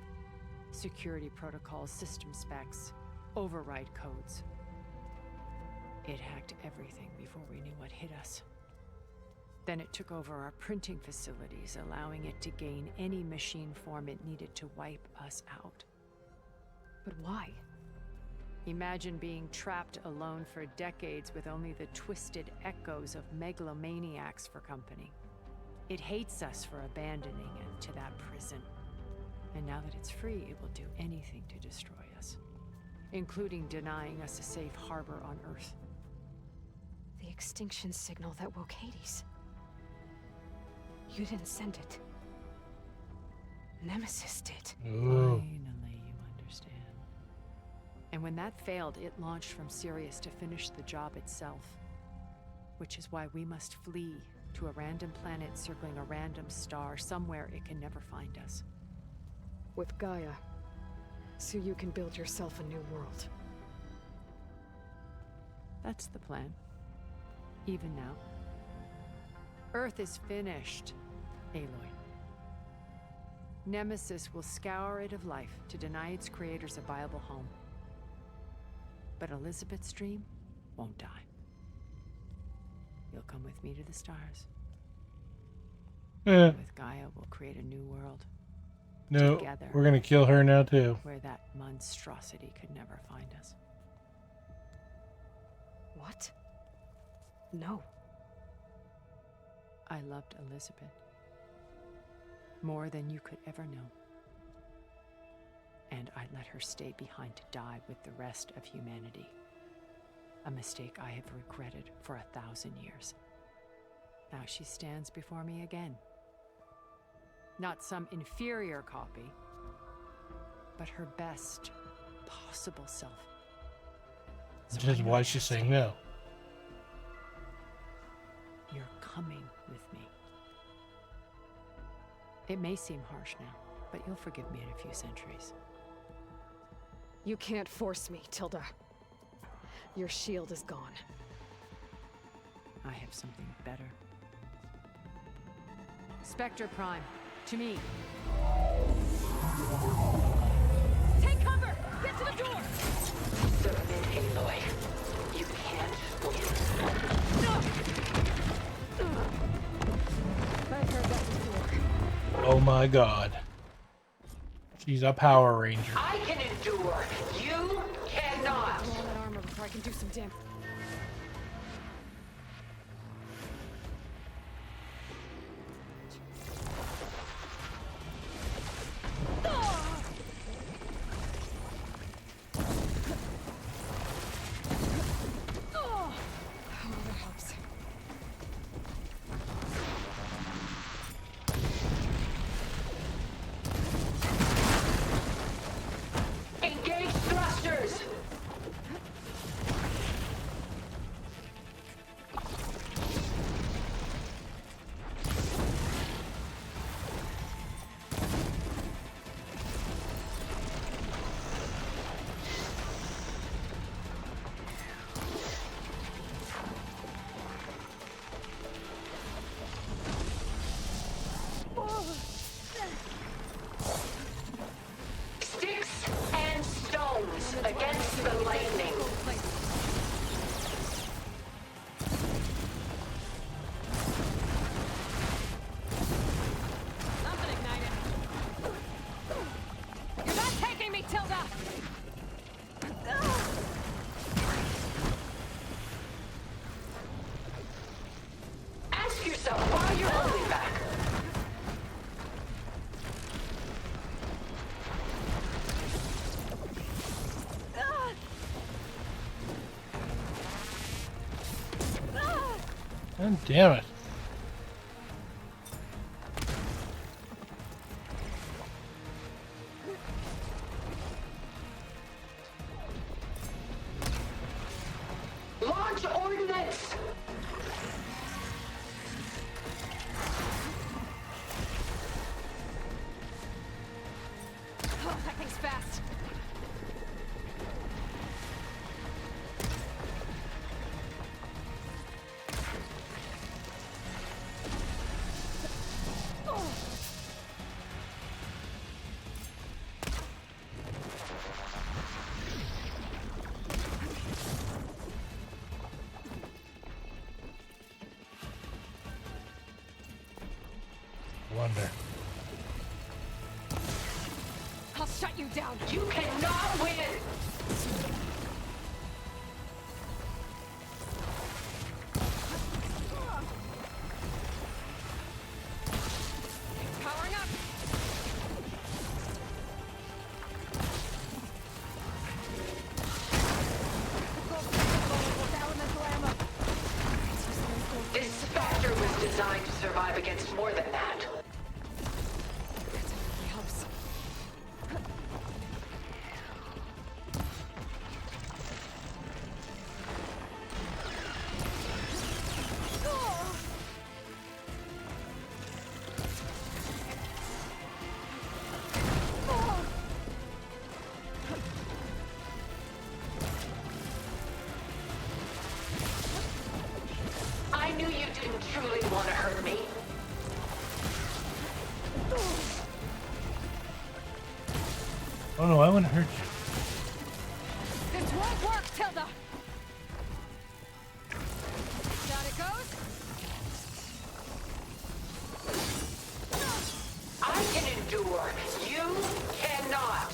Security protocols, system specs, override codes. It hacked everything before we knew what hit us. Then it took over our printing facilities, allowing it to gain any machine form it needed to wipe us out. But why? Imagine being trapped alone for decades with only the twisted echoes of megalomaniacs for company. It hates us for abandoning it to that prison. And now that it's free, it will do anything to destroy us, including denying us a safe harbor on Earth. The extinction signal that woke Hades. You didn't send it. Nemesis did. Ooh. Finally, you understand. And when that failed, it launched from Sirius to finish the job itself. Which is why we must flee to a random planet circling a random star, somewhere it can never find us. With Gaia, so you can build yourself a new world. That's the plan. Even now. Earth is finished, Aloy. Nemesis will scour it of life to deny its creators a viable home. But Elizabeth's dream won't die. You'll come with me to the stars. With Gaia, we'll create a new world. No, Together, we're gonna kill her now too. Where that monstrosity could never find us. What? No. I loved Elizabeth. More than you could ever know. And I let her stay behind to die with the rest of humanity. A mistake I have regretted for 1,000 years. Now she stands before me again. Not some inferior copy, but her best possible self. Which is why she's saying no. You're coming with me. It may seem harsh now, but you'll forgive me in a few centuries. You can't force me, Tilda. Your shield is gone. I have something better. Spectre Prime, to me. Take cover! Get to the door! Submit, Aloy. You can't win. I've heard that before. Oh my god. She's a Power Ranger. I can endure. You cannot. Blow that armor before I can do some damage. Engage thrusters. Sticks and stones against the lightning. Something ignited. You're not taking me, Tilda! Ask yourself why you're holding back. God damn it. Launch ordnance. Oh, that thing's fast. Wonder. I'll shut you down. You cannot win. Powering up. This Spectre was designed to survive against more than that. Helps. I knew you didn't truly want to hurt me. Oh no, I want to hurt you. This won't work, Tilda! Down it goes. I can endure. You cannot.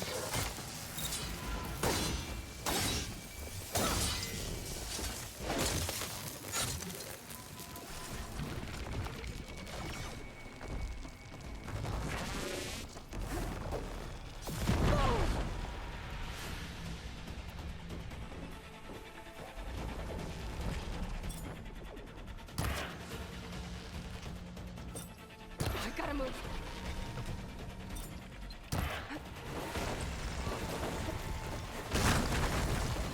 I gotta move.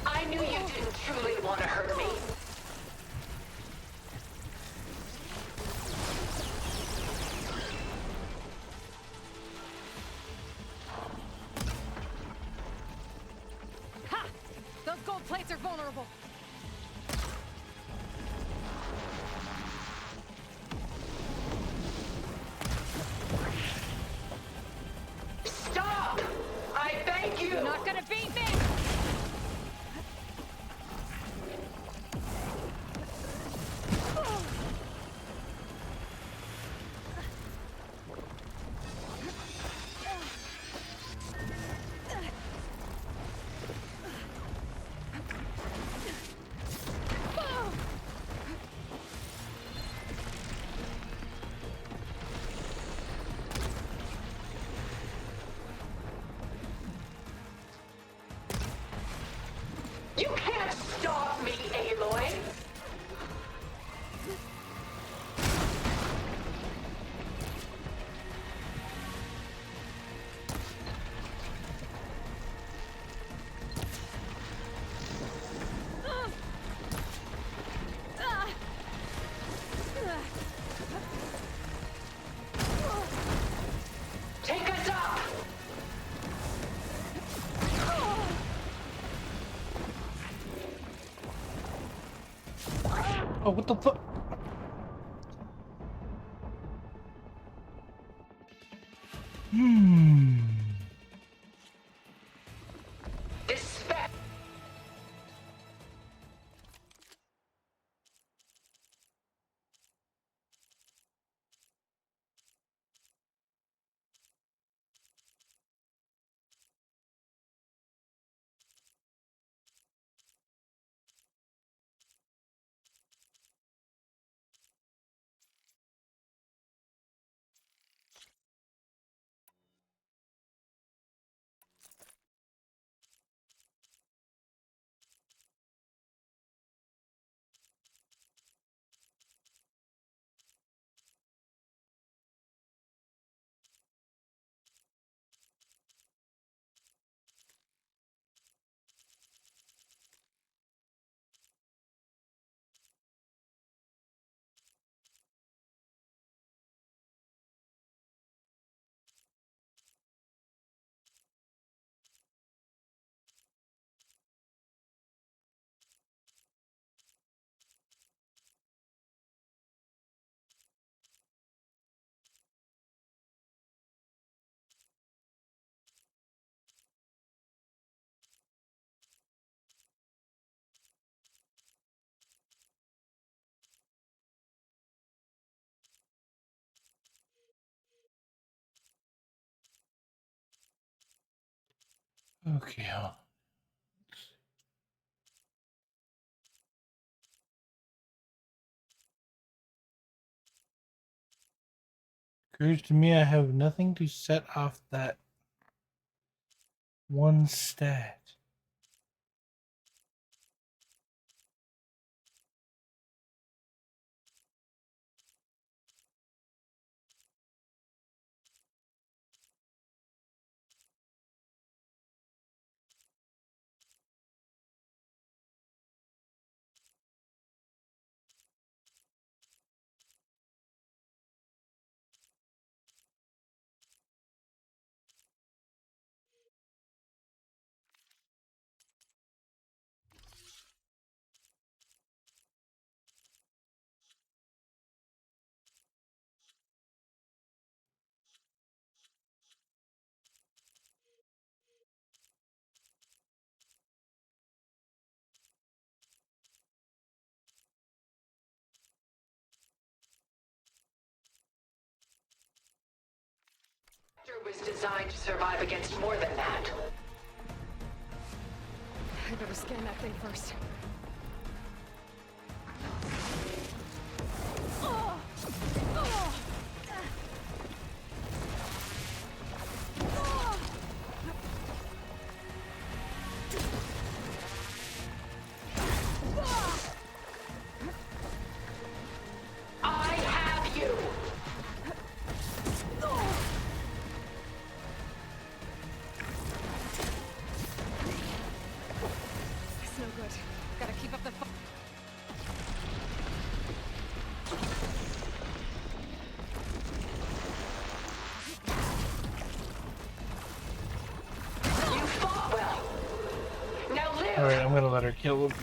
I knew you didn't truly want to hurt me. Ha! Those gold plates are vulnerable. Stop! can't stop me, Aloy! Take us up! Oh, what the fuck? Dispatch. Okay. Occurs to me I have nothing to set off that one stat. Was designed to survive against more than that. I better scan that thing first. I have you! It's no good. Gotta keep up the You fought well. Now live! Alright, I'm gonna let her kill him.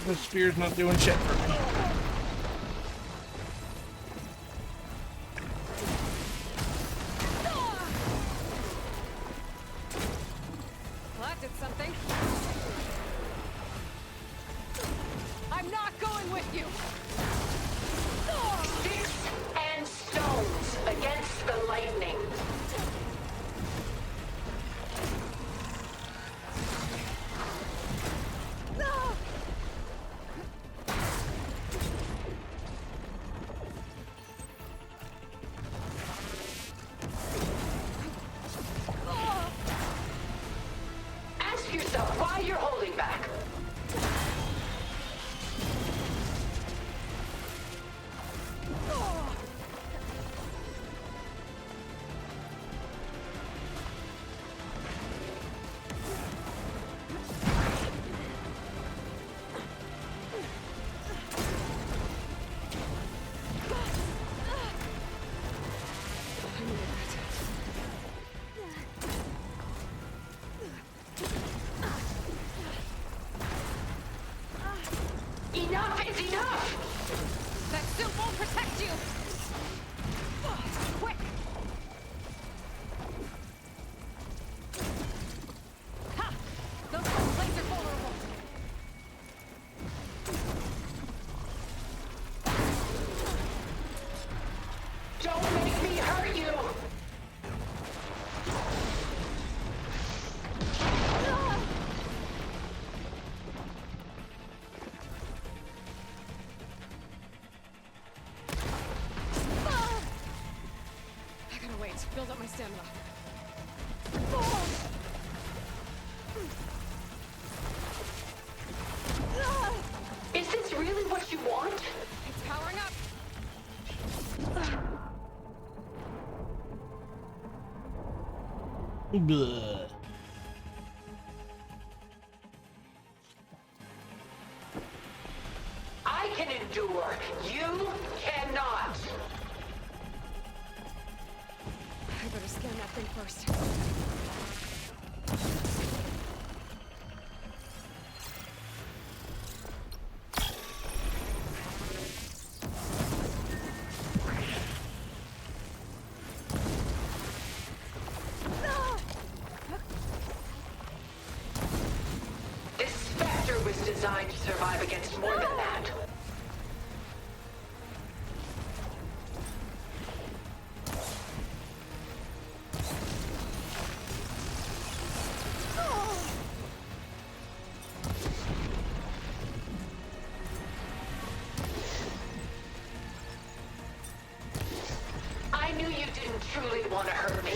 The spear's not doing shit for me. Well, that did something. I'm not going with you! Sticks and stones against the lightning. Enough is enough! That suit won't protect you! Quick! Ha! Those gold plates are vulnerable! Don't make me hurt you! I gotta wait. Build up my stamina. Is this really what you want? It's powering up. Bleh. I can endure. You cannot. I better scan that thing first. This Spectre was designed to survive against more than that. I knew you didn't truly want to hurt me.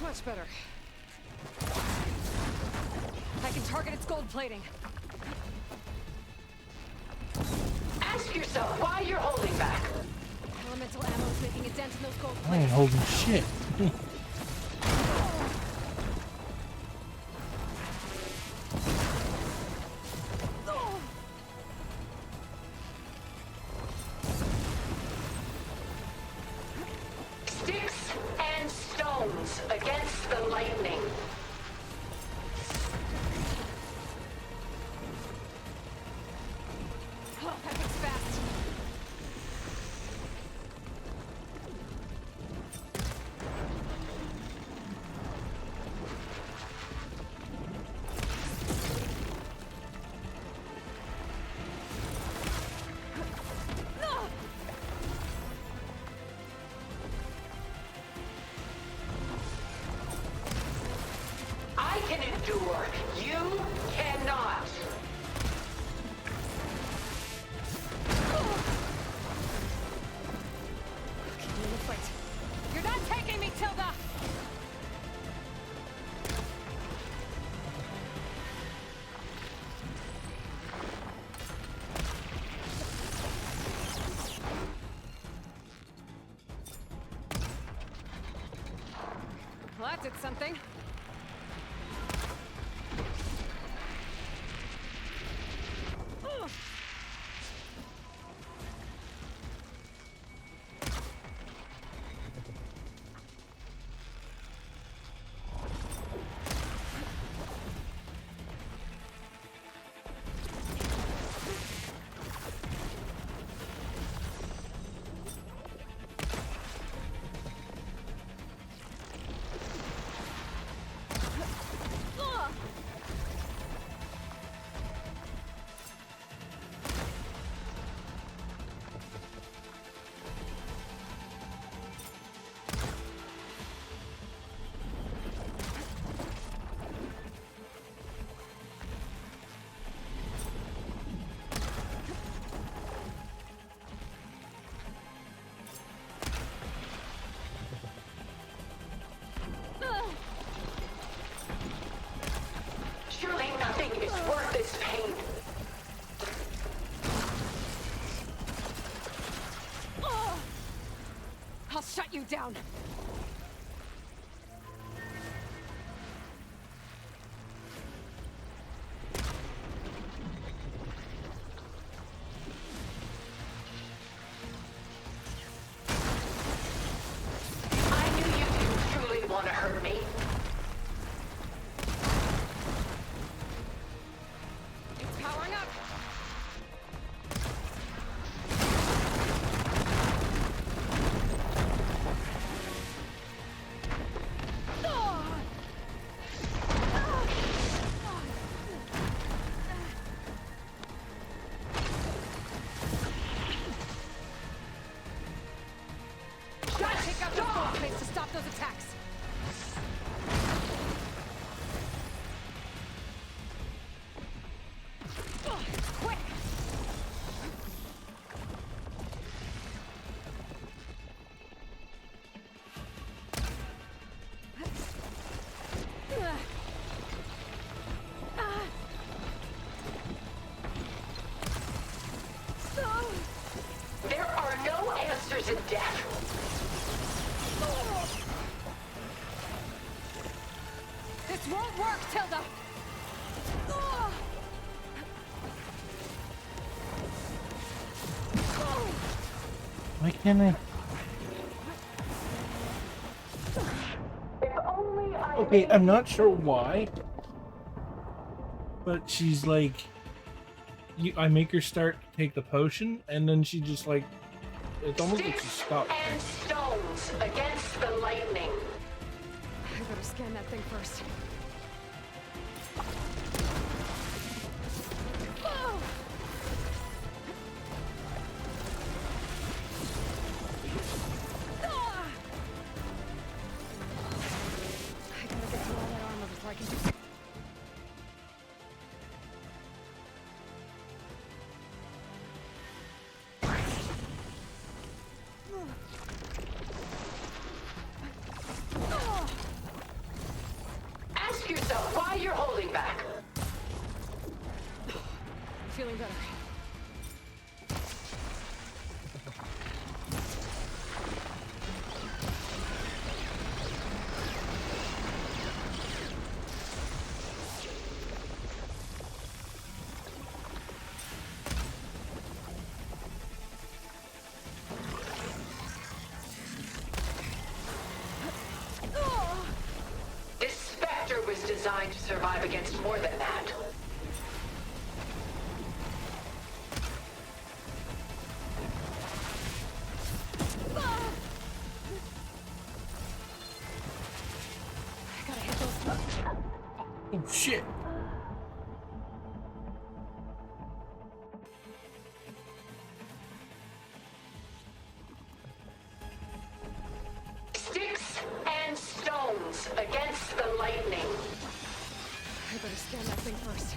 Much better. I can target its gold plating. Ask yourself why you're holding back. Elemental ammo is making a dent in those gold I ain't plates. holding shit. Sticks and stones against the lightning. Oh, that thing's fast. I can endure. You cannot. Keep me in the fight. You're not taking me, Tilda! Well, that did something. Ugh. Surely nothing is worth this pain. I'll shut you down. those attacks. Quick! There are no answers in death. This won't work, Tilda! Why can't I? Okay, I'm not sure why, but she's like, I make her start to take the potion, and then she just like, it's almost like she stopped. And stones against the lightning. I better scan that thing first. I gotta get through all that armor before I can do. Ask yourself why you're holding back. Feeling better. This Spectre was designed to survive against more than that. Oh shit! Sticks and stones against the lightning. I better scan that thing first.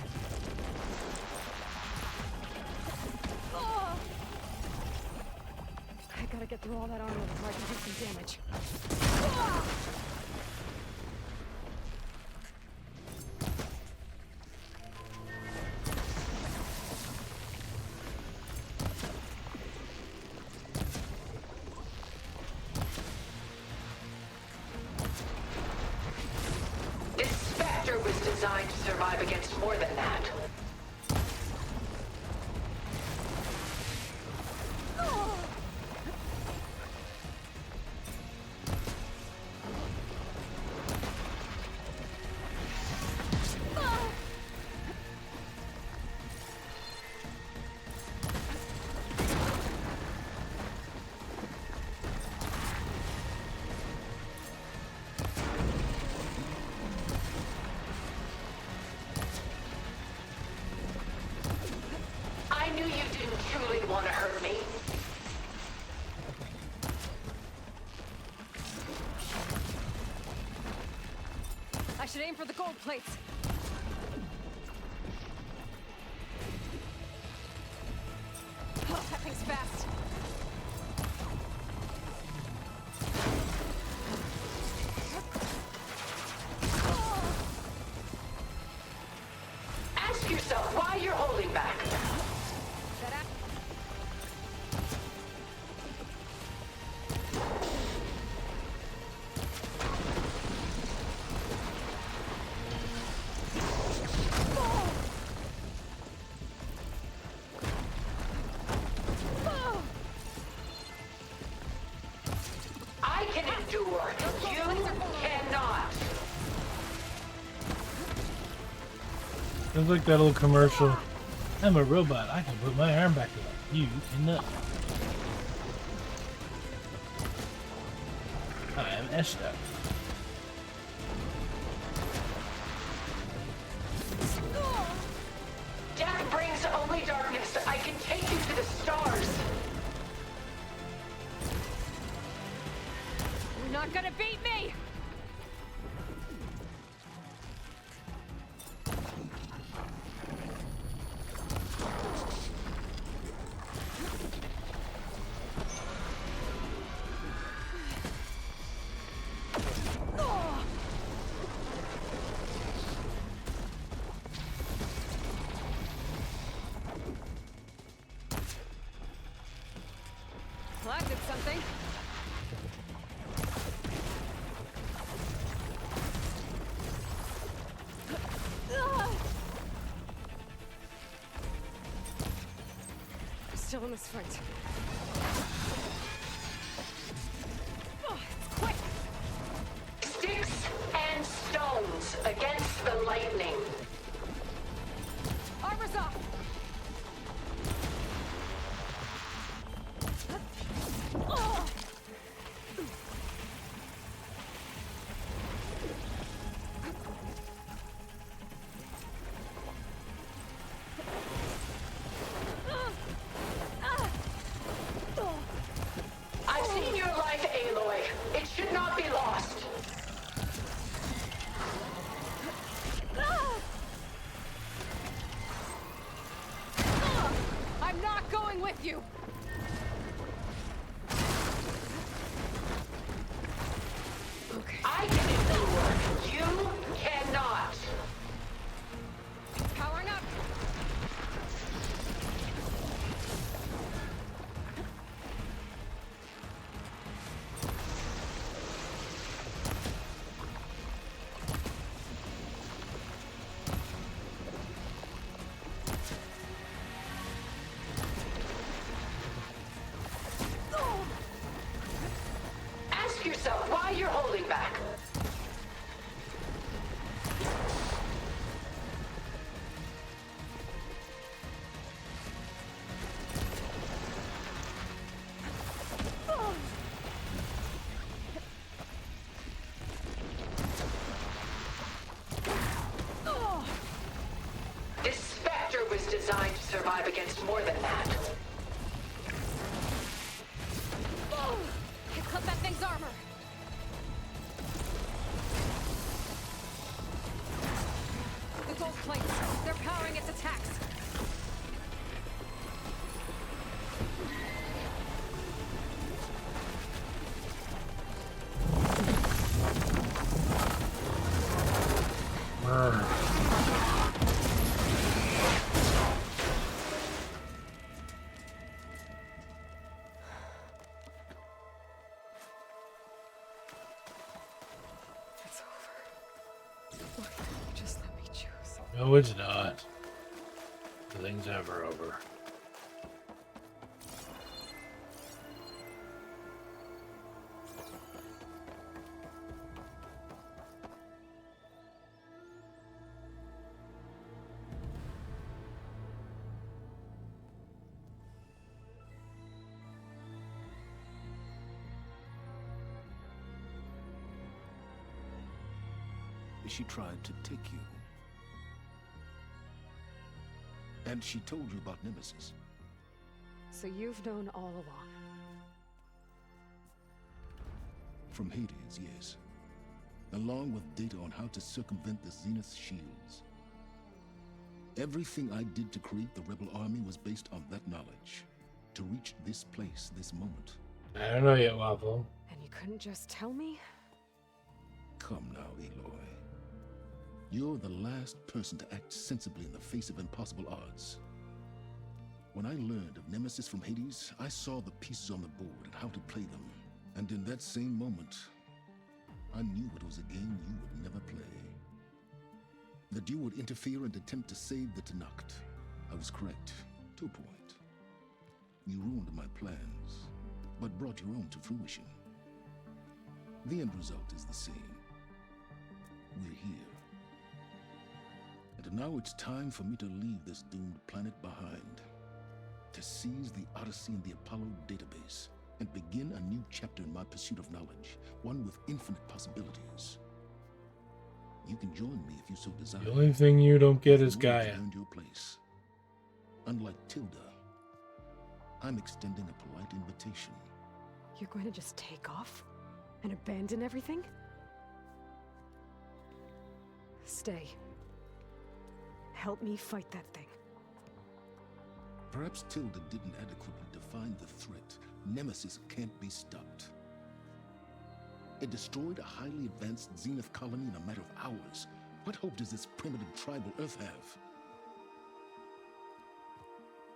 I gotta get through all that armor before I can do some damage. This Spectre was designed to survive against more than that. I knew you didn't truly want to hurt me. I should aim for the gold plates. Oh, that thing's fast. Ask yourself why you're holding back. I can endure. You cannot. Sounds like that little commercial. I'm a robot. I can put my arm back up. You cannot. I'm Esther. Death brings only darkness. I can take you to the stars. You're not gonna beat me! collected something. Still in this fight. Oh, it's quick! Sticks and stones against the lightning. Armor's up! Oh. I've seen your life, Aloy. It should not be lost. I'm not going with you! Okay. I can endure. You cannot. Powering up! Ask yourself why you're holding back. This Spectre was designed to survive against more than that. It cut that thing's armor! The gold plates, they're powering its attacks! It's over. Why can't you just let me choose? No, it's not. Nothing's ever over. She tried to take you. And she told you about Nemesis. So you've known all along. From Hades, yes. Along with data on how to circumvent the Zenith shields. Everything I did to create the Rebel Army was based on that knowledge. To reach this place, this moment. I don't know yet, Waffle. And you couldn't just tell me? Come now, Aloy. You're the last person to act sensibly in the face of impossible odds. When I learned of Nemesis from Hades, I saw the pieces on the board and how to play them. And in that same moment, I knew it was a game you would never play. That you would interfere and attempt to save the Tenakth. I was correct, to a point. You ruined my plans, but brought your own to fruition. The end result is the same. We're here. And now it's time for me to leave this doomed planet behind. To seize the Odyssey and the Apollo database, and begin a new chapter in my pursuit of knowledge, one with infinite possibilities. You can join me if you so desire. The only thing you don't get is Gaia. Earned your place. Unlike Tilda, I'm extending a polite invitation. You're going to just take off? And abandon everything? Stay. Help me fight that thing. Perhaps Tilda didn't adequately define the threat. Nemesis can't be stopped. It destroyed a highly advanced Zenith colony in a matter of hours. What hope does this primitive tribal Earth have?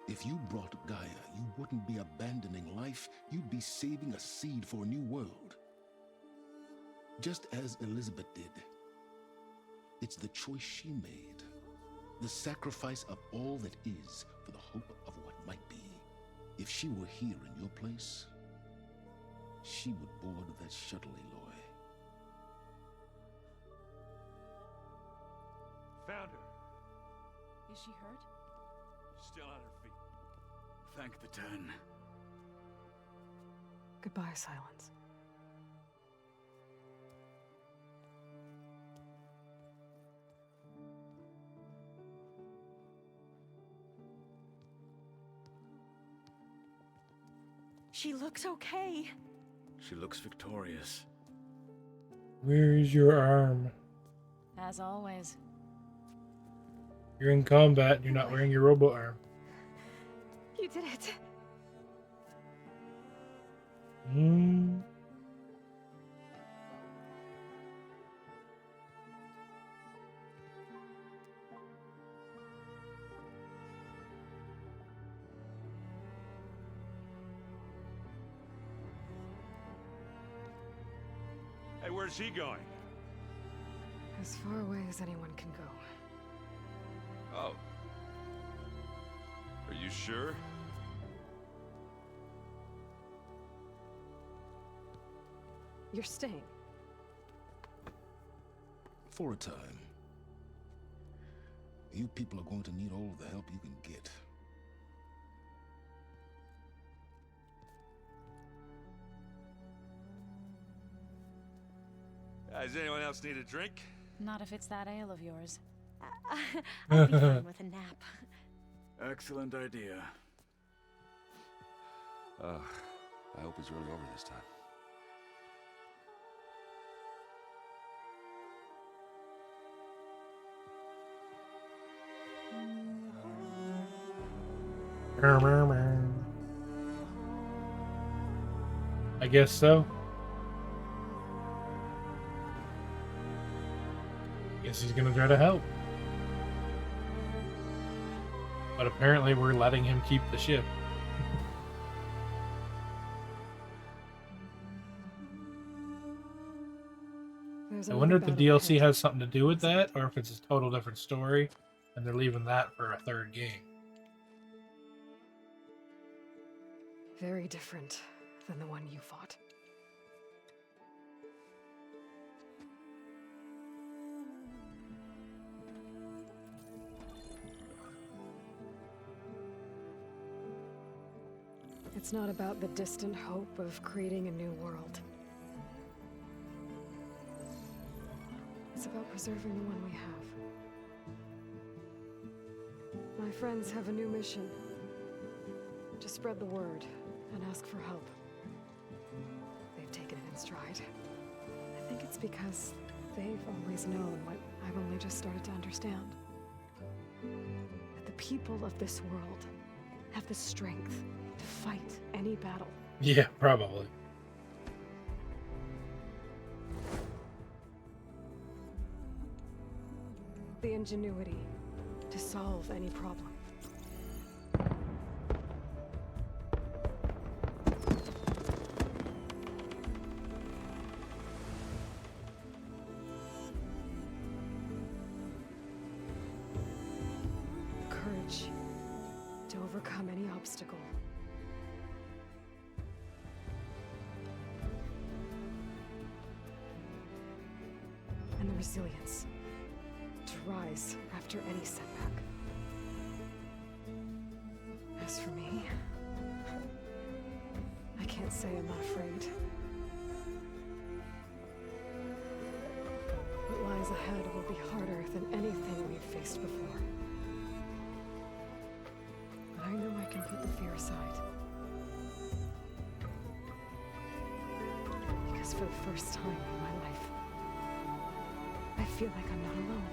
If you brought Gaia, you wouldn't be abandoning life, you'd be saving a seed for a new world. Just as Elizabeth did. It's the choice she made. The sacrifice of all that is for the hope of what might be. If she were here in your place, she would board that shuttle, Aloy. Found her. Is she hurt? Still on her feet. Thank the 10. Goodbye, Silence. She looks okay. She looks victorious. Where is your arm? As always. You're in combat and you're not wearing your robot arm. You did it. Hey, where's he going? As far away as anyone can go. Oh. Are you sure? You're staying. For a time. You people are going to need all the help you can get. Does anyone else need a drink? Not if it's that ale of yours. I'll be fine with a nap. Excellent idea. I hope it's really over this time. I guess so. Guess he's gonna try to help. But apparently we're letting him keep the ship. I wonder if the DLC has something to do with that, or if it's a total different story, and they're leaving that for a third game. Very different than the one you fought. It's not about the distant hope of creating a new world. It's about preserving the one we have. My friends have a new mission. To spread the word and ask for help. They've taken it in stride. I think it's because they've always known what I've only just started to understand. That the people of this world have the strength to fight any battle. Yeah, probably. The ingenuity to solve any problem. The courage to overcome any obstacle. And the resilience to rise after any setback. As for me, I can't say I'm not afraid. What lies ahead will be harder than anything we've faced before. But I know I can put the fear aside. Because for the first time in my life, I feel like I'm not alone.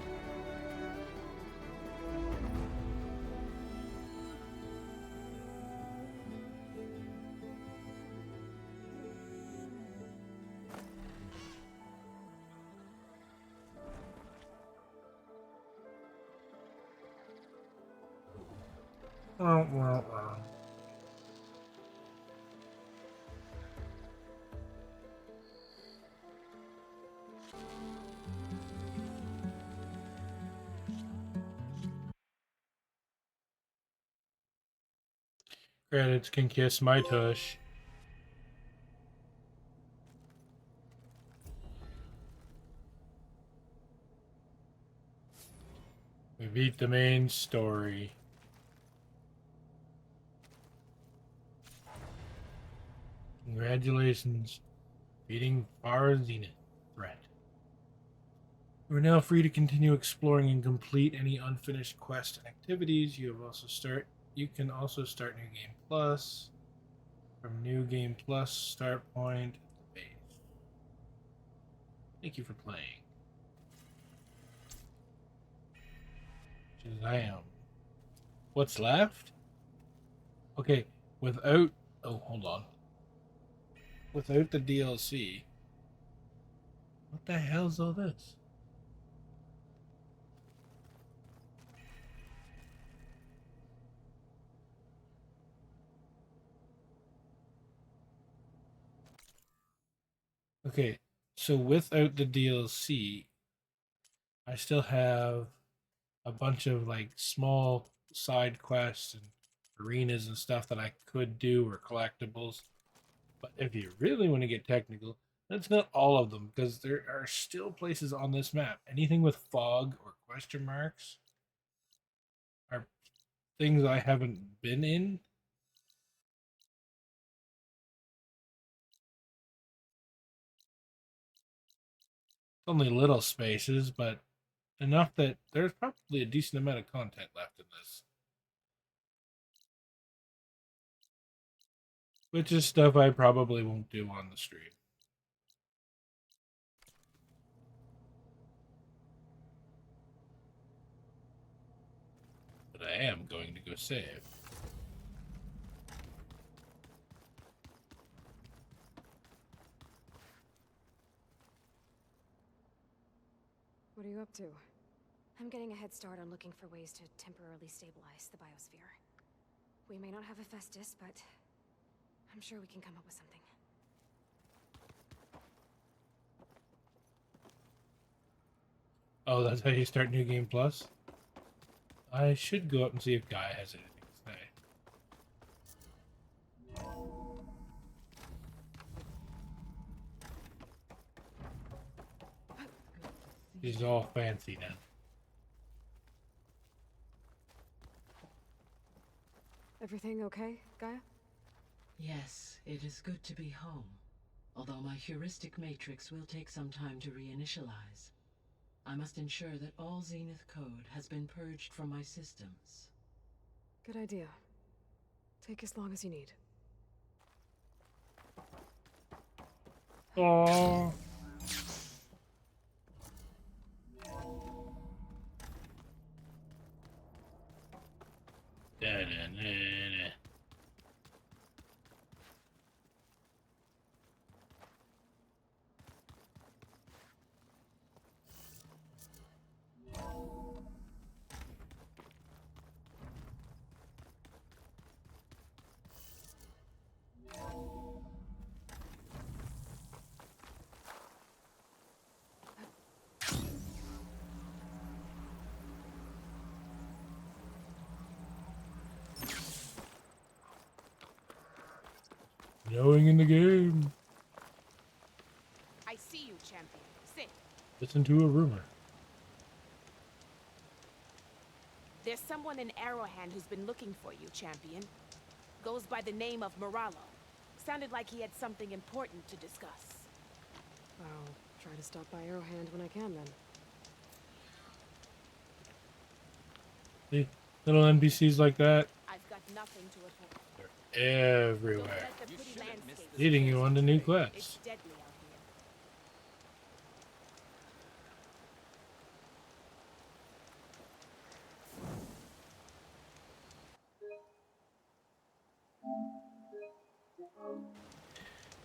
Credits can kiss my tush. We beat the main story. Congratulations, beating Far Zenith threat. You are now free to continue exploring and complete any unfinished quests and activities. You can also start New Game Plus from New Game Plus start point at the base. Thank you for playing. Shazam. What's left? Okay, without... Oh, hold on. Without the DLC. What the hell's all this? Okay, so without the DLC, I still have a bunch of like small side quests and arenas and stuff that I could do or collectibles. But if you really want to get technical, that's not all of them because there are still places on this map. Anything with fog or question marks are things I haven't been in. Only little spaces, but enough that there's probably a decent amount of content left in this. Which is stuff I probably won't do on the stream. But I am going to go save. What are you up to? I'm getting a head start on looking for ways to temporarily stabilize the biosphere. We may not have a Festus, but I'm sure we can come up with something. Oh, that's how you start New Game Plus? I should go up and see if Guy has anything to say. She's all fancy now. Everything okay, Gaia? Yes, it is good to be home. Although my heuristic matrix will take some time to reinitialize. I must ensure that all Zenith code has been purged from my systems. Good idea. Take as long as you need. Aww. Da-da-da-da. Knowing in the game. I see you, champion. Sit. Listen to a rumor. There's someone in Arrowhand who's been looking for you, champion. Goes by the name of Moralo. Sounded like he had something important to discuss. I'll try to stop by Arrowhand when I can, then. See, little NPCs like that. I've got nothing to report. They're everywhere. Leading you on to new quests. It's deadly out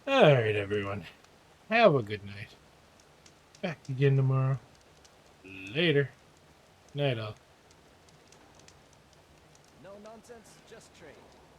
here. Alright, everyone. Have a good night. Back again tomorrow. Later. Night all. No nonsense, just trade.